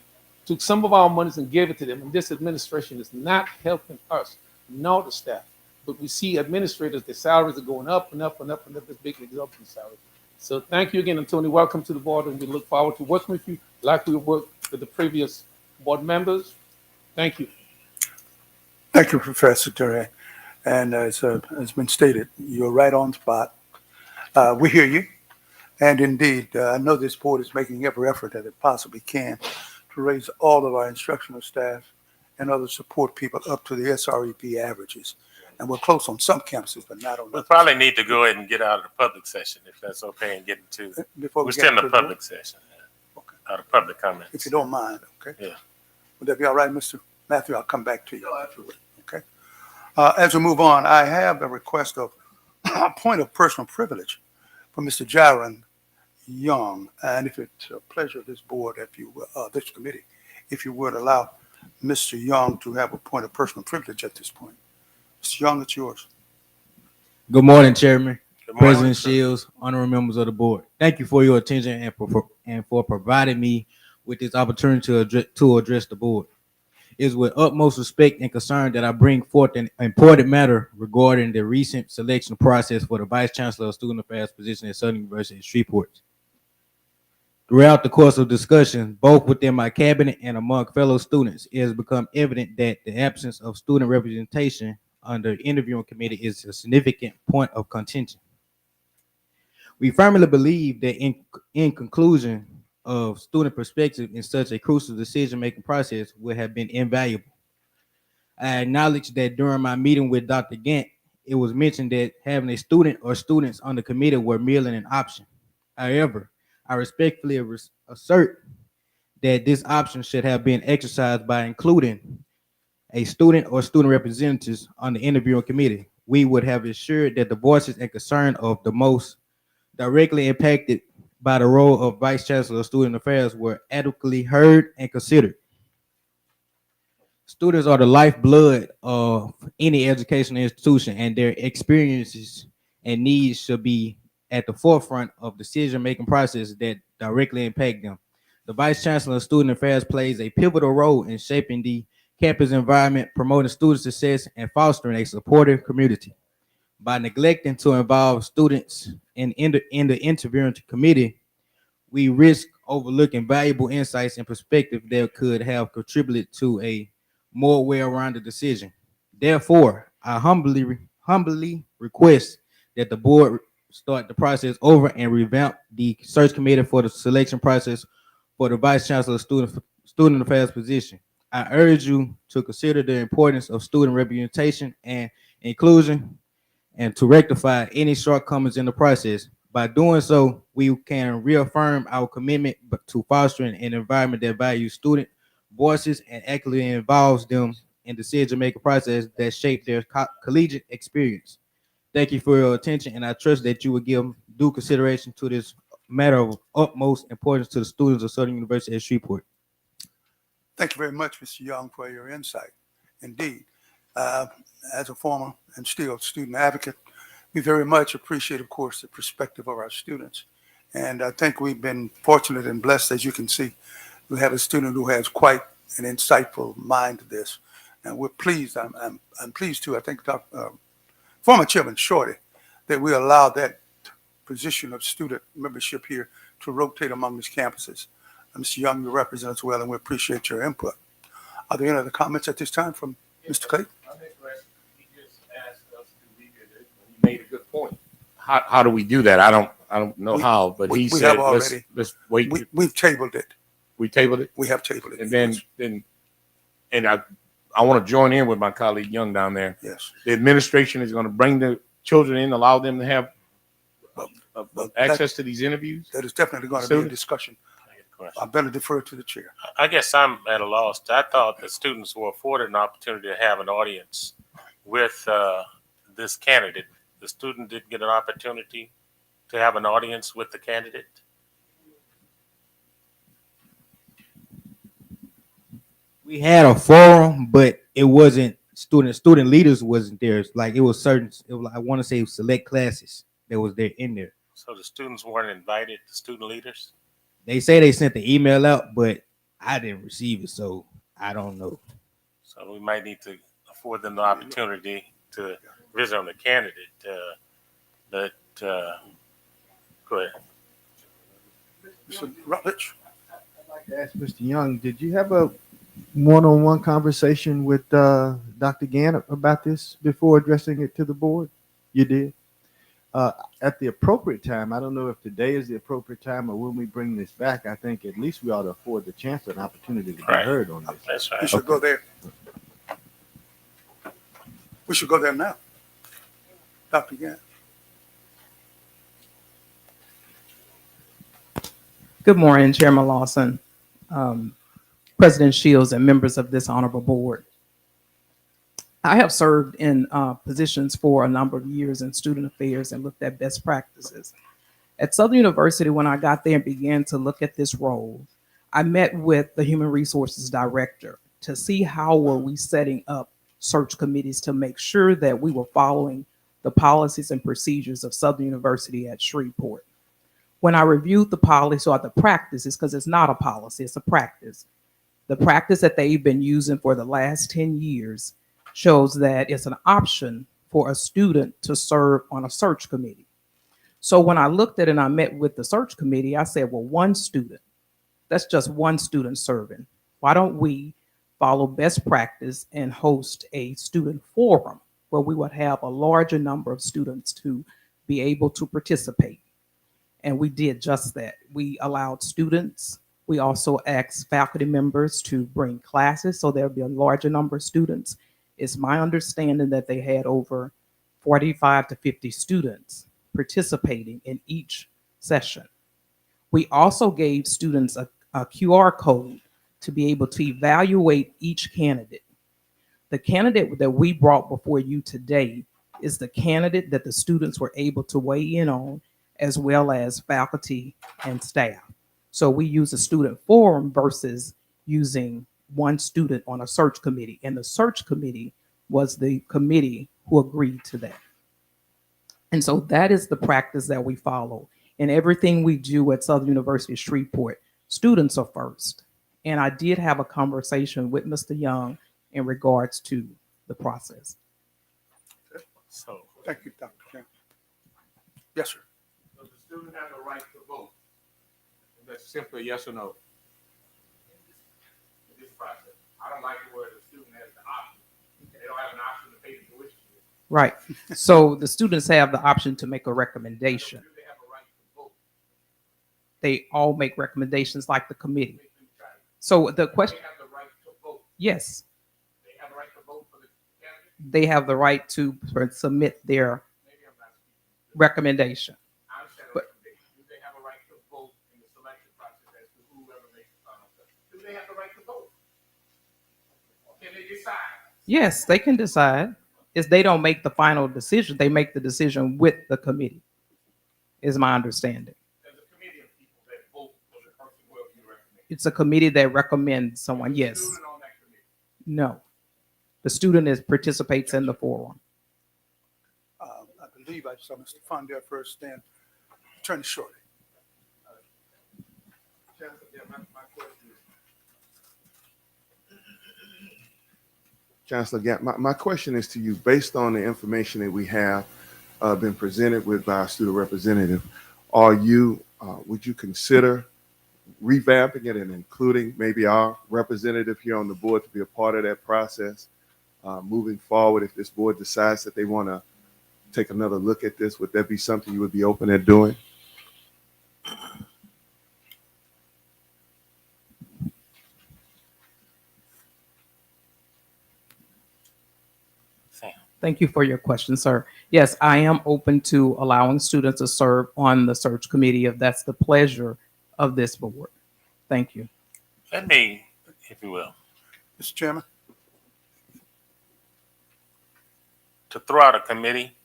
took some of our monies and gave it to them. And this administration is not helping us, nor the staff. But we see administrators, their salaries are going up and up and up and up, this big exorbitant salary. So thank you again, and Tony, welcome to the board, and we look forward to working with you like we worked with the previous board members. Thank you. Thank you, Professor Duran. And as has been stated, you're right on spot. We hear you. And indeed, I know this board is making every effort that it possibly can to raise all of our instructional staff and other support people up to the SREP averages. And we're close on some campuses, but not on We others. probably need to go ahead and get out of the public session, if that's okay, and get into, Before we we're get still in into the the public session. Okay. Out of public comments. If you don't mind, okay? Yeah. Would that be all right, Mr. Matthew? I'll come back to you. No, absolutely. Okay. As we move on, I have a request of a point of personal privilege from Mr. Jaron Young. And if it's a pleasure of this board, if you this committee, if you would allow Mr. Young to have a point of personal privilege at this point. Mr. Young, it's yours. Good morning, Chairman, Good morning, President sir. Shields, honorable members of the board. Thank you for your attention and for providing me with this opportunity to address the board. It is with utmost respect and concern that I bring forth an important matter regarding the recent selection process for the Vice Chancellor of Student Affairs position at Southern University of Shreveport. Throughout the course of discussion, both within my cabinet and among fellow students, it has become evident that the absence of student representation under the interviewing committee is a significant point of contention. We firmly believe that in conclusion of student perspective in such a crucial decision-making process would have been invaluable. I acknowledge that during my meeting with Dr. Gant, it was mentioned that having a student or students on the committee were merely an option. However, I respectfully assert that this option should have been exercised by including a student or student representatives on the interviewing committee. We would have ensured that the voices and concern of the most directly impacted by the role of Vice Chancellor of Student Affairs were adequately heard and considered. Students are the lifeblood of any educational institution, and their experiences and needs should be at the forefront of decision-making processes that directly impact them. The Vice Chancellor of Student Affairs plays a pivotal role in shaping the campus environment, promoting student success, and fostering a supportive community. By neglecting to involve students in the interviewing committee, we risk overlooking valuable insights and perspective that could have contributed to a more well-rounded decision. Therefore, I humbly request that the board start the process over and revamp the search committee for the selection process for the Vice Chancellor of Student Affairs position. I urge you to consider the importance of student representation and inclusion and to rectify any shortcomings in the process. By doing so, we can reaffirm our commitment to fostering an environment that values student voices and actively involves them in decision-making process that shape their collegiate experience. Thank you for your attention, and I trust that you will give due consideration to this matter of utmost importance to the students of Southern University at Shreveport. Thank you very much, Mr. Young, for your insight. Indeed, as a former and still student advocate, we very much appreciate, of course, the perspective of our students. And I think we've been fortunate and blessed, as you can see. We have a student who has quite an insightful mind to this. And we're pleased, I'm pleased too, I think former Chairman Shorty, that we allowed that position of student membership here to rotate among these campuses. Mr. Young, you represent us well, and we appreciate your input. Are there any other comments at this time from Mr. Clayton? He just asked us to revisit it. He made a good point. How do we do that? I don't know how, but he said let's wait. We've tabled it. We tabled it. We have tabled it. And then I want to join in with my colleague Young down there. Yes. The administration is going to bring the children in, allow them to have access to these interviews. That is definitely going to be a discussion. I better defer to the chair. I guess I'm at a loss. I thought that students were afforded an opportunity to have an audience with this candidate. The student did get an opportunity to have an audience with the candidate. We had a forum, but it wasn't student leaders wasn't there. Like it was certain, I want to say select classes that was there in there. So the students weren't invited, the student leaders? They say they sent the email out, but I didn't receive it, so I don't know. So we might need to afford them the opportunity to visit on the candidate. Go ahead. Mr. Rutledge. I'd like to ask Mr. Young, did you have a one-on-one conversation with Dr. Gann about this before addressing it to the board? You did? At the appropriate time, I don't know if today is the appropriate time or when we bring this back, I think at least we ought to afford the chancellor an opportunity to be heard on this. That's right. We should go there. We should go there now. Dr. Gann. Good morning, Chairman Lawson, President Shields, and members of this honorable board. I have served in positions for a number of years in student affairs and looked at best practices. At Southern University, when I got there and began to look at this role, I met with the Human Resources Director to see how were we setting up search committees to make sure that we were following the policies and procedures of Southern University at Shreveport. When I reviewed the policy or the practices, because it's not a policy, it's a practice, the practice that they've been using for the last 10 years shows that it's an option for a student to serve on a search committee. So when I looked at it and I met with the search committee, I said, well, one student, that's just one student serving. Why don't we follow best practice and host a student forum where we would have a larger number of students to be able to participate? And we did just that. We allowed students. We also asked faculty members to bring classes, so there'll be a larger number of students. It's my understanding that they had over 45 to 50 students participating in each session. We also gave students a QR code to be able to evaluate each candidate. The candidate that we brought before you today is the candidate that the students were able to weigh in on, as well as faculty and staff. So we use a student forum versus using one student on a search committee, and the search committee was the committee who agreed to that. And so that is the practice that we follow. In everything we do at Southern University of Shreveport, students are first. And I did have a conversation with Mr. Young in regards to the process. So, thank you, Dr. Kemp. Yes, sir. Does the student have the right to vote? That's simply a yes or no. In this process, I don't like it where the student has the option. They don't have an option to pay the tuition. Right. So the students have the option to make a recommendation. Do they have a right to vote? They all make recommendations like the committee. So the question, Yes, They have a right to vote for the candidate? they have the right to submit their recommendation. I'm saying But- recommendation. Do they have a right to vote in the selection process as to whoever makes the final decision? Do they have the right to vote? Or can they decide? Yes, they can decide. Is they don't make the final decision, they make the decision with the committee, is my understanding. There's a committee of people that vote for the person whoever you recommend. It's a committee that recommends someone, yes. Student on that committee. No. The student participates in the forum. I believe I saw Mr. Fondell first, then Attorney Shorty. Chancellor Gant, my question is to you, based on the information that we have been presented with by our student representative, would you consider revamping it and including maybe our representative here on the board to be a part of that process moving forward? If this board decides that they want to take another look at this, would that be something you would be open at doing? Thank you for your question, sir. Yes, I am open to allowing students to serve on the search committee if that's the pleasure of this board. Thank you. Let me, if you will, Mr. Chairman. to throw out a committee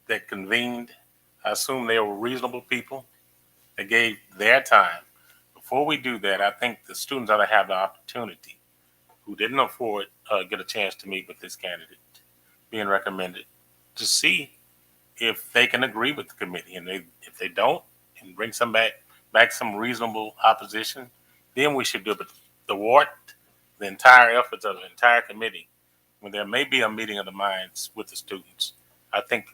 that convened, I assume they were reasonable people that gave their time. Before we do that, I think the students ought to have the opportunity who didn't afford, get a chance to meet with this candidate being recommended to see if they can agree with the committee. And if they don't, and bring some back some reasonable opposition, then we should do it. But the entire efforts of the entire committee, when there may be a meeting of the minds with the students, I think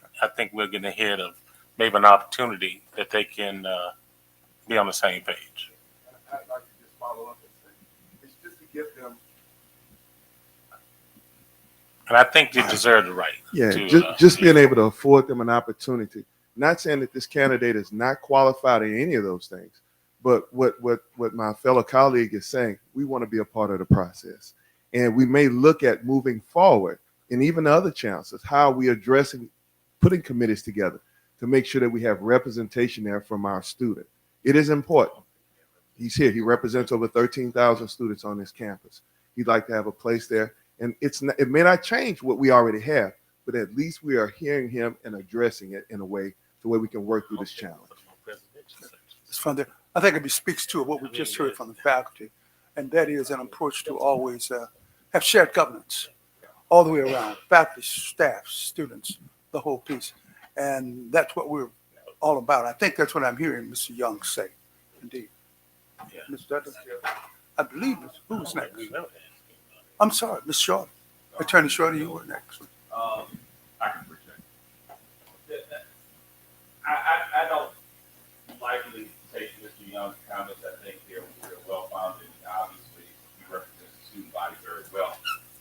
we're getting ahead of maybe an opportunity that they can be on the same page. I'd like to just follow up and say, it's just to give them. And I think you deserve the right. Yeah, to, just being able to afford them an opportunity. Not saying that this candidate is not qualified in any of those things, but what my fellow colleague is saying, we want to be a part of the process. And we may look at moving forward, and even the other chancellors, how we addressing putting committees together to make sure that we have representation there from our student. It is important. He's here. He represents over 13,000 students on this campus. He'd like to have a place there. And it may not change what we already have, but at least we are hearing him and addressing it in a way to where we can work through this challenge. Ms. Fondell, I think it speaks to what we just heard from the faculty, and that is an approach to always have shared governance all the way around, faculty, staff, students, the whole piece. And that's what we're all about. I think that's what I'm hearing Mr. Young say, indeed. Yeah. Mr. Dudley, I believe, who was next? I'm sorry, Ms. Shorty. Attorney Shorty, you were next. I can project. I don't likely take Mr. Young's comments. I think they're well founded. Obviously, he represents the student body very well.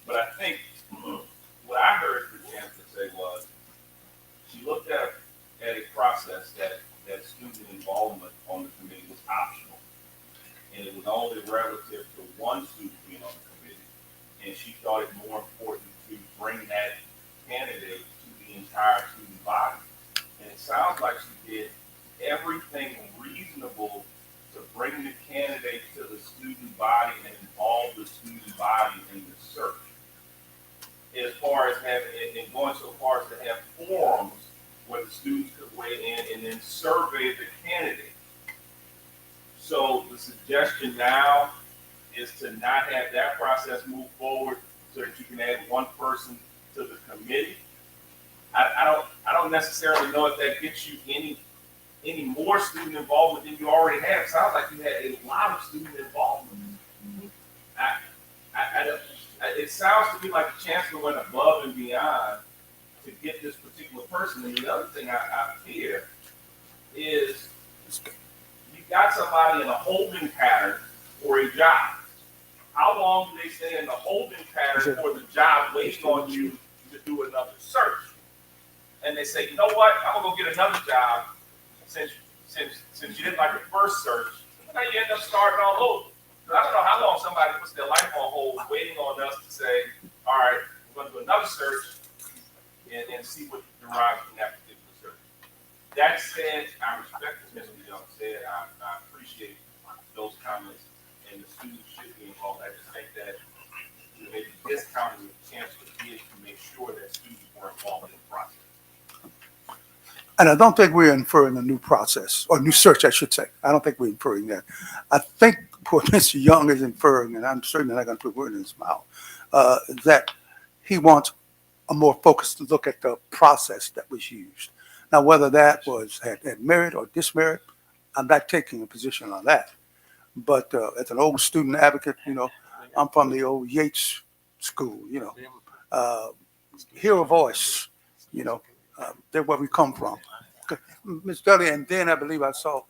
But I think what I heard the chancellor say was she looked at a process that student involvement on the committee was optional, and it was only relative to one student being on the committee. And she thought it more important to bring that candidate to the entire student body. And it sounds like she did everything reasonable to bring the candidate to the student body and involve the student body in the search. As far as having, and going so far as to have forums where the students could weigh in and then survey the candidate. So the suggestion now is to not have that process move forward so that you can add one person to the committee. I don't necessarily know if that gets you any more student involvement than you already have. It sounds like you had a lot of student involvement. It sounds to me like the chancellor went above and beyond to get this particular person. And the other thing I fear is you've got somebody in a holding pattern for a job. How long do they stay in the holding pattern for the job waiting on you to do another search? And they say, you know what, I'm gonna go get another job since you didn't like the first search. Now you end up starting all over. I don't know how long somebody puts their life on hold, waiting on us to say, all right, we're going to do another search and see what derives from that particular search. That said, I respect what Mr. Young said. I appreciate those comments, and the students should be involved. I just think that we may be discounting the chance to get to make sure that students were involved in the process. And I don't think we're inferring a new process, or new search, I should say. I don't think we're inferring that. I think what Mr. Young is inferring, and I'm certainly not going to put words in his mouth, that he wants a more focused look at the process that was used. Now, whether that had merit or dismerit, I'm not taking a position on that. But as an old student advocate, I'm from the old Yates school, hear a voice, they're where we come from. Ms. Dudley, and then I believe I saw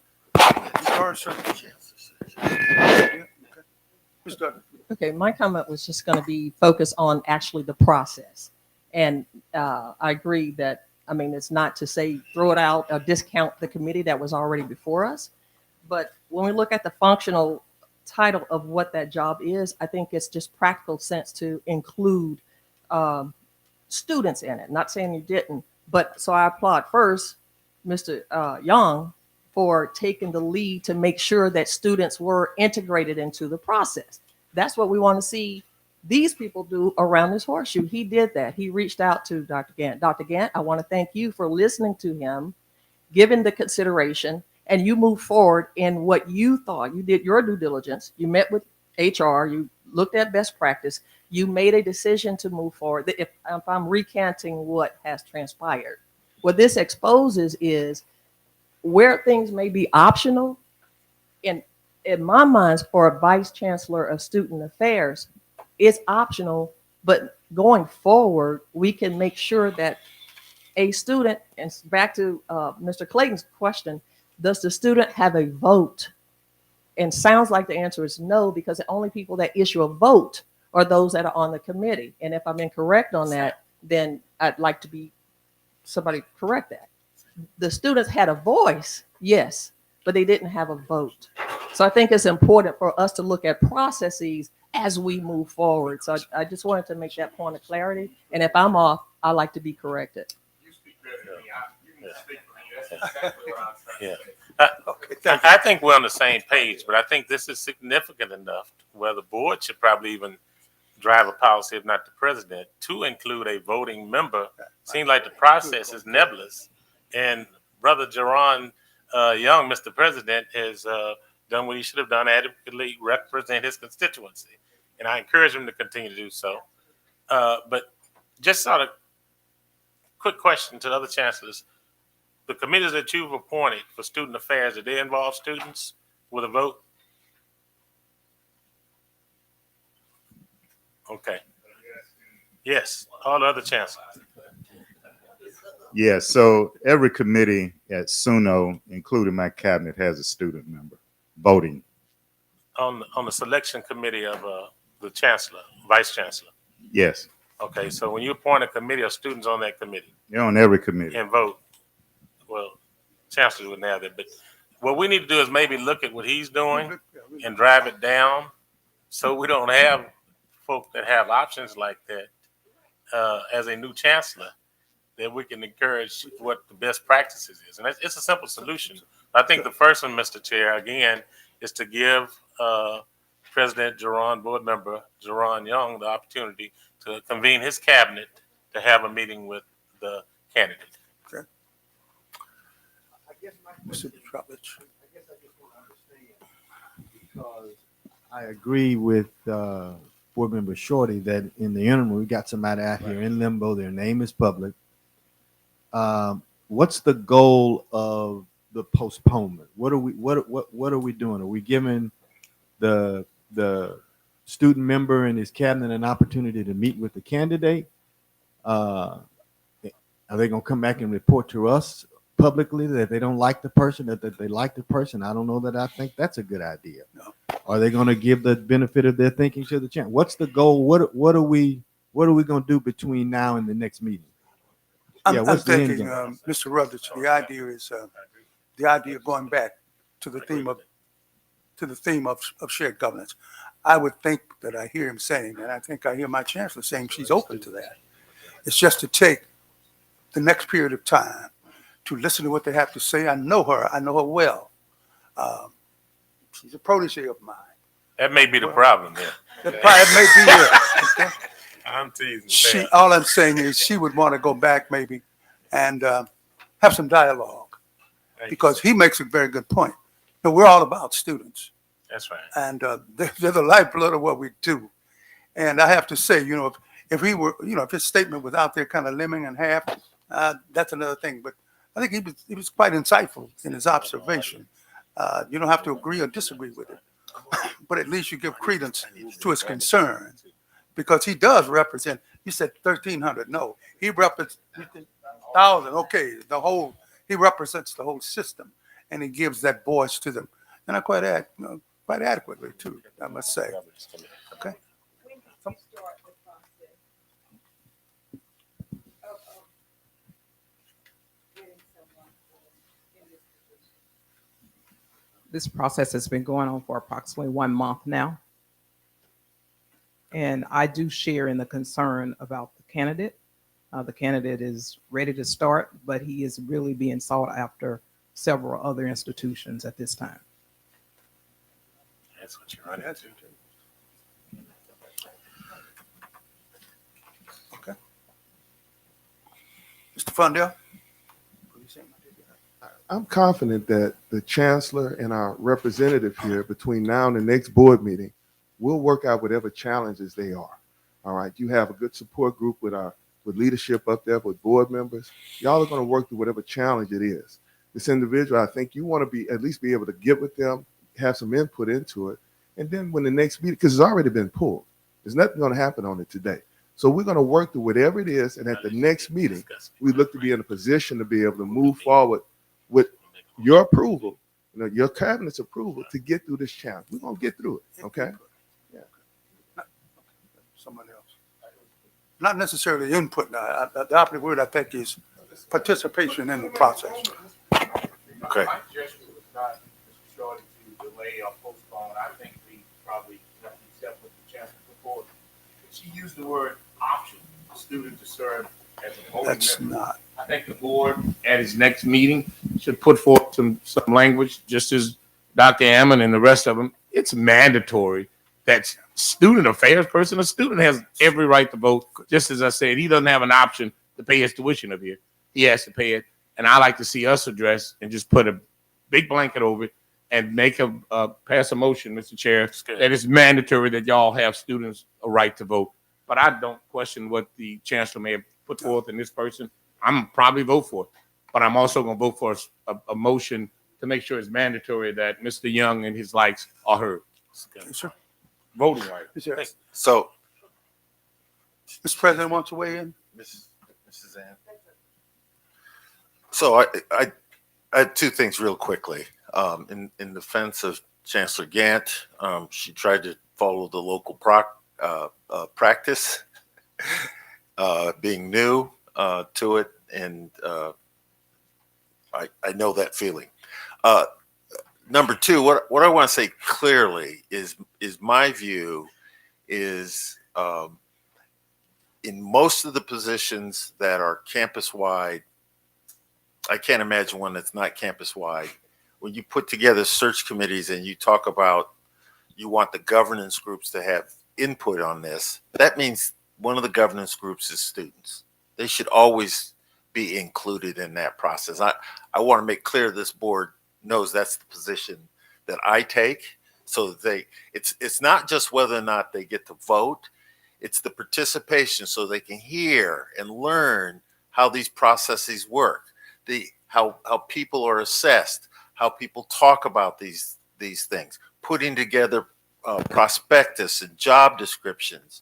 Ms. Dudley. Okay, my comment was just going to be focused on actually the process. And I agree that, it's not to say throw it out or discount the committee that was already before us. But when we look at the functional title of what that job is, I think it's just practical sense to include students in it. Not saying you didn't, but so I applaud first Mr. Young for taking the lead to make sure that students were integrated into the process. That's what we want to see these people do around this horseshoe. He did that. He reached out to Dr. Gant. Dr. Gant, I want to thank you for listening to him, giving the consideration, and you moved forward in what you thought. You did your due diligence. You met with HR. You looked at best practice. You made a decision to move forward. If I'm recanting what has transpired, what this exposes is where things may be optional. In my mind, for a vice chancellor of student affairs, it's optional, but going forward, we can make sure that a student, and back to Mr. Clayton's question, does the student have a vote? And sounds like the answer is no, because the only people that issue a vote are those that are on the committee. And if I'm incorrect on that, then I'd like to be somebody correct that. The students had a voice, yes, but they didn't have a vote. So I think it's important for us to look at processes as we move forward. So I just wanted to make that point of clarity. And if I'm off, I'd like to be corrected. You speak better than me. You can speak for me. That's exactly what I'm trying to say. I think we're on the same page, but I think this is significant enough where the board should probably even drive a policy, if not the president, to include a voting member. Seems like the process is nebulous. And Brother Jerron Young, Mr. President, has done what he should have done, adequately represent his constituency. And I encourage him to continue to do so. But just sort of quick question to the other chancellors. The committees that you've appointed for student affairs, do they involve students with a vote? Okay. Yes, all the other chancellors. Yeah, so every committee at SUNO, including my cabinet, has a student member voting. On the selection committee of the chancellor, vice chancellor. Yes, Okay, so when you appoint a committee of students on that committee they're on every committee. and vote, well, chancellors wouldn't have that, but what we need to do is maybe look at what he's doing and drive it down so we don't have folk that have options like that as a new chancellor, that we can encourage what the best practices is. And it's a simple solution. I think the first one, Mr. Chair, again, is to give President Jerron, board member Jerron Young, the opportunity to convene his cabinet to have a meeting with the candidate. Okay. Mr. Trutledge. Because I agree with Board Member Shorty that in the interim, we got somebody out here in limbo. Their name is public. What's the goal of the postponement? What are we doing? Are we giving the student member and his cabinet an opportunity to meet with the candidate? Are they going to come back and report to us publicly that they don't like the person, that they like the person? I don't know that I think that's a good idea. No. Are they going to give the benefit of their thinking to the chance? What's the goal? What are we going to do between now and the next meeting? I'm what's the end thinking, game? Mr. Rutledge, the idea is the idea of going back to the theme of shared governance. I would think that I hear him saying, and I think I hear my chancellor saying she's open to that. It's just to take the next period of time to listen to what they have to say. I know her well. She's a protege of mine. That may be the problem there. That may be it. Okay? I'm teasing. All I'm saying is she would want to go back maybe and have some dialogue, because he makes a very good point. You know, we're all about students. That's right. And they're the lifeblood of what we do. And I have to say, you know, if he were, you know, if his statement was out there kind of lemming in half, that's another thing. But I think he was quite insightful in his observation. You don't have to agree or disagree with it, but at least you give credence to his concerns, because he does represent. You said 1,300. No, he represents 1,000. Okay, he represents the whole system, and he gives that voice to them, and quite adequately too, I must say. Okay. This process has been going on for approximately 1 month now. And I do share in the concern about the candidate. The candidate is ready to start, but he is really being sought after several other institutions at this time. That's what you're running into. Okay. Mr. Fundell? I'm confident that the chancellor and our representative here, between now and the next board meeting, will work out whatever challenges they are. All right. You have a good support group with leadership up there, with board members. Y'all are going to work through whatever challenge it is. This individual, I think you want to at least be able to get with them, have some input into it. And then when the next meeting, because it's already been pulled, there's nothing going to happen on it today. So we're going to work through whatever it is. And at the next meeting, we look to be in a position to be able to move forward with your approval, you know, your cabinet's approval, to get through this challenge. We're going to get through it. Okay. Yeah. Someone else. Not necessarily input. Now, the operative word, I think, is participation in the process. Okay. My suggestion was not, Mr. Shorty, to delay or postpone. I think we probably have to accept what the chancellor put forward. She used the word option, student to serve as a voting That's member. not. I think the board at its next meeting should put forth some language, just as Dr. Ammon and the rest of them. It's mandatory that student affairs person, a student has every right to vote. Just as I said, he doesn't have an option to pay his tuition up here. He has to pay it. And I like to see us address and just put a big blanket over it and make pass a motion, Mr. Chair, that it's mandatory that y'all have students a right to vote. But I don't question what the chancellor may have put forth in this person. I'm probably vote for it, but I'm also going to vote for a motion to make sure it's mandatory that Mr. Young and his likes are heard. Sure. Voting right. So, Mr. President wants to weigh in? Mrs. Ann. So I had two things real quickly. In defense of Chancellor Gant, she tried to follow the local practice, being new to it, and I know that feeling. Number two, what I want to say clearly is my view is in most of the positions that are campus-wide, I can't imagine one that's not campus-wide. When you put together search committees and you talk about you want the governance groups to have input on this, that means one of the governance groups is students. They should always be included in that process. I want to make clear this board knows that's the position that I take, so that it's not just whether or not they get to vote, it's the participation so they can hear and learn how these processes work, how people are assessed, how people talk about these things, putting together prospectus and job descriptions,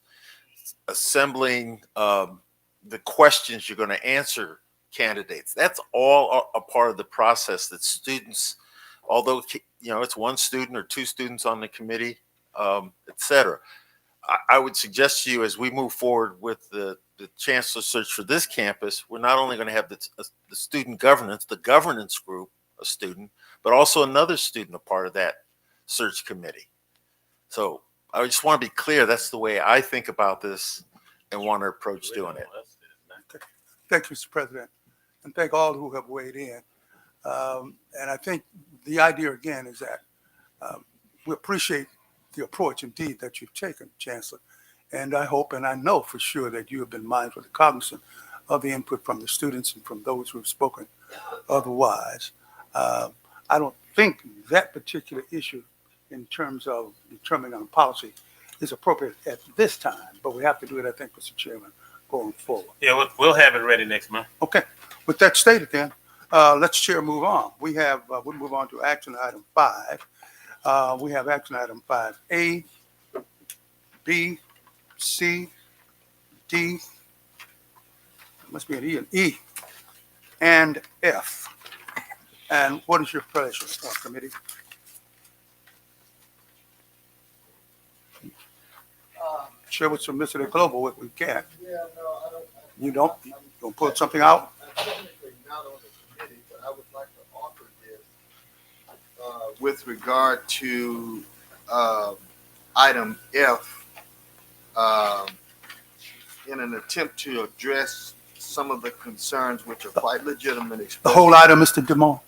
assembling the questions you're going to answer candidates. That's all a part of the process that students, although it's one student or two students on the committee, et cetera. I would suggest to you, as we move forward with the chancellor search for this campus, we're not only going to have the student governance, the governance group, a student, but also another student, a part of that search committee. So I just want to be clear, that's the way I think about this and want to approach doing it. Thank you, Mr. President, and thank all who have weighed in. And I think the idea again is that we appreciate the approach indeed that you've taken, Chancellor. And I hope and I know for sure that you have been mindful and cognizant of the input from the students and from those who have spoken otherwise. I don't think that particular issue in terms of determining on policy is appropriate at this time, but we have to do it, I think, Mr. Chairman, going forward. Yeah, we'll have it ready next month. Okay, with that stated then, let's Chair move on. We'll move on to action item 5. We have action item 5A, B, C, D, must be an E, and F. And what is your pleasure, committee? Share what's from Mr. Global what we can. Yeah, no, I don't. You don't? You gonna pull something out? Technically not on the committee, but I would like to offer this with regard to item F, in an attempt to address some of the concerns which are quite legitimate. The whole item, Mr. Dumont?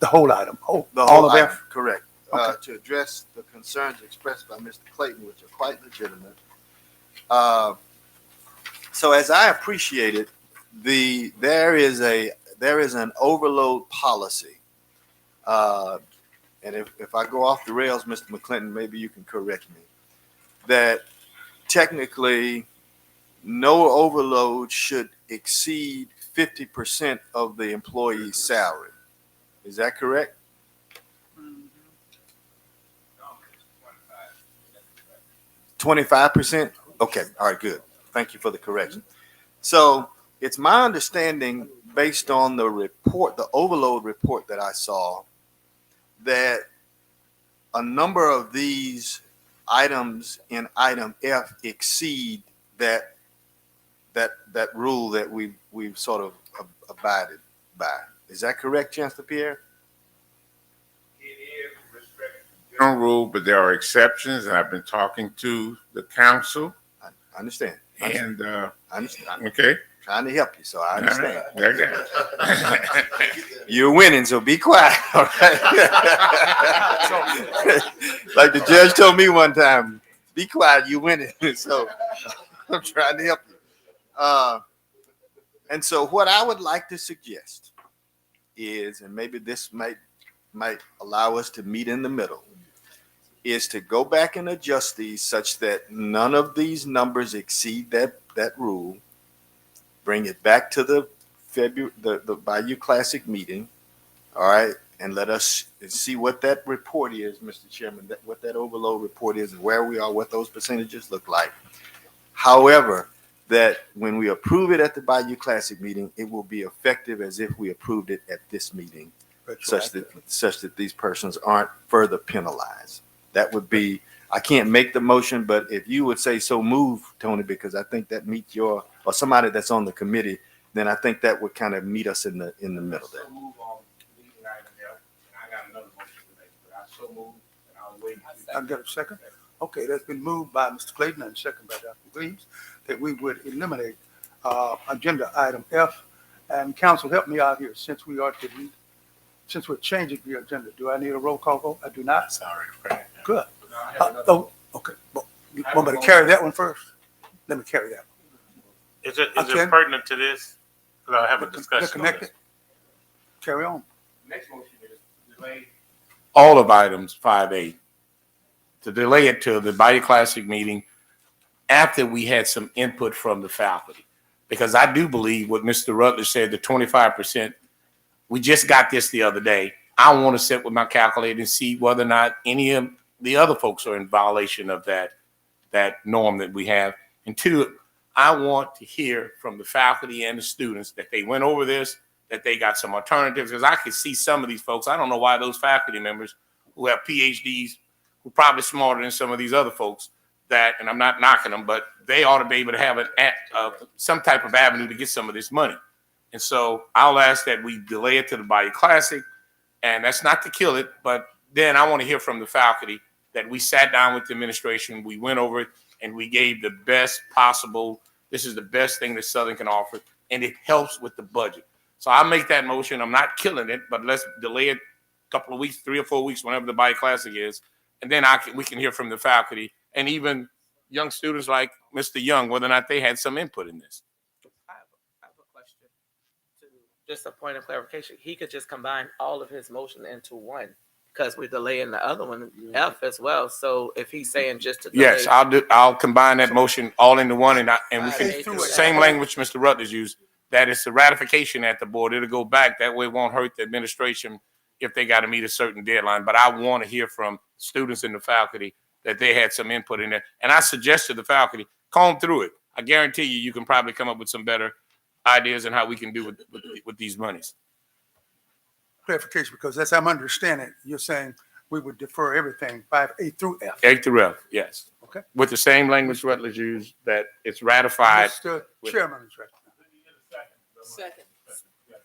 The whole item, The all whole of item, F? correct. Okay. To address the concerns expressed by Mr. Clayton, which are quite legitimate. So as I appreciate it, there is an overload policy. And if I go off the rails, Mr. McClinton, maybe you can correct me, that technically no overload should exceed 50% of the employee's salary. Is that correct? 25%? Okay, all right, good. Thank you for the correction. So it's my understanding, based on the report, the overload report that I saw, that a number of these items in item F exceed that rule that we've sort of abided by. Is that correct, Chancellor Pierre? General rule, but there are exceptions, and I've been talking to the council. I understand. And I understand. okay, Trying to help you, so I understand. Okay. You're winning, so be quiet. All right? Like the judge told me one time, be quiet, you're winning. So I'm trying to help you. And so what I would like to suggest is, and maybe this might allow us to meet in the middle, is to go back and adjust these such that none of these numbers exceed that rule. Bring it back to the Bayou Classic meeting, all right, and let us see what that report is, Mr. Chairman, what that overload report is and where we are, what those percentages look like. However, that when we approve it at the Bayou Classic meeting, it will be effective as if we approved it at this meeting, such that these persons aren't further penalized. That would be, I can't make the motion, but if you would say so move, Tony, because I think that meets your, or somebody that's on the committee, then I think that would kind of meet us in the middle there. I've got a second. Okay, that's been moved by Mr. Clayton and second by Dr. Williams, that we would eliminate agenda item F. And council, help me out here, since we're changing the agenda. Do I need a roll call vote? I do not. Sorry. Good. Okay. Well, you want me to carry that one first? Let me carry that one. Is it pertinent to this? Because I have a discussion. They're connected. Carry on. Next motion is delay all of items 5A, to delay it to the Bayou Classic meeting after we had some input from the faculty. Because I do believe what Mr. Rutledge said, the 25%, we just got this the other day. I want to sit with my calculator and see whether or not any of the other folks are in violation of that norm that we have. And two, I want to hear from the faculty and the students that they went over this, that they got some alternatives. Because I could see some of these folks, I don't know why those faculty members who have PhDs, who are probably smarter than some of these other folks, that, and I'm not knocking them, but they ought to be able to have some type of avenue to get some of this money. And so I'll ask that we delay it to the Bayou Classic, and that's not to kill it, but then I want to hear from the faculty that we sat down with the administration, we went over it, and we gave the best possible, this is the best thing that Southern can offer, and it helps with the budget. So I'll make that motion. I'm not killing it, but let's delay it a couple of weeks, 3 or 4 weeks, whenever the Body Classic is, and then we can hear from the faculty and even young students like Mr. Young, whether or not they had some input in this. I have a question. Just a point of clarification. He could just combine all of his motion into one because we're delaying the other one, F, as well. So if he's saying just to delay. Yes, I'll combine that motion all into one, and we can, same language Mr. Rutledge used, that it's the ratification at the board. It'll go back. That way it won't hurt the administration if they got to meet a certain deadline. But I want to hear from students in the faculty that they had some input in there. And I suggest to the faculty, comb through it. I guarantee you can probably come up with some better ideas on how we can do with these monies. Clarification, because as I'm understanding, you're saying we would defer everything, 5A through F. A through F, yes. Okay. With the same language Rutledge used, that it's ratified. Mr. Chairman is right. Second.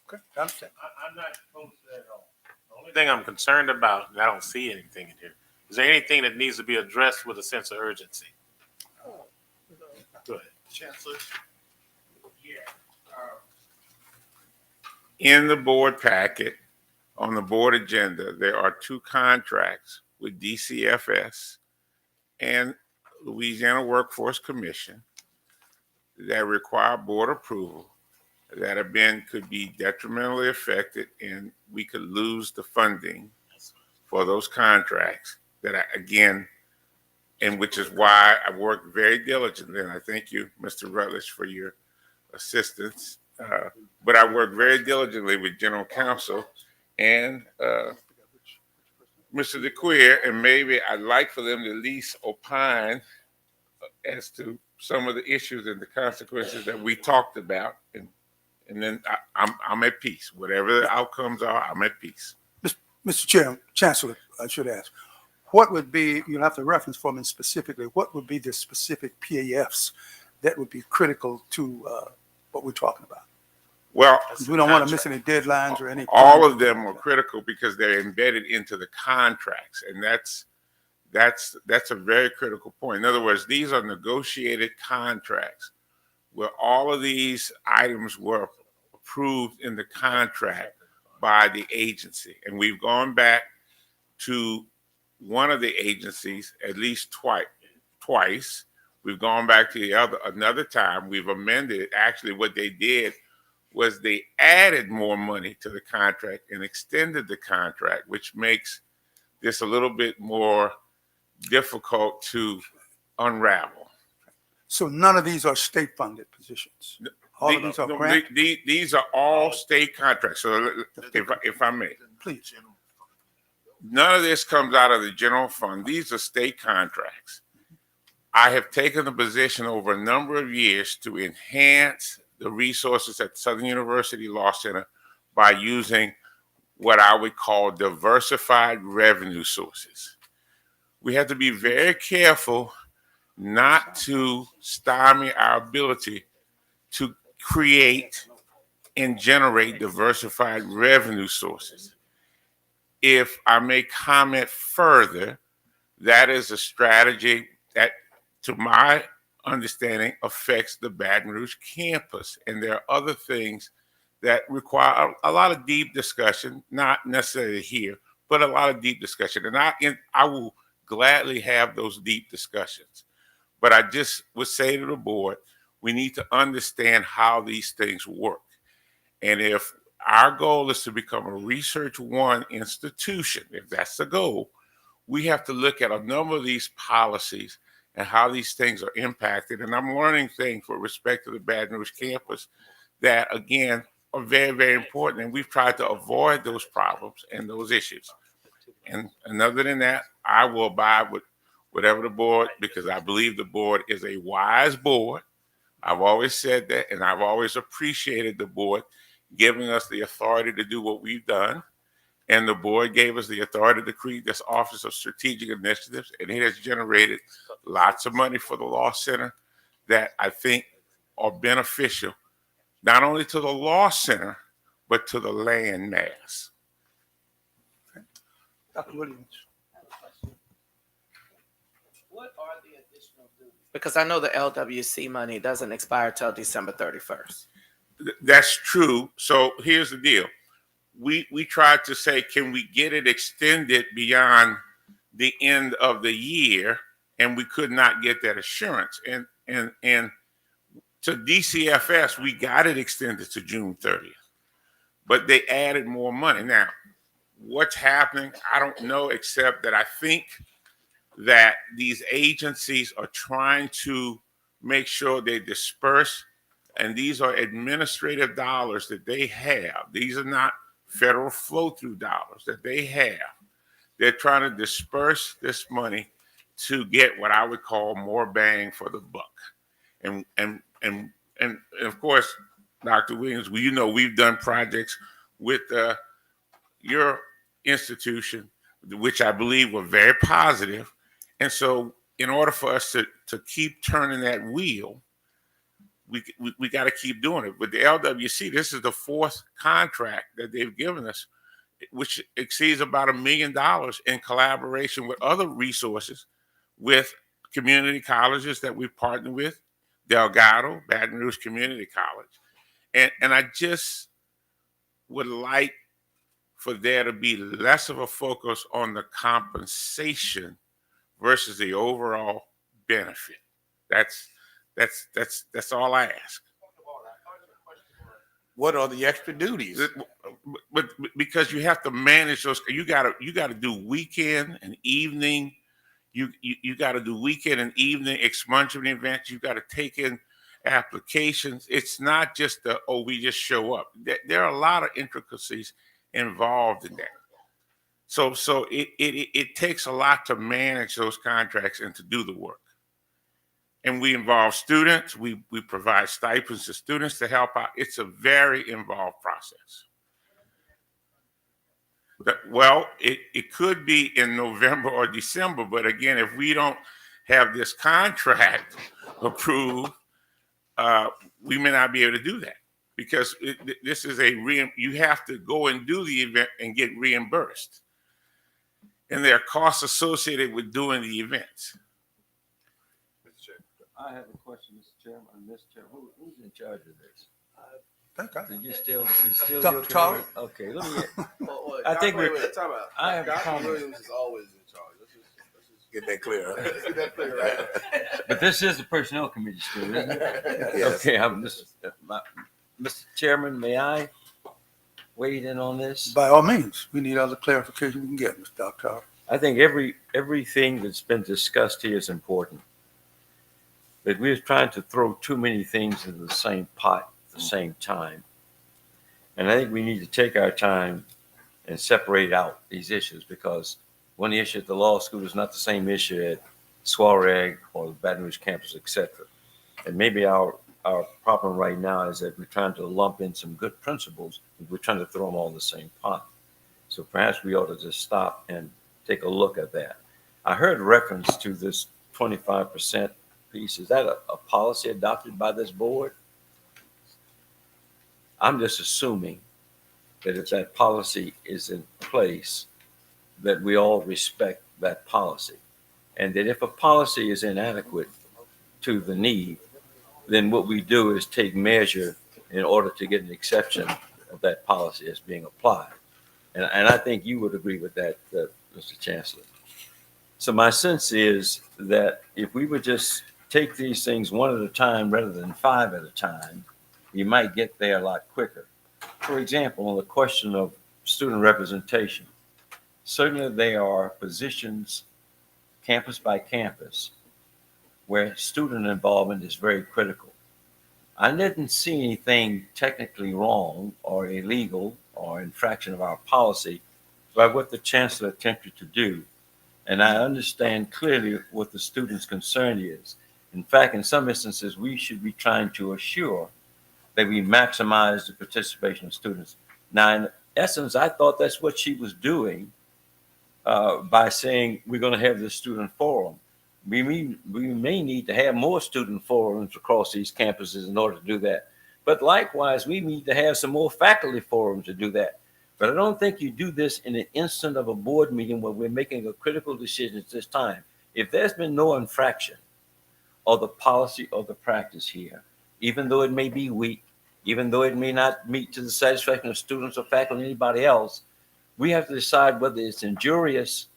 Okay, I'm second. I'm not opposed to that at all. The only thing I'm concerned about, and I don't see anything in here, is there anything that needs to be addressed with a sense of urgency? Go ahead. Chancellor. In the board packet, on the board agenda, there are 2 contracts with DCFS and Louisiana Workforce Commission that require board approval that could be detrimentally affected, and we could lose the funding for those contracts and which is why I worked very diligently, and I thank you, Mr. Rutledge, for your assistance. But I worked very diligently with General Counsel and Mr. DeQueer, and maybe I'd like for them to at least opine as to some of the issues and the consequences that we talked about, and then I'm at peace. Whatever the outcomes are, I'm at peace. Mr. Chancellor, I should ask, what would be, you'll have to reference for me specifically, what would be the specific PAFs that would be critical to what we're talking about? Well, we don't want to miss any deadlines or any. All of them are critical because they're embedded into the contracts, and that's a very critical point. In other words, these are negotiated contracts where all of these items were approved in the contract by the agency, and we've gone back to one of the agencies at least twice. We've gone back to another time. We've amended it. Actually, what they did was they added more money to the contract and extended the contract, which makes this a little bit more difficult to unravel. So none of these are state-funded positions? All of these are grant? These are all state contracts. So if I may. Please. None of this comes out of the general fund. These are state contracts. I have taken the position over a number of years to enhance the resources at Southern University Law Center by using what I would call diversified revenue sources. We have to be very careful not to stymie our ability to create and generate diversified revenue sources. If I may comment further, that is a strategy that, to my understanding, affects the Baton Rouge campus. And there are other things that require a lot of deep discussion, not necessarily here, but a lot of deep discussion. And I will gladly have those deep discussions. But I just would say to the board, we need to understand how these things work. And if our goal is to become a Research One institution, if that's the goal, we have to look at a number of these policies and how these things are impacted. And I'm learning things with respect to the Baton Rouge campus that, again, are very, very important. And we've tried to avoid those problems and those issues. And other than that, I will abide with whatever the board, because I believe the board is a wise board. I've always said that, and I've always appreciated the board giving us the authority to do what we've done. And the board gave us the authority to create this Office of Strategic Initiatives, and it has generated lots of money for the Law Center that I think are beneficial, not only to the Law Center, but to the land mass. Dr. Williams. Because I know the LWC money doesn't expire till December 31st. That's true. So here's the deal. We tried to say, can we get it extended beyond the end of the year? And we could not get that assurance. And to DCFS, we got it extended to June 30th. But they added more money. Now, what's happening, I don't know, except that I think that these agencies are trying to make sure they disperse, and these are administrative dollars that they have. These are not federal flow-through dollars that they have. They're trying to disperse this money to get what I would call more bang for the buck. And of course, Dr. Williams, well, you know, we've done projects with your institution, which I believe were very positive. And so in order for us to keep turning that wheel, we got to keep doing it. With the LWC, this is the fourth contract that they've given us, which exceeds about $1 million in collaboration with other resources, with community colleges that we partner with, Delgado, Baton Rouge Community College. And I just would like for there to be less of a focus on the compensation versus the overall benefit. That's all I ask. What are the extra duties? But because you have to manage those, you gotta do weekend and evening. You got to do weekend and evening expungement events. You got to take in applications. It's not just we just show up. There are a lot of intricacies involved in that. So it takes a lot to manage those contracts and to do the work. And we involve students. We provide stipends to students to help out. It's a very involved process. Well, it could be in November or December, but again, if we don't have this contract approved, we may not be able to do that, because this is you have to go and do the event and get reimbursed. And there are costs associated with doing the events. I have a question, Mr. Chairman. Mr. Chairman, who's in charge of this? You still Dr. Charles? Okay, let me I think I have Dr. comments. Williams is always in charge. Let's just Get that clear. let's get that clear, right? But this is the personnel committee still, isn't it? Yes. Okay, Mr. Chairman, may I weigh in on this? By all means, we need all the clarification we can get, Mr. Doctor. I think everything that's been discussed here is important. But we're trying to throw too many things into the same pot at the same time. And I think we need to take our time and separate out these issues, because one issue at the law school is not the same issue at Swarig or the Baton Rouge campus, etc. And maybe our problem right now is that we're trying to lump in some good principles, and we're trying to throw them all in the same pot. So perhaps we ought to just stop and take a look at that. I heard reference to this 25% piece. Is that a policy adopted by this board? I'm just assuming that if that policy is in place, that we all respect that policy. And that if a policy is inadequate to the need, then what we do is take measure in order to get an exception of that policy as being applied. And I think you would agree with that, Mr. Chancellor. So my sense is that if we would just take these things one at a time rather than five at a time, we might get there a lot quicker. For example, on the question of student representation, certainly there are positions, campus by campus, where student involvement is very critical. I didn't see anything technically wrong or illegal or infraction of our policy by what the chancellor attempted to do. And I understand clearly what the student's concern is. In fact, in some instances, we should be trying to assure that we maximize the participation of students. Now, in essence, I thought that's what she was doing by saying we're going to have this student forum. We may need to have more student forums across these campuses in order to do that. But likewise, we need to have some more faculty forums to do that. But I don't think you do this in an instant of a board meeting where we're making a critical decision at this time. If there's been no infraction or the policy or the practice here, even though it may be weak, even though it may not meet to the satisfaction of students or faculty or anybody else, we have to decide whether it's injurious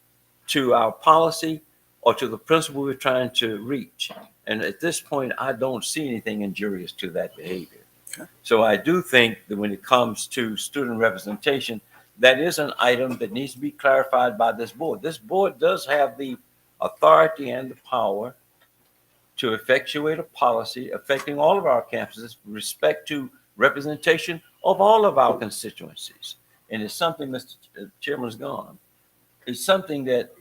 to our policy or to the principle we're trying to reach. And at this point, I don't see anything injurious to that behavior. So I do think that when it comes to student representation, that is an item that needs to be clarified by this board. This board does have the authority and the power to effectuate a policy affecting all of our campuses with respect to representation of all of our constituencies. And it's something, Mr. Chairman's gone. It's something that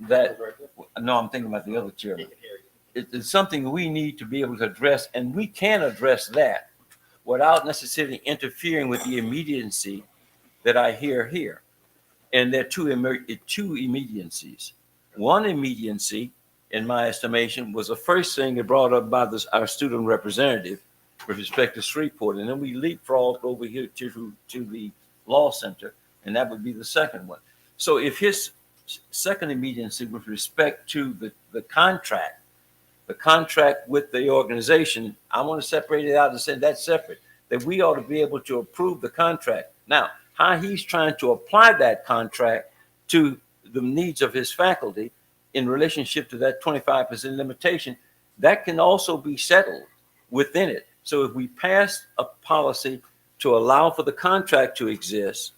no, I'm thinking about the other chairman. It's something we need to be able to address, and we can address that without necessarily interfering with the immediacy that I hear here. And there are two immediacies. One immediacy, in my estimation, was the first thing that brought up by our student representative with respect to Shreveport. And then we leapfrogged over here to the law center, and that would be the second one. So if his second immediacy with respect to the contract with the organization, I want to separate it out and say that's separate, that we ought to be able to approve the contract. Now, how he's trying to apply that contract to the needs of his faculty in relationship to that 25% limitation, that can also be settled within it. So if we pass a policy to allow for the contract to exist,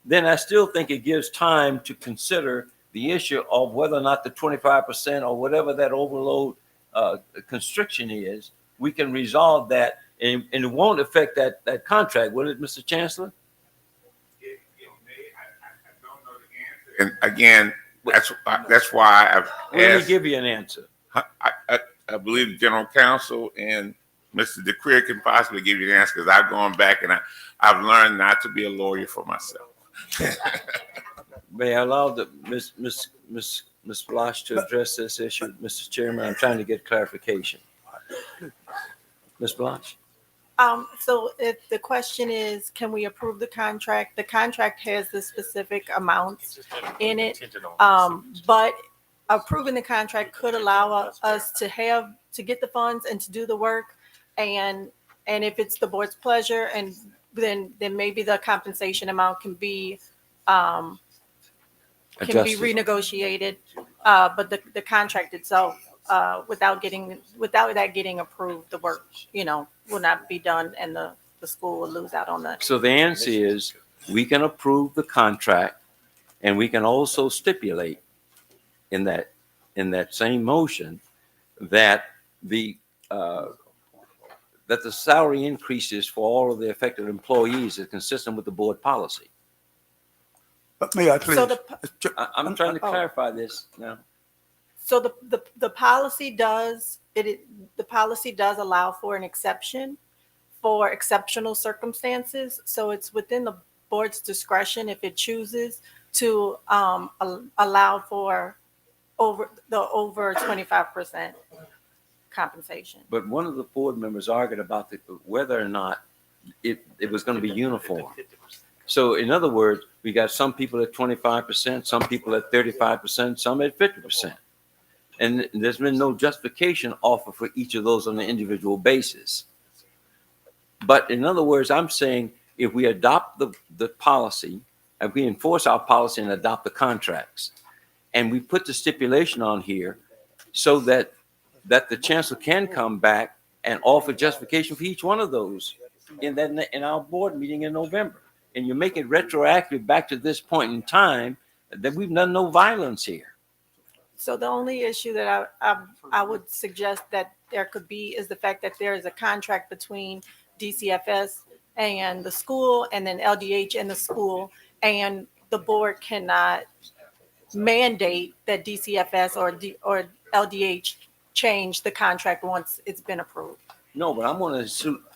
then I still think it gives time to consider the issue of whether or not the 25% or whatever that overload constriction is, we can resolve that, and it won't affect that contract, will it, Mr. Chancellor? It may. I don't know the answer. And again, that's why I've asked. Let me give you an answer. I believe the general counsel and Mr. DeCreer can possibly give you the answer, because I've gone back and I've learned not to be a lawyer for myself. May I allow Ms. Blosh to address this issue, Mr. Chairman? I'm trying to get clarification. Ms. Blosh? So if the question is, can we approve the contract? The contract has the specific amounts in it. But approving the contract could allow us to get the funds and to do the work. And if it's the board's pleasure, and then maybe the compensation amount can be renegotiated. But the contract itself, without that getting approved, the work, will not be done, and the school will lose out on that. So the answer is, we can approve the contract, and we can also stipulate in that same motion that the salary increases for all of the affected employees is consistent with the board policy. But may I please? I'm trying to clarify this now. So the policy does allow for an exception for exceptional circumstances. So it's within the board's discretion if it chooses to allow for over 25% compensation. But one of the board members argued about whether or not it was going to be uniform. So in other words, we got some people at 25%, some people at 35%, some at 50%. And there's been no justification offered for each of those on an individual basis. But in other words, I'm saying if we adopt the policy, and we enforce our policy and adopt the contracts, and we put the stipulation on here so that the chancellor can come back and offer justification for each one of those in our board meeting in November. And you make it retroactive back to this point in time, that we've done no violence here. So the only issue that I would suggest that there could be is the fact that there is a contract between DCFS and the school, and then LDH and the school, and the board cannot mandate that DCFS or LDH change the contract once it's been approved. No, but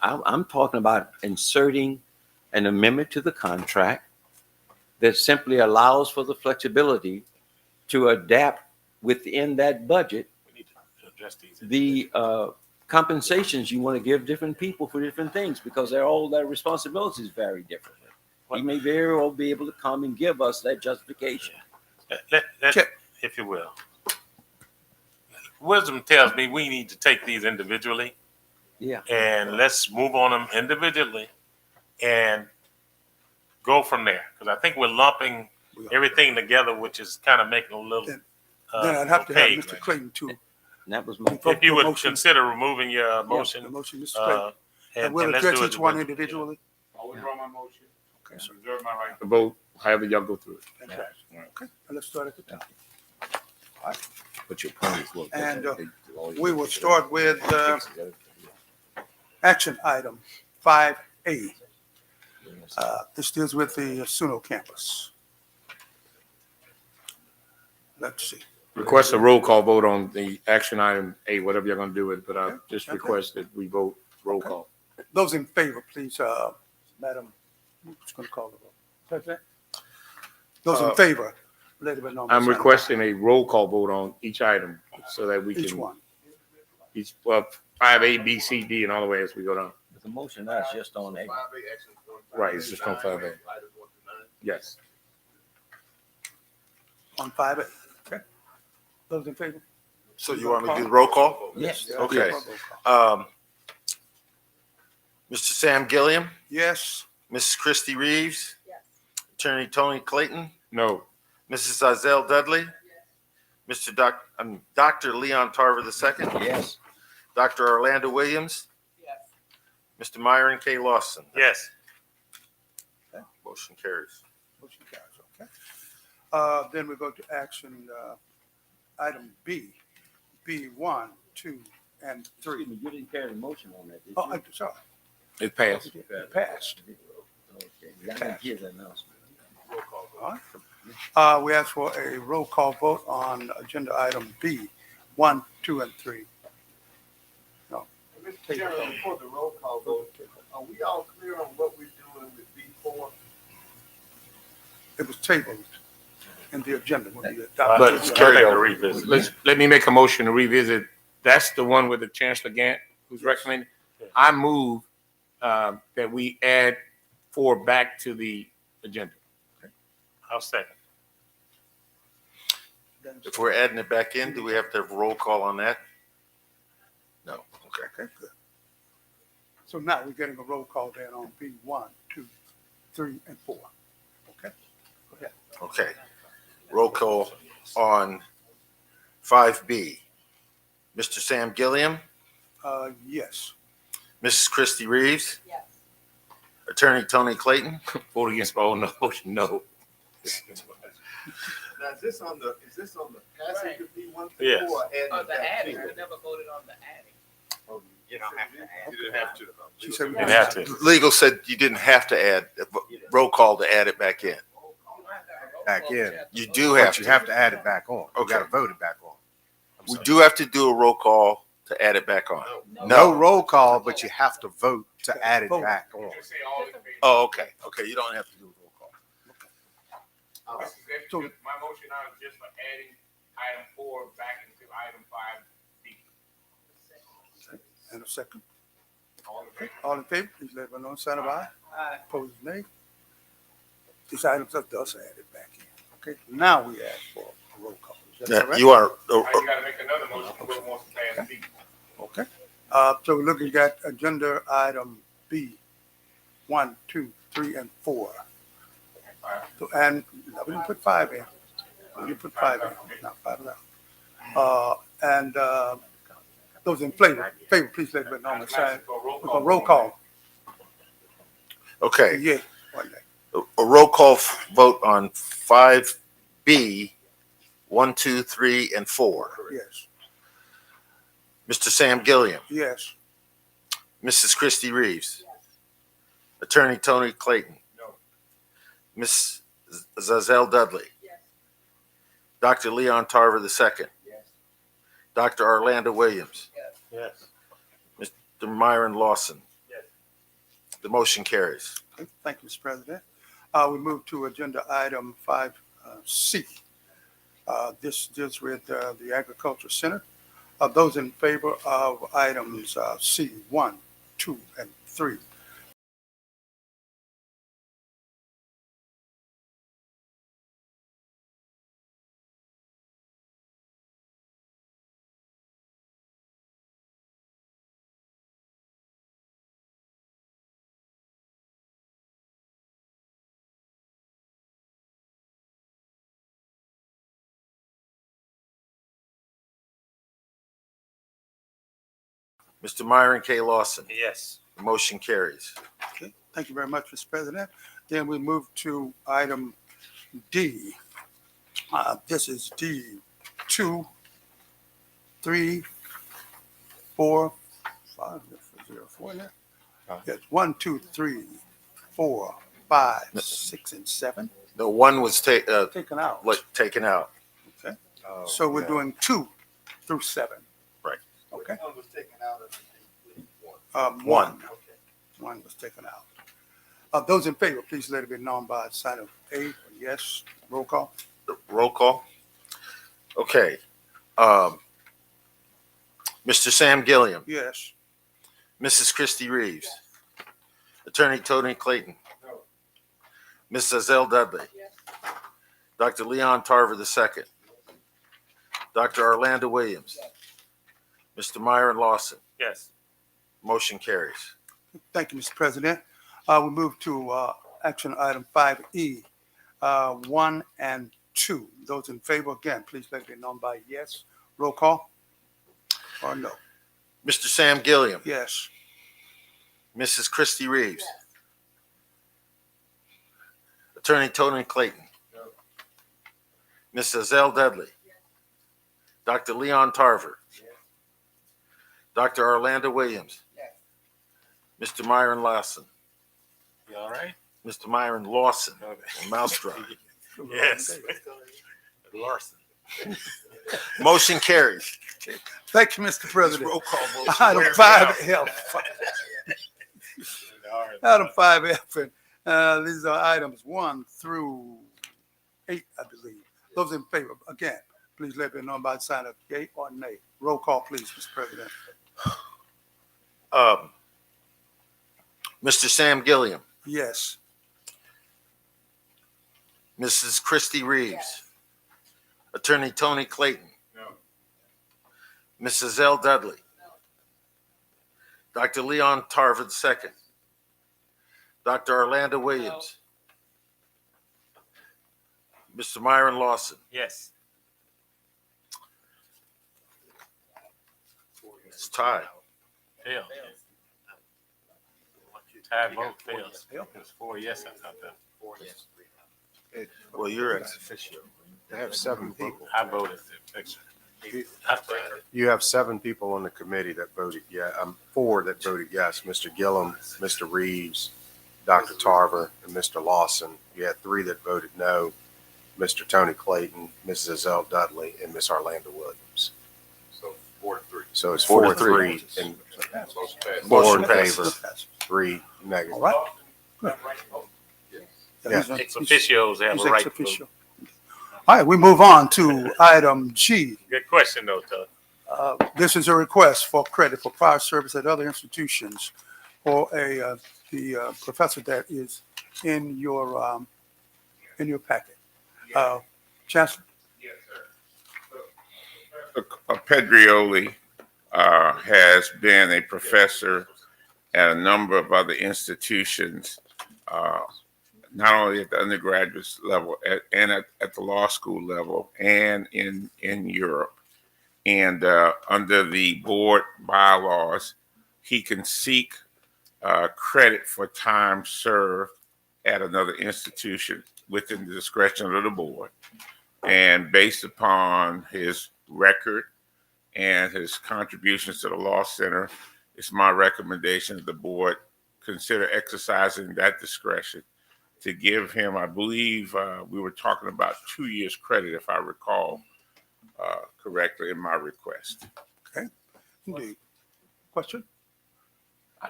I'm talking about inserting an amendment to the contract that simply allows for the flexibility to adapt within that budget the compensations you want to give different people for different things, because all their responsibilities vary differently. He may very well be able to come and give us that justification. If you will. wisdom tells me we need to take these individually Yeah. and let's move on them individually and go from there. Because I think we're lumping everything together, which is kind of making a little. Then I'd have to have opaque. Mr. Clayton too. And that was my. If you would motion. consider removing your motion, The motion, Mr. Clayton. And we'll let's address do it each one individually. individually. I'll withdraw my motion. Okay, sir. Reserve my right to vote, however y'all go through it. Fantastic. Okay, let's start at the top. But your point is what? And we will start with action item 5A. This deals with the Suno campus. Let's see. Request a roll call vote on the action item A, whatever you're gonna do with it, but I just request that we vote roll call. Those in favor, please, Madam, who's going to call the vote? President? Those in favor, let it be known. by I'm sign of requesting a roll call vote on each item so that we aye. Each can, one. well, 5A, B, C, D, and all the way as we go down. The motion that's just on A. Right, it's just on 5A. Yes. On 5A. Okay. Those in favor? So you want me to do the roll call? Yes. Okay. Mr. Sam Gilliam, Yes. Mrs. Christy Reeves, Attorney Tony Clayton, No. Mrs. Izell Dudley, Dr. Leon Tarver II, Yes. Dr. Orlando Williams, Mr. Myron K. Lawson. Yes. Motion carries. Motion carries, okay. Then we go to action, item B, B1, 2, and 3. Excuse me, you didn't carry the motion on that, did you? Oh, I'm sorry. It passed. It passed. Okay, I didn't hear the announcement. All right. We ask for a roll call vote on agenda item B, 1, 2, and 3. No. Mr. Chairman, before the roll call vote, are we all clear on what we're doing with B4? It was tabled in the agenda when we But adopted. it's it. carried over. Let me make a motion to revisit. That's the one with the Chancellor Gant who's recommending. I move that we add 4 back to the agenda. I'll second. If we're adding it back in, do we have to have a roll call on that? No. Okay. Okay, good. So now we're getting a roll call then on B1, 2, 3, and 4. Okay? Go ahead. Okay. Roll call on 5B. Mr. Sam Gilliam, Yes. Mrs. Christy Reeves. Yes. Attorney Tony Clayton. Vote against my own motion, no. Now, is this on the passage of B1 Yes. or adding Oh, it the back adding, to we it? never voted on the adding. You don't have to add. You didn't have to. She said we Didn't didn't have have to. Legal said you didn't have to add roll call to add it back in. Back in. You do have But you to. have to add it back on. You Okay. gotta vote it back on. We do have to do a roll call to add it back on. No roll call, but you have to vote to add it Vote. back on. Oh, okay. Okay, you don't have to do a roll call. So- My motion now is just for adding item 4 back into item 5B. And a second. All in favor, please let it know, sign of aye. Aye. Opposed, nay. These items are thus added back in. Okay, now we ask for a roll call. Is that Yeah, correct? you are, You gotta make another motion, whoever wants to pass B. Okay. So we're looking at agenda item B, 1, 2, 3, and 4. So, and no, we didn't put 5 in. We didn't put 5 in. No, 5 is out. And those in favor, please let me know on the side. We're gonna roll call. okay. Yeah. One day. A roll call vote on 5B, 1, 2, 3, and 4. Yes. Mr. Sam Gilliam, Yes. Mrs. Christy Reeves. Attorney Tony Clayton. No. Miss Zazelle Dudley. Dr. Leon Tarver II. Dr. Orlando Williams. Yes. Mr. Myron Lawson. Yes. The motion carries. Okay, thank you, Mr. President. We move to agenda item 5C. This deals with the Agriculture Center. Those in favor of items C, 1, 2, and 3, Mr. Myron K. Lawson. Yes. The motion carries. Okay, thank you very much, Mr. President. Then we move to item D. This is D, 2, 3, 4, 5, 0, 4 in there? Yes, 1, 2, 3, 4, 5, 6, and 7. The one was Taken out. taken out. Okay. So we're doing 2 through 7. Right. Okay. One was taken out of the 1. One was taken out. Those in favor, please let it be known by a sign of A or yes. Roll call. Roll call. Okay. Mr. Sam Gilliam. Yes. Mrs. Christy Reeves. Attorney Tony Clayton. Ms. Azelle Dudley. Dr. Leon Tarver II. Dr. Orlando Williams. Mr. Myron Lawson. Yes. Motion carries. Thank you, Mr. President. We move to action item 5E, 1 and 2. Those in favor, again, please let it be known by yes. Roll call or no? Mr. Sam Gilliam. Yes. Mrs. Christy Reeves. Attorney Tony Clayton. Ms. Azelle Dudley. Dr. Leon Tarver. Dr. Orlando Williams. Mr. Myron Lawson. You all right? Mr. Myron Lawson. Mousetrap. Yes. Larson. Motion carries. Thank you, Mr. President. Roll call vote. Item 5F. Item 5F. And these are items 1 through 8, I believe. Those in favor, again, please let me know by the sign of yea or nay. Roll call, please, Mr. President. Mr. Sam Gilliam. Yes. Mrs. Christy Reeves. Attorney Tony Clayton. Mrs. Azelle Dudley. Dr. Leon Tarver II. Dr. Orlando Williams. Mr. Myron Lawson. Yes. It's tied. Fail. Tie vote fails. It's 4 yes, I thought that. 4 yes. Well, you're ex officio. They have 7 people. I voted to fix it. You have 7 people on the committee that voted yes. 4 that voted yes. Mr. Gillum, Mr. Reeves, Dr. Tarver, and Mr. Lawson. You had 3 that voted no. Mr. Tony Clayton, Mrs. Azelle Dudley, and Miss Orlando Williams. So 4 to 3. So it's 4 4 to to 3. 3 and Motion 4 in passes. favor, 3 negative. All right. Good. Yes. Ex officios have He's a right ex to officio. vote. All right, we move on to item G. Good question, though, Tug. This is a request for credit for prior service at other institutions for the professor that is in your packet. Chancellor? Yes, sir. Pedrioli has been a professor at a number of other institutions, not only at the undergraduate level and at the law school level and in Europe. And under the board bylaws, he can seek credit for time served at another institution within the discretion of the board. And based upon his record and his contributions to the Law Center, it's my recommendation that the board consider exercising that discretion to give him, I believe, we were talking about 2 years credit, if I recall correctly in my request. Okay, indeed. Question?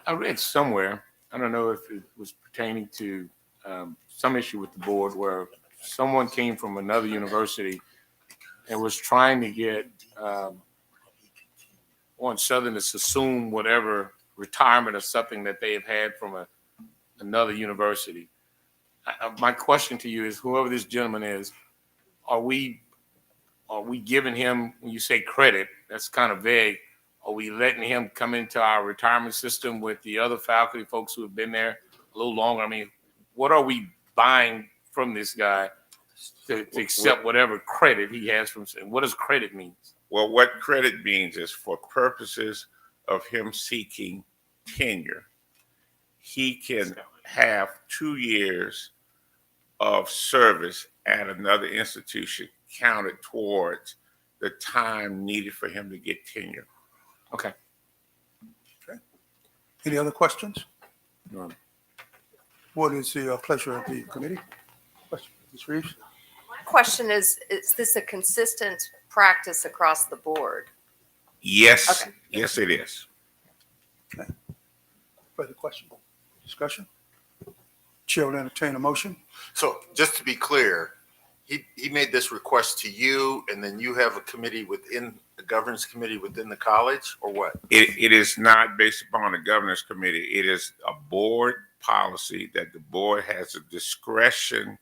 I read somewhere, I don't know if it was pertaining to some issue with the board where someone came from another university and was trying to get on Southern to assume whatever retirement or something that they have had from another university. My question to you is, whoever this gentleman is, are we giving him, when you say credit, that's kind of vague, are we letting him come into our retirement system with the other faculty folks who have been there a little longer? I mean, what are we buying from this guy to accept whatever credit he has from, what does credit mean? Well, what credit means is for purposes of him seeking tenure, he can have 2 years of service at another institution counted towards the time needed for him to get tenure. Okay. Any other questions? None. What is the pleasure of the committee? Question, Ms. Reeves? My question is this a consistent practice across the board? Yes, Okay. yes, it is. Further question, discussion? Chair will entertain a motion. So just to be clear, he made this request to you, and then you have a committee within the governance committee within the college, or what? It is not based upon the governance committee. It is a board policy that the board has a discretion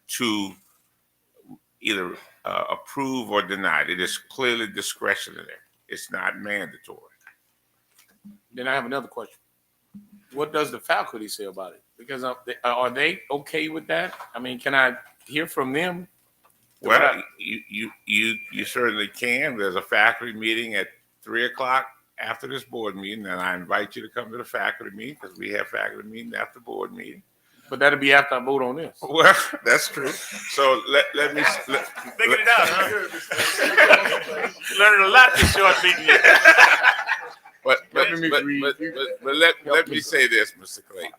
to either approve or deny. It is clearly discretionary. It's not mandatory. Then I have another question. What does the faculty say about it? Because are they okay with that? I mean, can I hear from them? Well, you certainly can. There's a faculty meeting at 3:00 after this board meeting, and I invite you to come to the faculty meeting because we have faculty meeting after board meeting. But that'll be after I vote on this. Well, that's true. So let me Figured it out, huh? Learning a lot this short meeting. But let me say this, Mr. Clayton.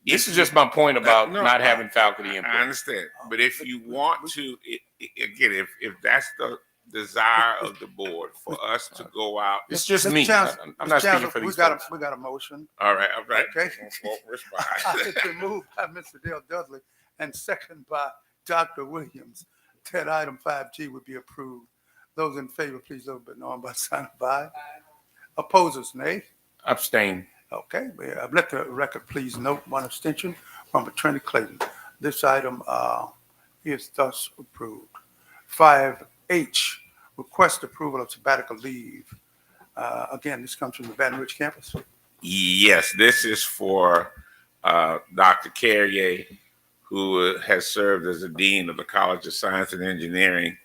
This is just my point about No, not having faculty input. I understand, but if you want to, again, if that's the desire of the board for us to go out, It's just Mr. me. Chancellor, I'm not Mr. speaking Chancellor, for these we folks. got a motion. All right. Okay. Won't respond. It's been moved by Mr. Dale Dudley and second by Dr. Williams that item 5G would be approved. Those in favor, please vote but known by sign of aye. Opposers, nay. Abstain. Okay, let the record please note one abstention from Attorney Clayton. This item is thus approved. 5H, request approval of sabbatical leave. Again, this comes from the Baton Rouge campus. Yes, this is for Dr. Carrier, who has served as the dean of the College of Science and Engineering,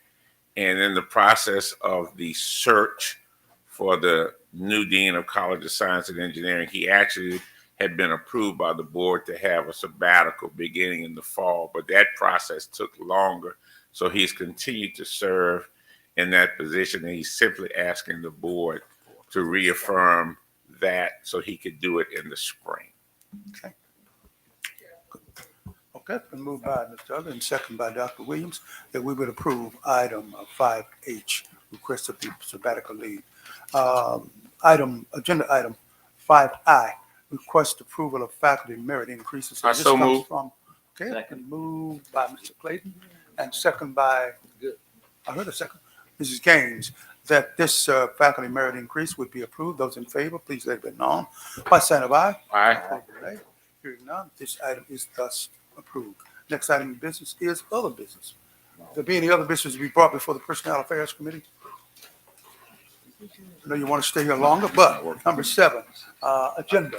and in the process of the search for the new dean of College of Science and Engineering, he actually had been approved by the board to have a sabbatical beginning in the fall, but that process took longer. So he's continued to serve in that position, and he's simply asking the board to reaffirm that so he could do it in the spring. Okay, been moved by Mr. Dudley and second by Dr. Williams that we would approve item 5H, request of the sabbatical leave. Agenda item 5I, request approval of faculty merit increases. I This so comes move. from- Okay, been moved by Mr. Clayton and second by, I heard a second, Mrs. Gaines, that this faculty merit increase would be approved. Those in favor, please let it be known by sign of aye. Aye. Hearing none, this item is thus approved. Next item of business is other business. There be any other business to be brought before the Personnel Affairs Committee? I know you want to stay here longer, but number 7, agenda.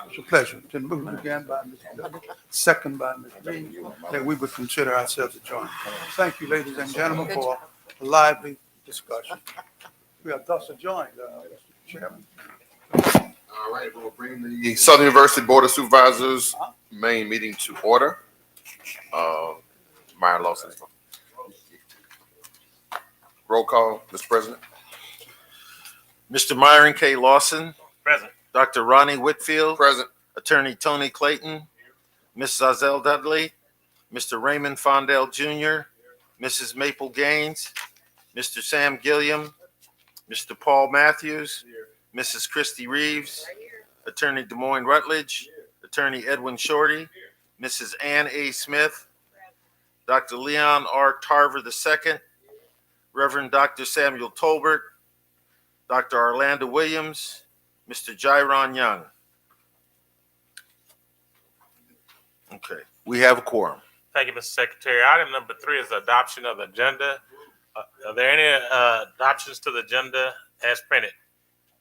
It's a pleasure. Then move again by Mr. Dudley, second by Ms. Reed, that we would consider ourselves adjourned. Thank you, ladies and gentlemen, for a lively discussion. We are thus adjourned, Mr. Chairman. All right, we'll bring the Southern University Board of Supervisors main meeting to order. Myron Lawson. Roll call, Mr. President. Mr. Myron K. Lawson. Present. Dr. Ronnie Whitfield. Present. Attorney Tony Clayton. Mrs. Azelle Dudley. Mr. Raymond Fondell Jr. Mrs. Maple Gaines. Mr. Sam Gilliam. Mr. Paul Matthews. Mrs. Christy Reeves. Attorney Des Moines Rutledge. Attorney Edwin Shorty. Mrs. Ann A. Smith. Dr. Leon R. Tarver II. Reverend Dr. Samuel Tolbert. Dr. Orlando Williams. Mr. Jairon Young. Okay, we have a quorum. Thank you, Mr. Secretary. Item number 3 is the adoption of the agenda. Are there any adoptions to the agenda as printed?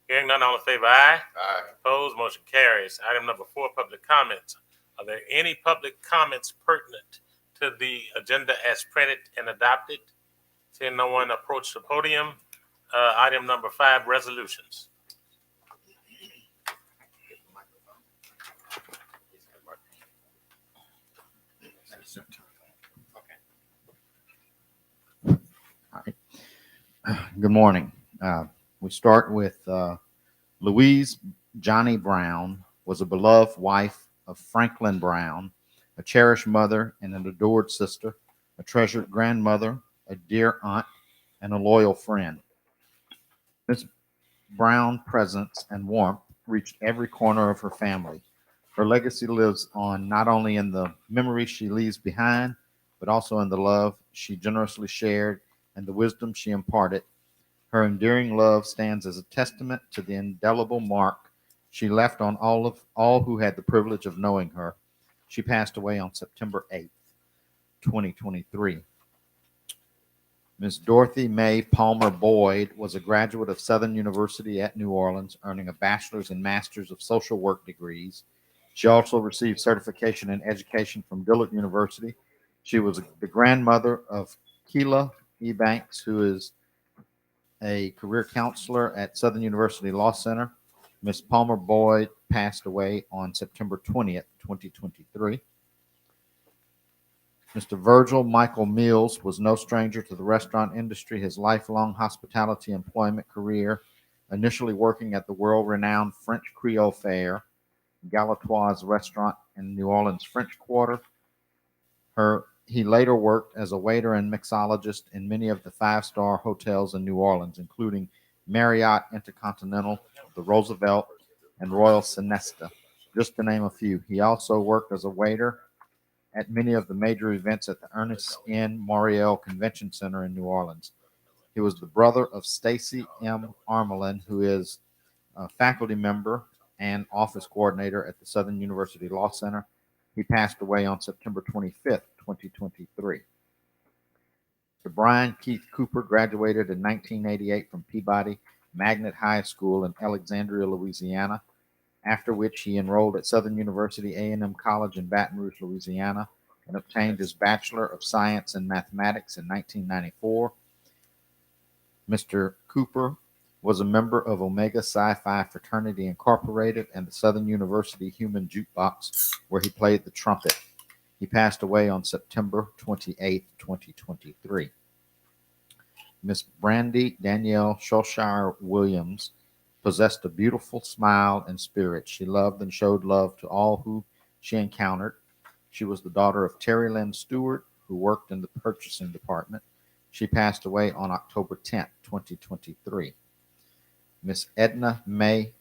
Hearing none, all in favor, aye. Aye. Opposed, motion carries. Item number 4, public comments. Are there any public comments pertinent to the agenda as printed and adopted? Seeing no one approach the podium, Item number 5, resolutions. Good morning. We start with Louise Johnny Brown was a beloved wife of Franklin Brown, a cherished mother and an adored sister, a treasured grandmother, a dear aunt, and a loyal friend. Miss Brown's presence and warmth reached every corner of her family. Her legacy lives on not only in the memories she leaves behind, but also in the love she generously shared and the wisdom she imparted. Her enduring love stands as a testament to the indelible mark she left on all who had the privilege of knowing her. She passed away on September 8th, 2023. Ms. Dorothy Mae Palmer Boyd was a graduate of Southern University at New Orleans, earning a bachelor's and master's of social work degrees. She also received certification in education from Dillard University. She was the grandmother of Keela E. Banks, who is a career counselor at Southern University Law Center. Ms. Palmer Boyd passed away on September 20th, 2023. Mr. Virgil Michael Mills was no stranger to the restaurant industry. His lifelong hospitality employment career, initially working at the world-renowned French Creole Fare, Galatoire's restaurant in New Orleans French Quarter. He later worked as a waiter and mixologist in many of the five-star hotels in New Orleans, including Marriott Intercontinental, the Roosevelt, and Royal Sonesta, just to name a few. He also worked as a waiter at many of the major events at the Ernest N. Morial Convention Center in New Orleans. He was the brother of Stacy M. Armelin, who is a faculty member and office coordinator at the Southern University Law Center. He passed away on September 25th, 2023. Mr. Brian Keith Cooper graduated in 1988 from Peabody Magnet High School in Alexandria, Louisiana, after which he enrolled at Southern University A&M College in Baton Rouge, Louisiana, and obtained his Bachelor of Science in Mathematics in 1994. Mr. Cooper was a member of Omega Psi Phi Fraternity Incorporated and the Southern University Human Jukebox, where he played the trumpet. He passed away on September 28, 2023. Miss Brandy Danielle Shulshire Williams possessed a beautiful smile and spirit. She loved and showed love to all who she encountered. She was the daughter of Terry Lynn Stewart, who worked in the purchasing department. She passed away on October 10, 2023. Miss Edna Mae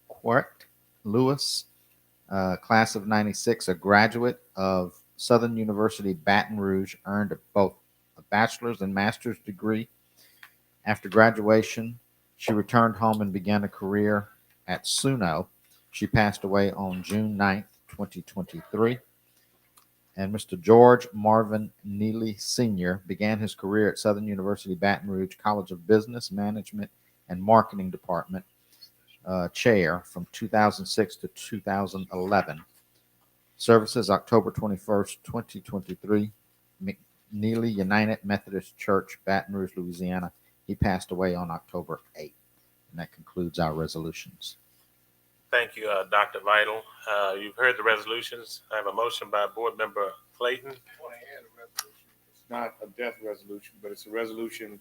Quart Lewis, class of 96, a graduate of Southern University Baton Rouge, earned both a bachelor's and master's degree. After graduation, she returned home and began a career at Suno. She passed away on June 9th, 2023. And Mr. George Marvin Neely Sr. began his career at Southern University Baton Rouge College of Business, Management, and Marketing Department chair from 2006 to 2011. Services October 21st, 2023. McNeely United Methodist Church, Baton Rouge, Louisiana. He passed away on October 8th. And that concludes our resolutions. Thank you, Dr. Vital. You've heard the resolutions. I have a motion by Board Member Clayton. It's not a death resolution, but it's a resolution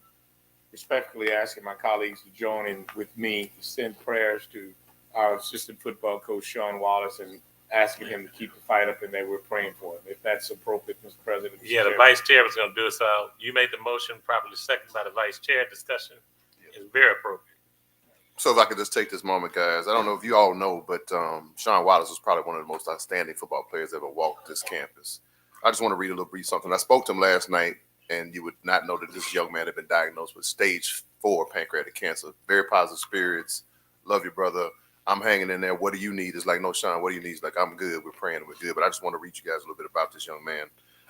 respectfully asking my colleagues to join in with me to send prayers to our assistant football coach, Sean Wallace, and asking him to keep the fight up, and they were praying for him. If that's appropriate, Mr. President. Yeah, the Vice Chair was going to do it. So you made the motion, properly seconded by the Vice Chair. Discussion is very appropriate. So if I could just take this moment, guys, I don't know if you all know, but Sean Wallace was probably one of the most outstanding football players ever walked this campus. I just want to read a little brief something. I spoke to him last night, and you would not know that this young man had been diagnosed with stage 4 pancreatic cancer. Very positive spirits. Love you, brother. I'm hanging in there. What do you need? It's like, no, Sean, what do you need? It's like, I'm good. We're praying. We're good. But I just want to read you guys a little bit about this young man.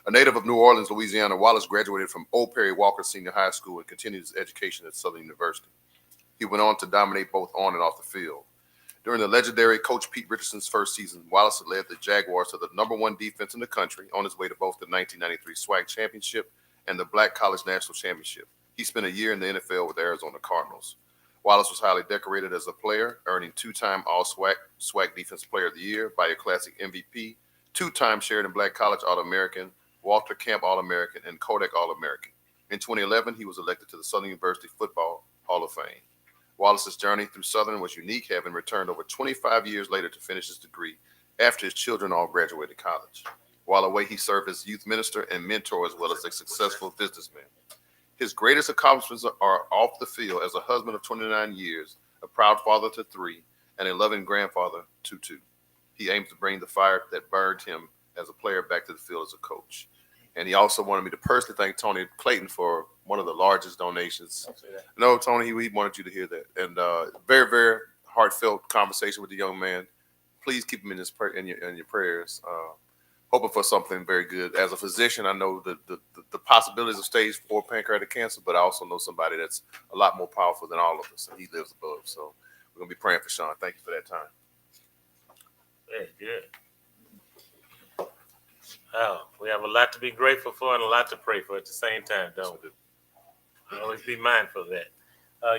A native of New Orleans, Louisiana, Wallace graduated from Old Perry Walker Senior High School and continued his education at Southern University. He went on to dominate both on and off the field. During the legendary Coach Pete Richardson's first season, Wallace led the Jaguars to the #1 defense in the country, on his way to both the 1993 SWAC Championship and the Black College National Championship. He spent a year in the NFL with the Arizona Cardinals. Wallace was highly decorated as a player, earning two-time All-SWAC Defensive Player of the Year, Bayou Classic MVP, two-time Sheridan Black College All-American, Walter Camp All-American, and Kodak All-American. In 2011, he was elected to the Southern University Football Hall of Fame. Wallace's journey through Southern was unique, having returned over 25 years later to finish his degree after his children all graduated college. While away, he served as youth minister and mentor as well as a successful businessman. His greatest accomplishments are off the field as a husband of 29 years, a proud father to 3, and a loving grandfather to 2. He aims to bring the fire that burned him as a player back to the field as a coach. And he also wanted me to personally thank Tony Clayton for one of the largest donations. No, Tony, he wanted you to hear that. And very, very heartfelt conversation with the young man. Please keep him in your prayers. Hoping for something very good. As a physician, I know the possibilities of stage 4 pancreatic cancer, but I also know somebody that's a lot more powerful than all of us, and he lives above. So we're going to be praying for Sean. Thank you for that time. Very good. Oh, we have a lot to be grateful for and a lot to pray for at the same time, don't we? Always be mindful of that.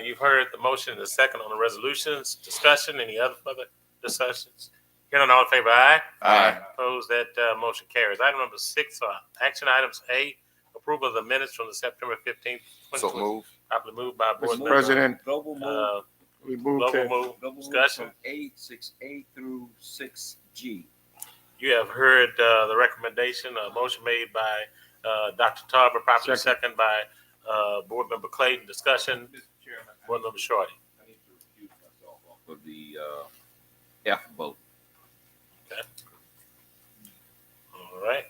You've heard the motion and the second on the resolutions. Discussion, any other further discussions? Hearing none, all in favor, aye? Aye. Opposed, that motion carries. Item number 6, action items A, approval of the minutes from the September 15th. So move. Properly moved by Board Mr. Member. President, Global move, we move Global to, move. global move Discussion. from A, 6A through 6G. You have heard the recommendation, a motion made by Dr. Tarver, properly second by Board Member Clayton. Discussion, Board Member Shorty. I need to recuse myself off. For the F vote. Okay. All right.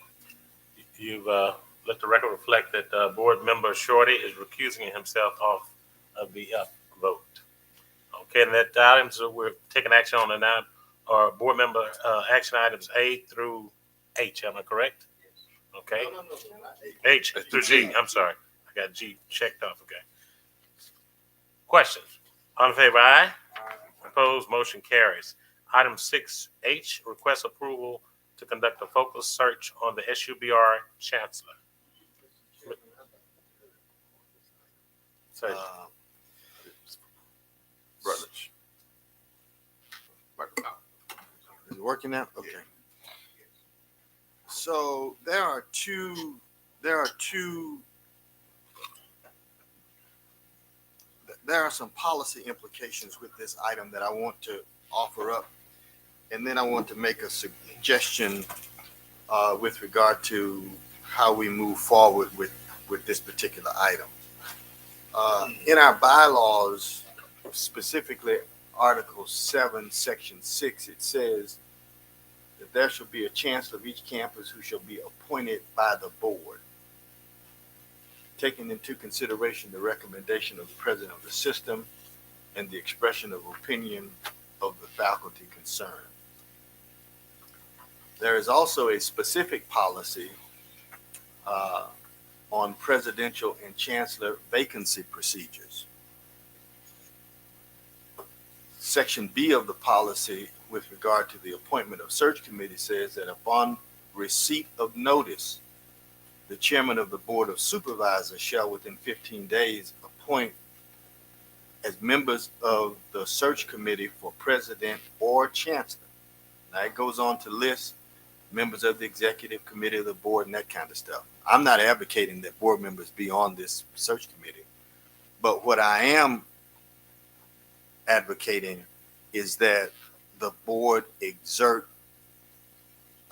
You've let the record reflect that Board Member Shorty is recusing himself off of the F vote. Okay, and that items that we're taking action on now are Board Member action items A through H. Am I correct? Okay. No, H through G. I'm sorry. I got G checked off. Okay. Questions? All in favor, aye? Opposed, motion carries. Item 6H, request approval to conduct a focus search on the SUBR Chancellor. Sorry. Rutledge. Is it working now? Okay. So there are some policy implications with this item that I want to offer up. And then I want to make a suggestion with regard to how we move forward with this particular item. In our bylaws, specifically Article 7, Section 6, it says that there shall be a chancellor of each campus who shall be appointed by the board, taking into consideration the recommendation of the president of the system and the expression of opinion of the faculty concerned. There is also a specific policy on presidential and chancellor vacancy procedures. Section B of the policy with regard to the appointment of search committee says that upon receipt of notice, the chairman of the board of supervisors shall within 15 days appoint as members of the search committee for president or chancellor. Now it goes on to list members of the executive committee of the board and that kind of stuff. I'm not advocating that board members be on this search committee, but what I am advocating is that the board exert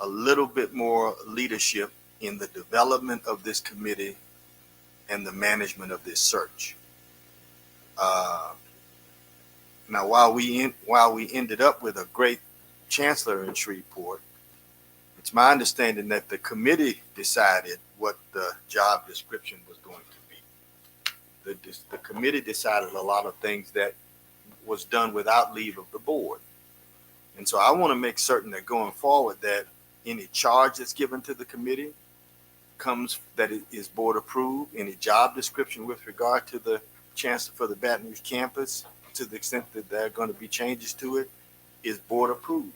a little bit more leadership in the development of this committee and the management of this search. Now, while we ended up with a great chancellor in Shreveport, it's my understanding that the committee decided what the job description was going to be. The committee decided a lot of things that was done without leave of the board. And so I want to make certain that going forward that any charge that's given to the committee comes that it is board approved. Any job description with regard to the chancellor for the Baton Rouge campus, to the extent that there are going to be changes to it, is board approved.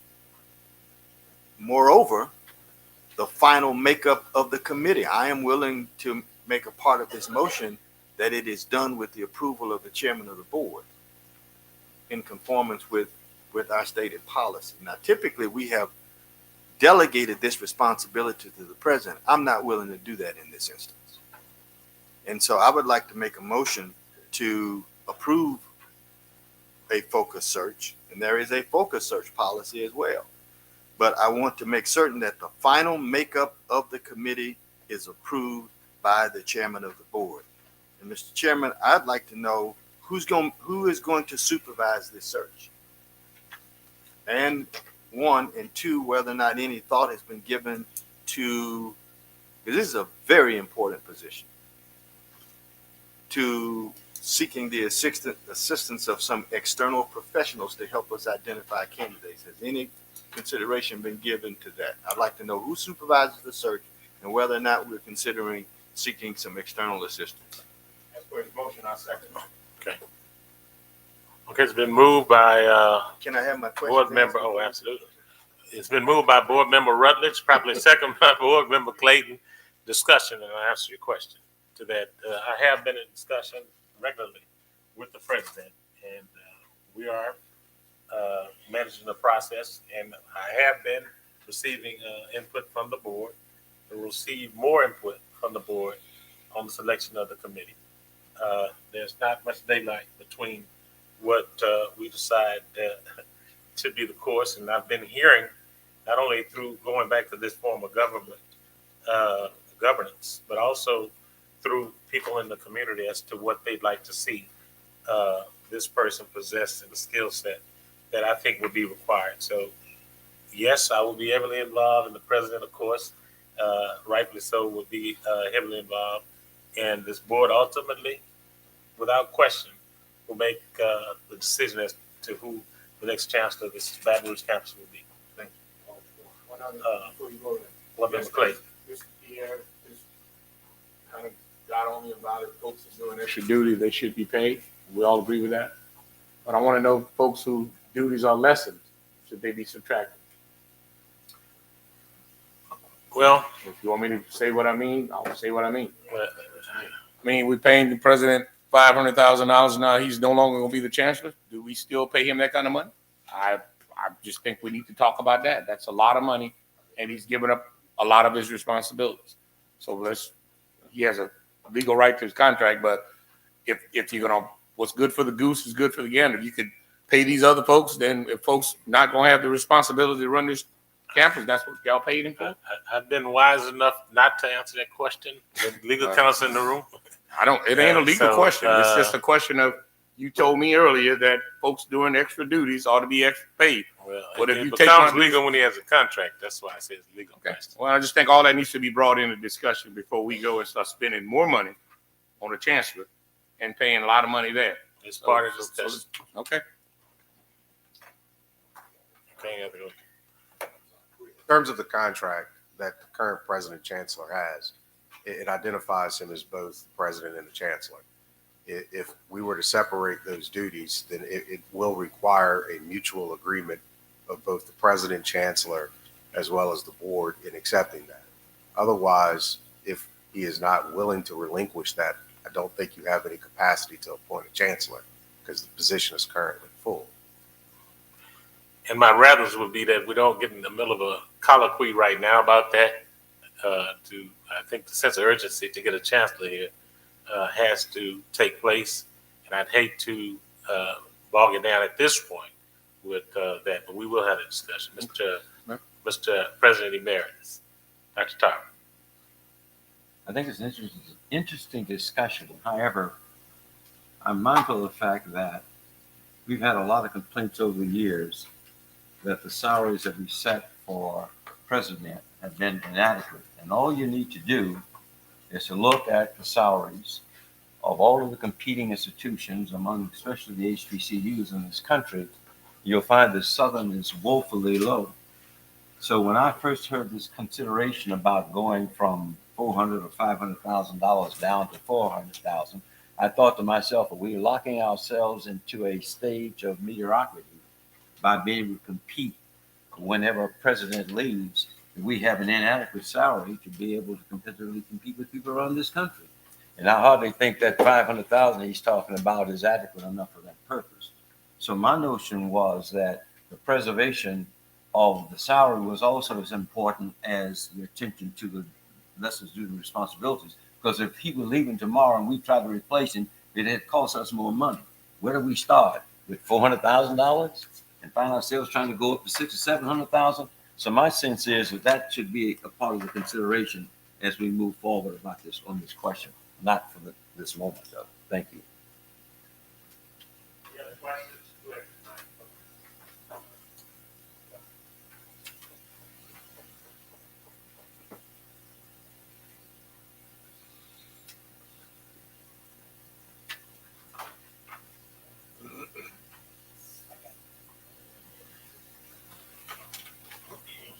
Moreover, the final makeup of the committee, I am willing to make a part of this motion that it is done with the approval of the chairman of the board in conformance with our stated policy. Now, typically, we have delegated this responsibility to the president. I'm not willing to do that in this instance. And so I would like to make a motion to approve a focus search, and there is a focus search policy as well. But I want to make certain that the final makeup of the committee is approved by the chairman of the board. And Mr. Chairman, I'd like to know who is going to supervise this search. And one, and two, whether or not any thought has been given to, because this is a very important position, to seeking the assistance of some external professionals to help us identify candidates. Has any consideration been given to that? I'd like to know who supervises the search and whether or not we're considering seeking some external assistance. As for his motion, I second. Okay. Okay, it's been moved by Can I have my question? board member. Oh, absolutely. It's been moved by board member Rutledge, probably second by board member Clayton. Discussion, and I'll answer your question to that. I have been in discussion regularly with the president, and we are managing the process, and I have been receiving input from the board. We'll receive more input from the board on the selection of the committee. There's not much daylight between what we decide should be the course, and I've been hearing not only through going back to this form of government governance, but also through people in the community as to what they'd like to see this person possess in the skill set that I think would be required. So, yes, I will be heavily involved, and the president, of course, rightfully so, will be heavily involved. And this board ultimately, without question, will make the decision as to who the next chancellor of this Baton Rouge campus will be. Thank you. One other before you go there. What Mr. Clay? This Pierre just kind of got on me about it. Folks are doing extra duty, they should be paid. We all agree with that. But I want to know folks whose duties are lessened, should they be subtracted? Well, if you want me to say what I mean, I'll say what I mean. I mean, we're paying the president $500,000 now. He's no longer going to be the chancellor. Do we still pay him that kind of money? I just think we need to talk about that. That's a lot of money, and he's given up a lot of his responsibilities. So he has a legal right to his contract, but if you're going to, what's good for the goose is good for the gander. If you could pay these other folks, then if folks not going to have the responsibility to run this campus, that's what y'all paid him for? I've been wise enough not to answer that question. The legal counsel in the room. It ain't a legal question. It's just a question of, you told me earlier that folks doing extra duties ought to be extra paid. Well, But if it you take becomes one, legal when he has a contract. That's why I say it's legal. okay. Well, I just think all that needs to be brought into discussion before we go and start spending more money on the chancellor and paying a lot of money there. It's part of the discussion. Okay. Okay, have to go. In terms of the contract that the current president chancellor has, it identifies him as both the president and the chancellor. If we were to separate those duties, then it will require a mutual agreement of both the president, chancellor, as well as the board in accepting that. Otherwise, if he is not willing to relinquish that, I don't think you have any capacity to appoint a chancellor because the position is currently full. And my rathers would be that we don't get in the middle of a colloquy right now about that. I think the sense of urgency to get a chancellor here has to take place, and I'd hate to bog it down at this point with that, but we will have a discussion. Mr. President Emeritus, Dr. Tarver. I think it's an interesting discussion. However, I'm mindful of the fact that we've had a lot of complaints over the years that the salaries that we set for president have been inadequate. And all you need to do is to look at the salaries of all of the competing institutions, among especially the HBCUs in this country. You'll find the Southern is woefully low. So when I first heard this consideration about going from $400,000 or $500,000 down to $400,000, I thought to myself, are we locking ourselves into a stage of mediocrity by being able to compete whenever a president leaves? We have an inadequate salary to be able to competitively compete with people around this country. And I hardly think that 500,000 he's talking about is adequate enough for that purpose. So my notion was that the preservation of the salary was also as important as the attention to the lessons, duties, and responsibilities. Because if he was leaving tomorrow and we tried to replace him, it had cost us more money. Where do we start? With $400,000 and find ourselves trying to go up to $600,000 or $700,000? So my sense is that that should be a part of the consideration as we move forward about this on this question, not for this moment though. Thank you. Any other questions? Go ahead.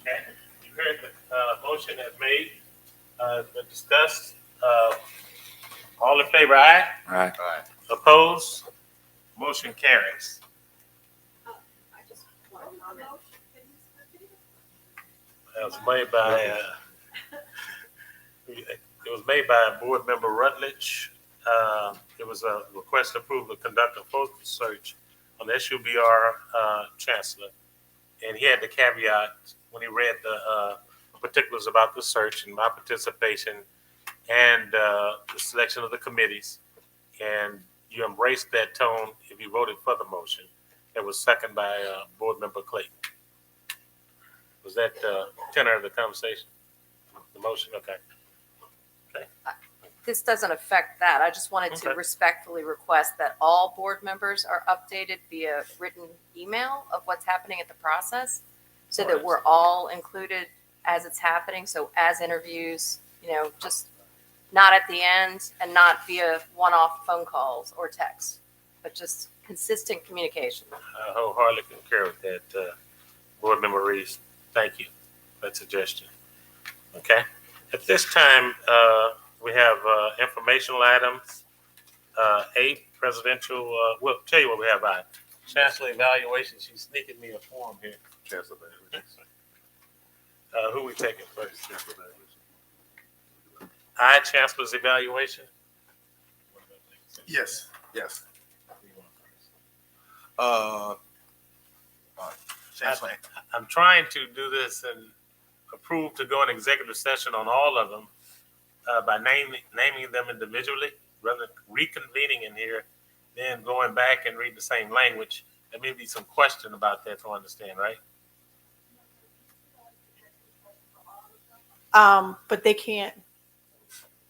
Okay, you heard the motion as made, discussed. All in favor, aye? Aye. Opposed? Motion carries. It was made by, Board Member Rutledge. It was a request to approve the conduct of focus search on the SUBR Chancellor. And he had the caveat when he read the particulars about the search and my participation and the selection of the committees. And you embraced that tone if you voted for the motion. It was seconded by Board Member Clayton. Was that tenor of the conversation? The motion? Okay. Okay. This doesn't affect that. I just wanted to respectfully request that all board members are updated via written email of what's happening at the process so that we're all included as it's happening. So as interviews, just not at the end and not via one-off phone calls or text, but just consistent communication. I wholeheartedly concur with that, Board Member Reeves. Thank you for that suggestion. Okay. At this time, we have informational items. A presidential, we'll tell you what we have by Chancellor evaluation. She's sneaking me a form here. Chancellor evaluation. Who we taking first? Chancellor evaluation. Chancellor's evaluation. Yes. I'm trying to do this and approve to go in executive session on all of them by naming them individually, rather than reconvening in here, then going back and read the same language. There may be some question about that to understand, right? But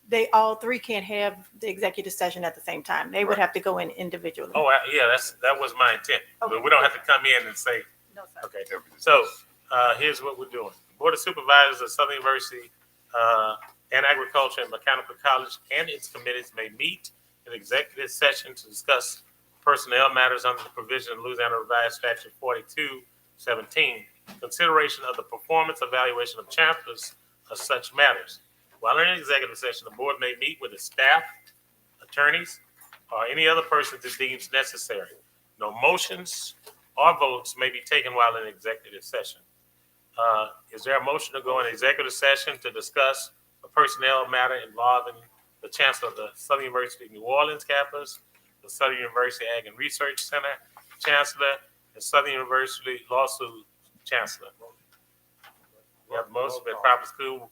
they all three can't have the executive session at the same time. They would have to go in individually. Oh, yeah, that was my intent. Okay. But we don't have to come in and say, No, sir. okay. So here's what we're doing. The Board of Supervisors of Southern University and Agriculture and Mechanical College and its committees may meet in executive session to discuss personnel matters under the provision of Louisiana Revised Statute 4217, consideration of the performance evaluation of chancellors of such matters. While in executive session, the board may meet with its staff, attorneys, or any other person it deems necessary. No motions or votes may be taken while in executive session. Is there a motion to go in executive session to discuss a personnel matter involving the Chancellor of the Southern University New Orleans campus, the Southern University Ag and Research Center Chancellor, and Southern University Lawsuit Chancellor? We have a motion by proper school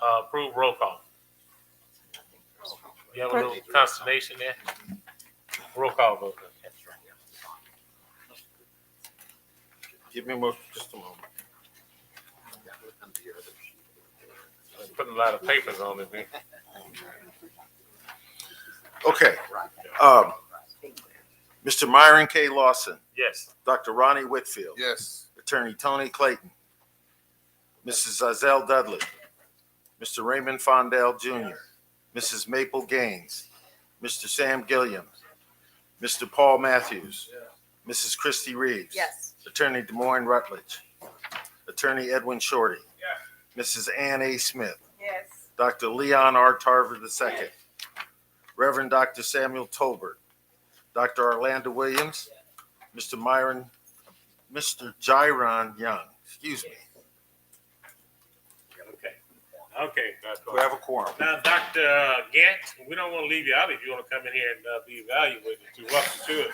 approved. Roll call. You have a little consternation there? Roll call vote. Give me just a moment. Putting a lot of papers on it here. Okay. Mr. Myron K. Lawson. Yes. Dr. Ronnie Whitfield. Yes. Attorney Tony Clayton. Mrs. Azelle Dudley. Mr. Raymond Fondell Jr. Mrs. Maple Gaines. Mr. Sam Gilliam. Mr. Paul Matthews. Mrs. Christy Reeves. Yes. Attorney Des Moines Rutledge. Attorney Edwin Shorty. Mrs. Ann A. Smith. Yes. Dr. Leon R. Tarver II. Reverend Dr. Samuel Tolbert. Dr. Orlando Williams. Mr. Jiron Young. Excuse me. Okay. Okay. We have a quorum. Now, Dr. Gant, we don't want to leave you out if you want to come in here and be evaluated. You're welcome to it.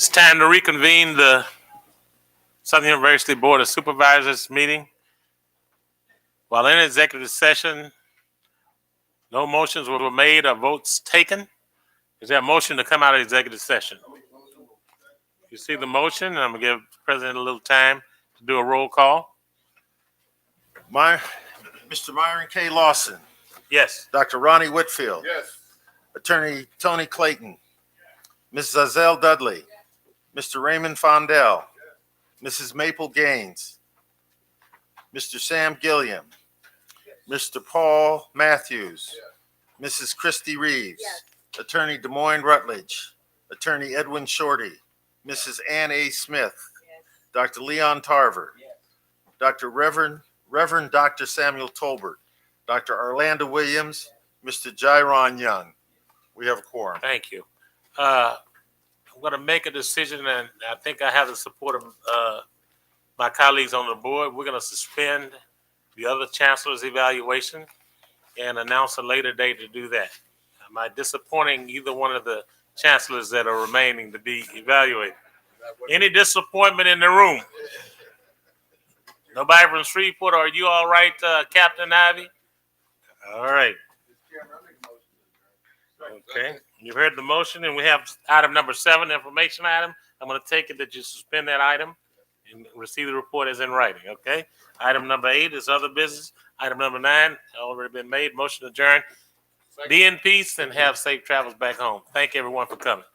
It's time to reconvene the Southern University Board of Supervisors meeting. While in executive session, no motions were made or votes taken. Is there a motion to come out of executive session? You see the motion, and I'm gonna give the president a little time to do a roll call. Mr. Myron K. Lawson, Yes. Dr. Ronnie Whitfield, Yes. Attorney Tony Clayton, Mrs. Azelle Dudley, Mr. Raymond Fondell, Mrs. Maple Gaines, Mr. Sam Gilliam, Mr. Paul Matthews, Mrs. Christy Reeves, Attorney Des Moines Rutledge, Attorney Edwin Shorty, Mrs. Ann A. Smith, Dr. Leon Tarver, Dr. Reverend Dr. Samuel Tolbert, Dr. Orlando Williams, Mr. Jairon Young. We have a quorum. Thank you. I'm going to make a decision, and I think I have the support of my colleagues on the board. We're going to suspend the other chancellor's evaluation and announce a later date to do that. Am I disappointing either one of the chancellors that are remaining to be evaluated? Any disappointment in the room? Nobody from Shreveport? Are you all right, Captain Ivy? All right. Okay. You heard the motion, and we have item number 7, information item. I'm going to take it that you suspend that item and receive the report as in writing. Okay. Item number 8 is other business. Item number 9 already been made. Motion adjourned. Be in peace and have safe travels back home. Thank everyone for coming.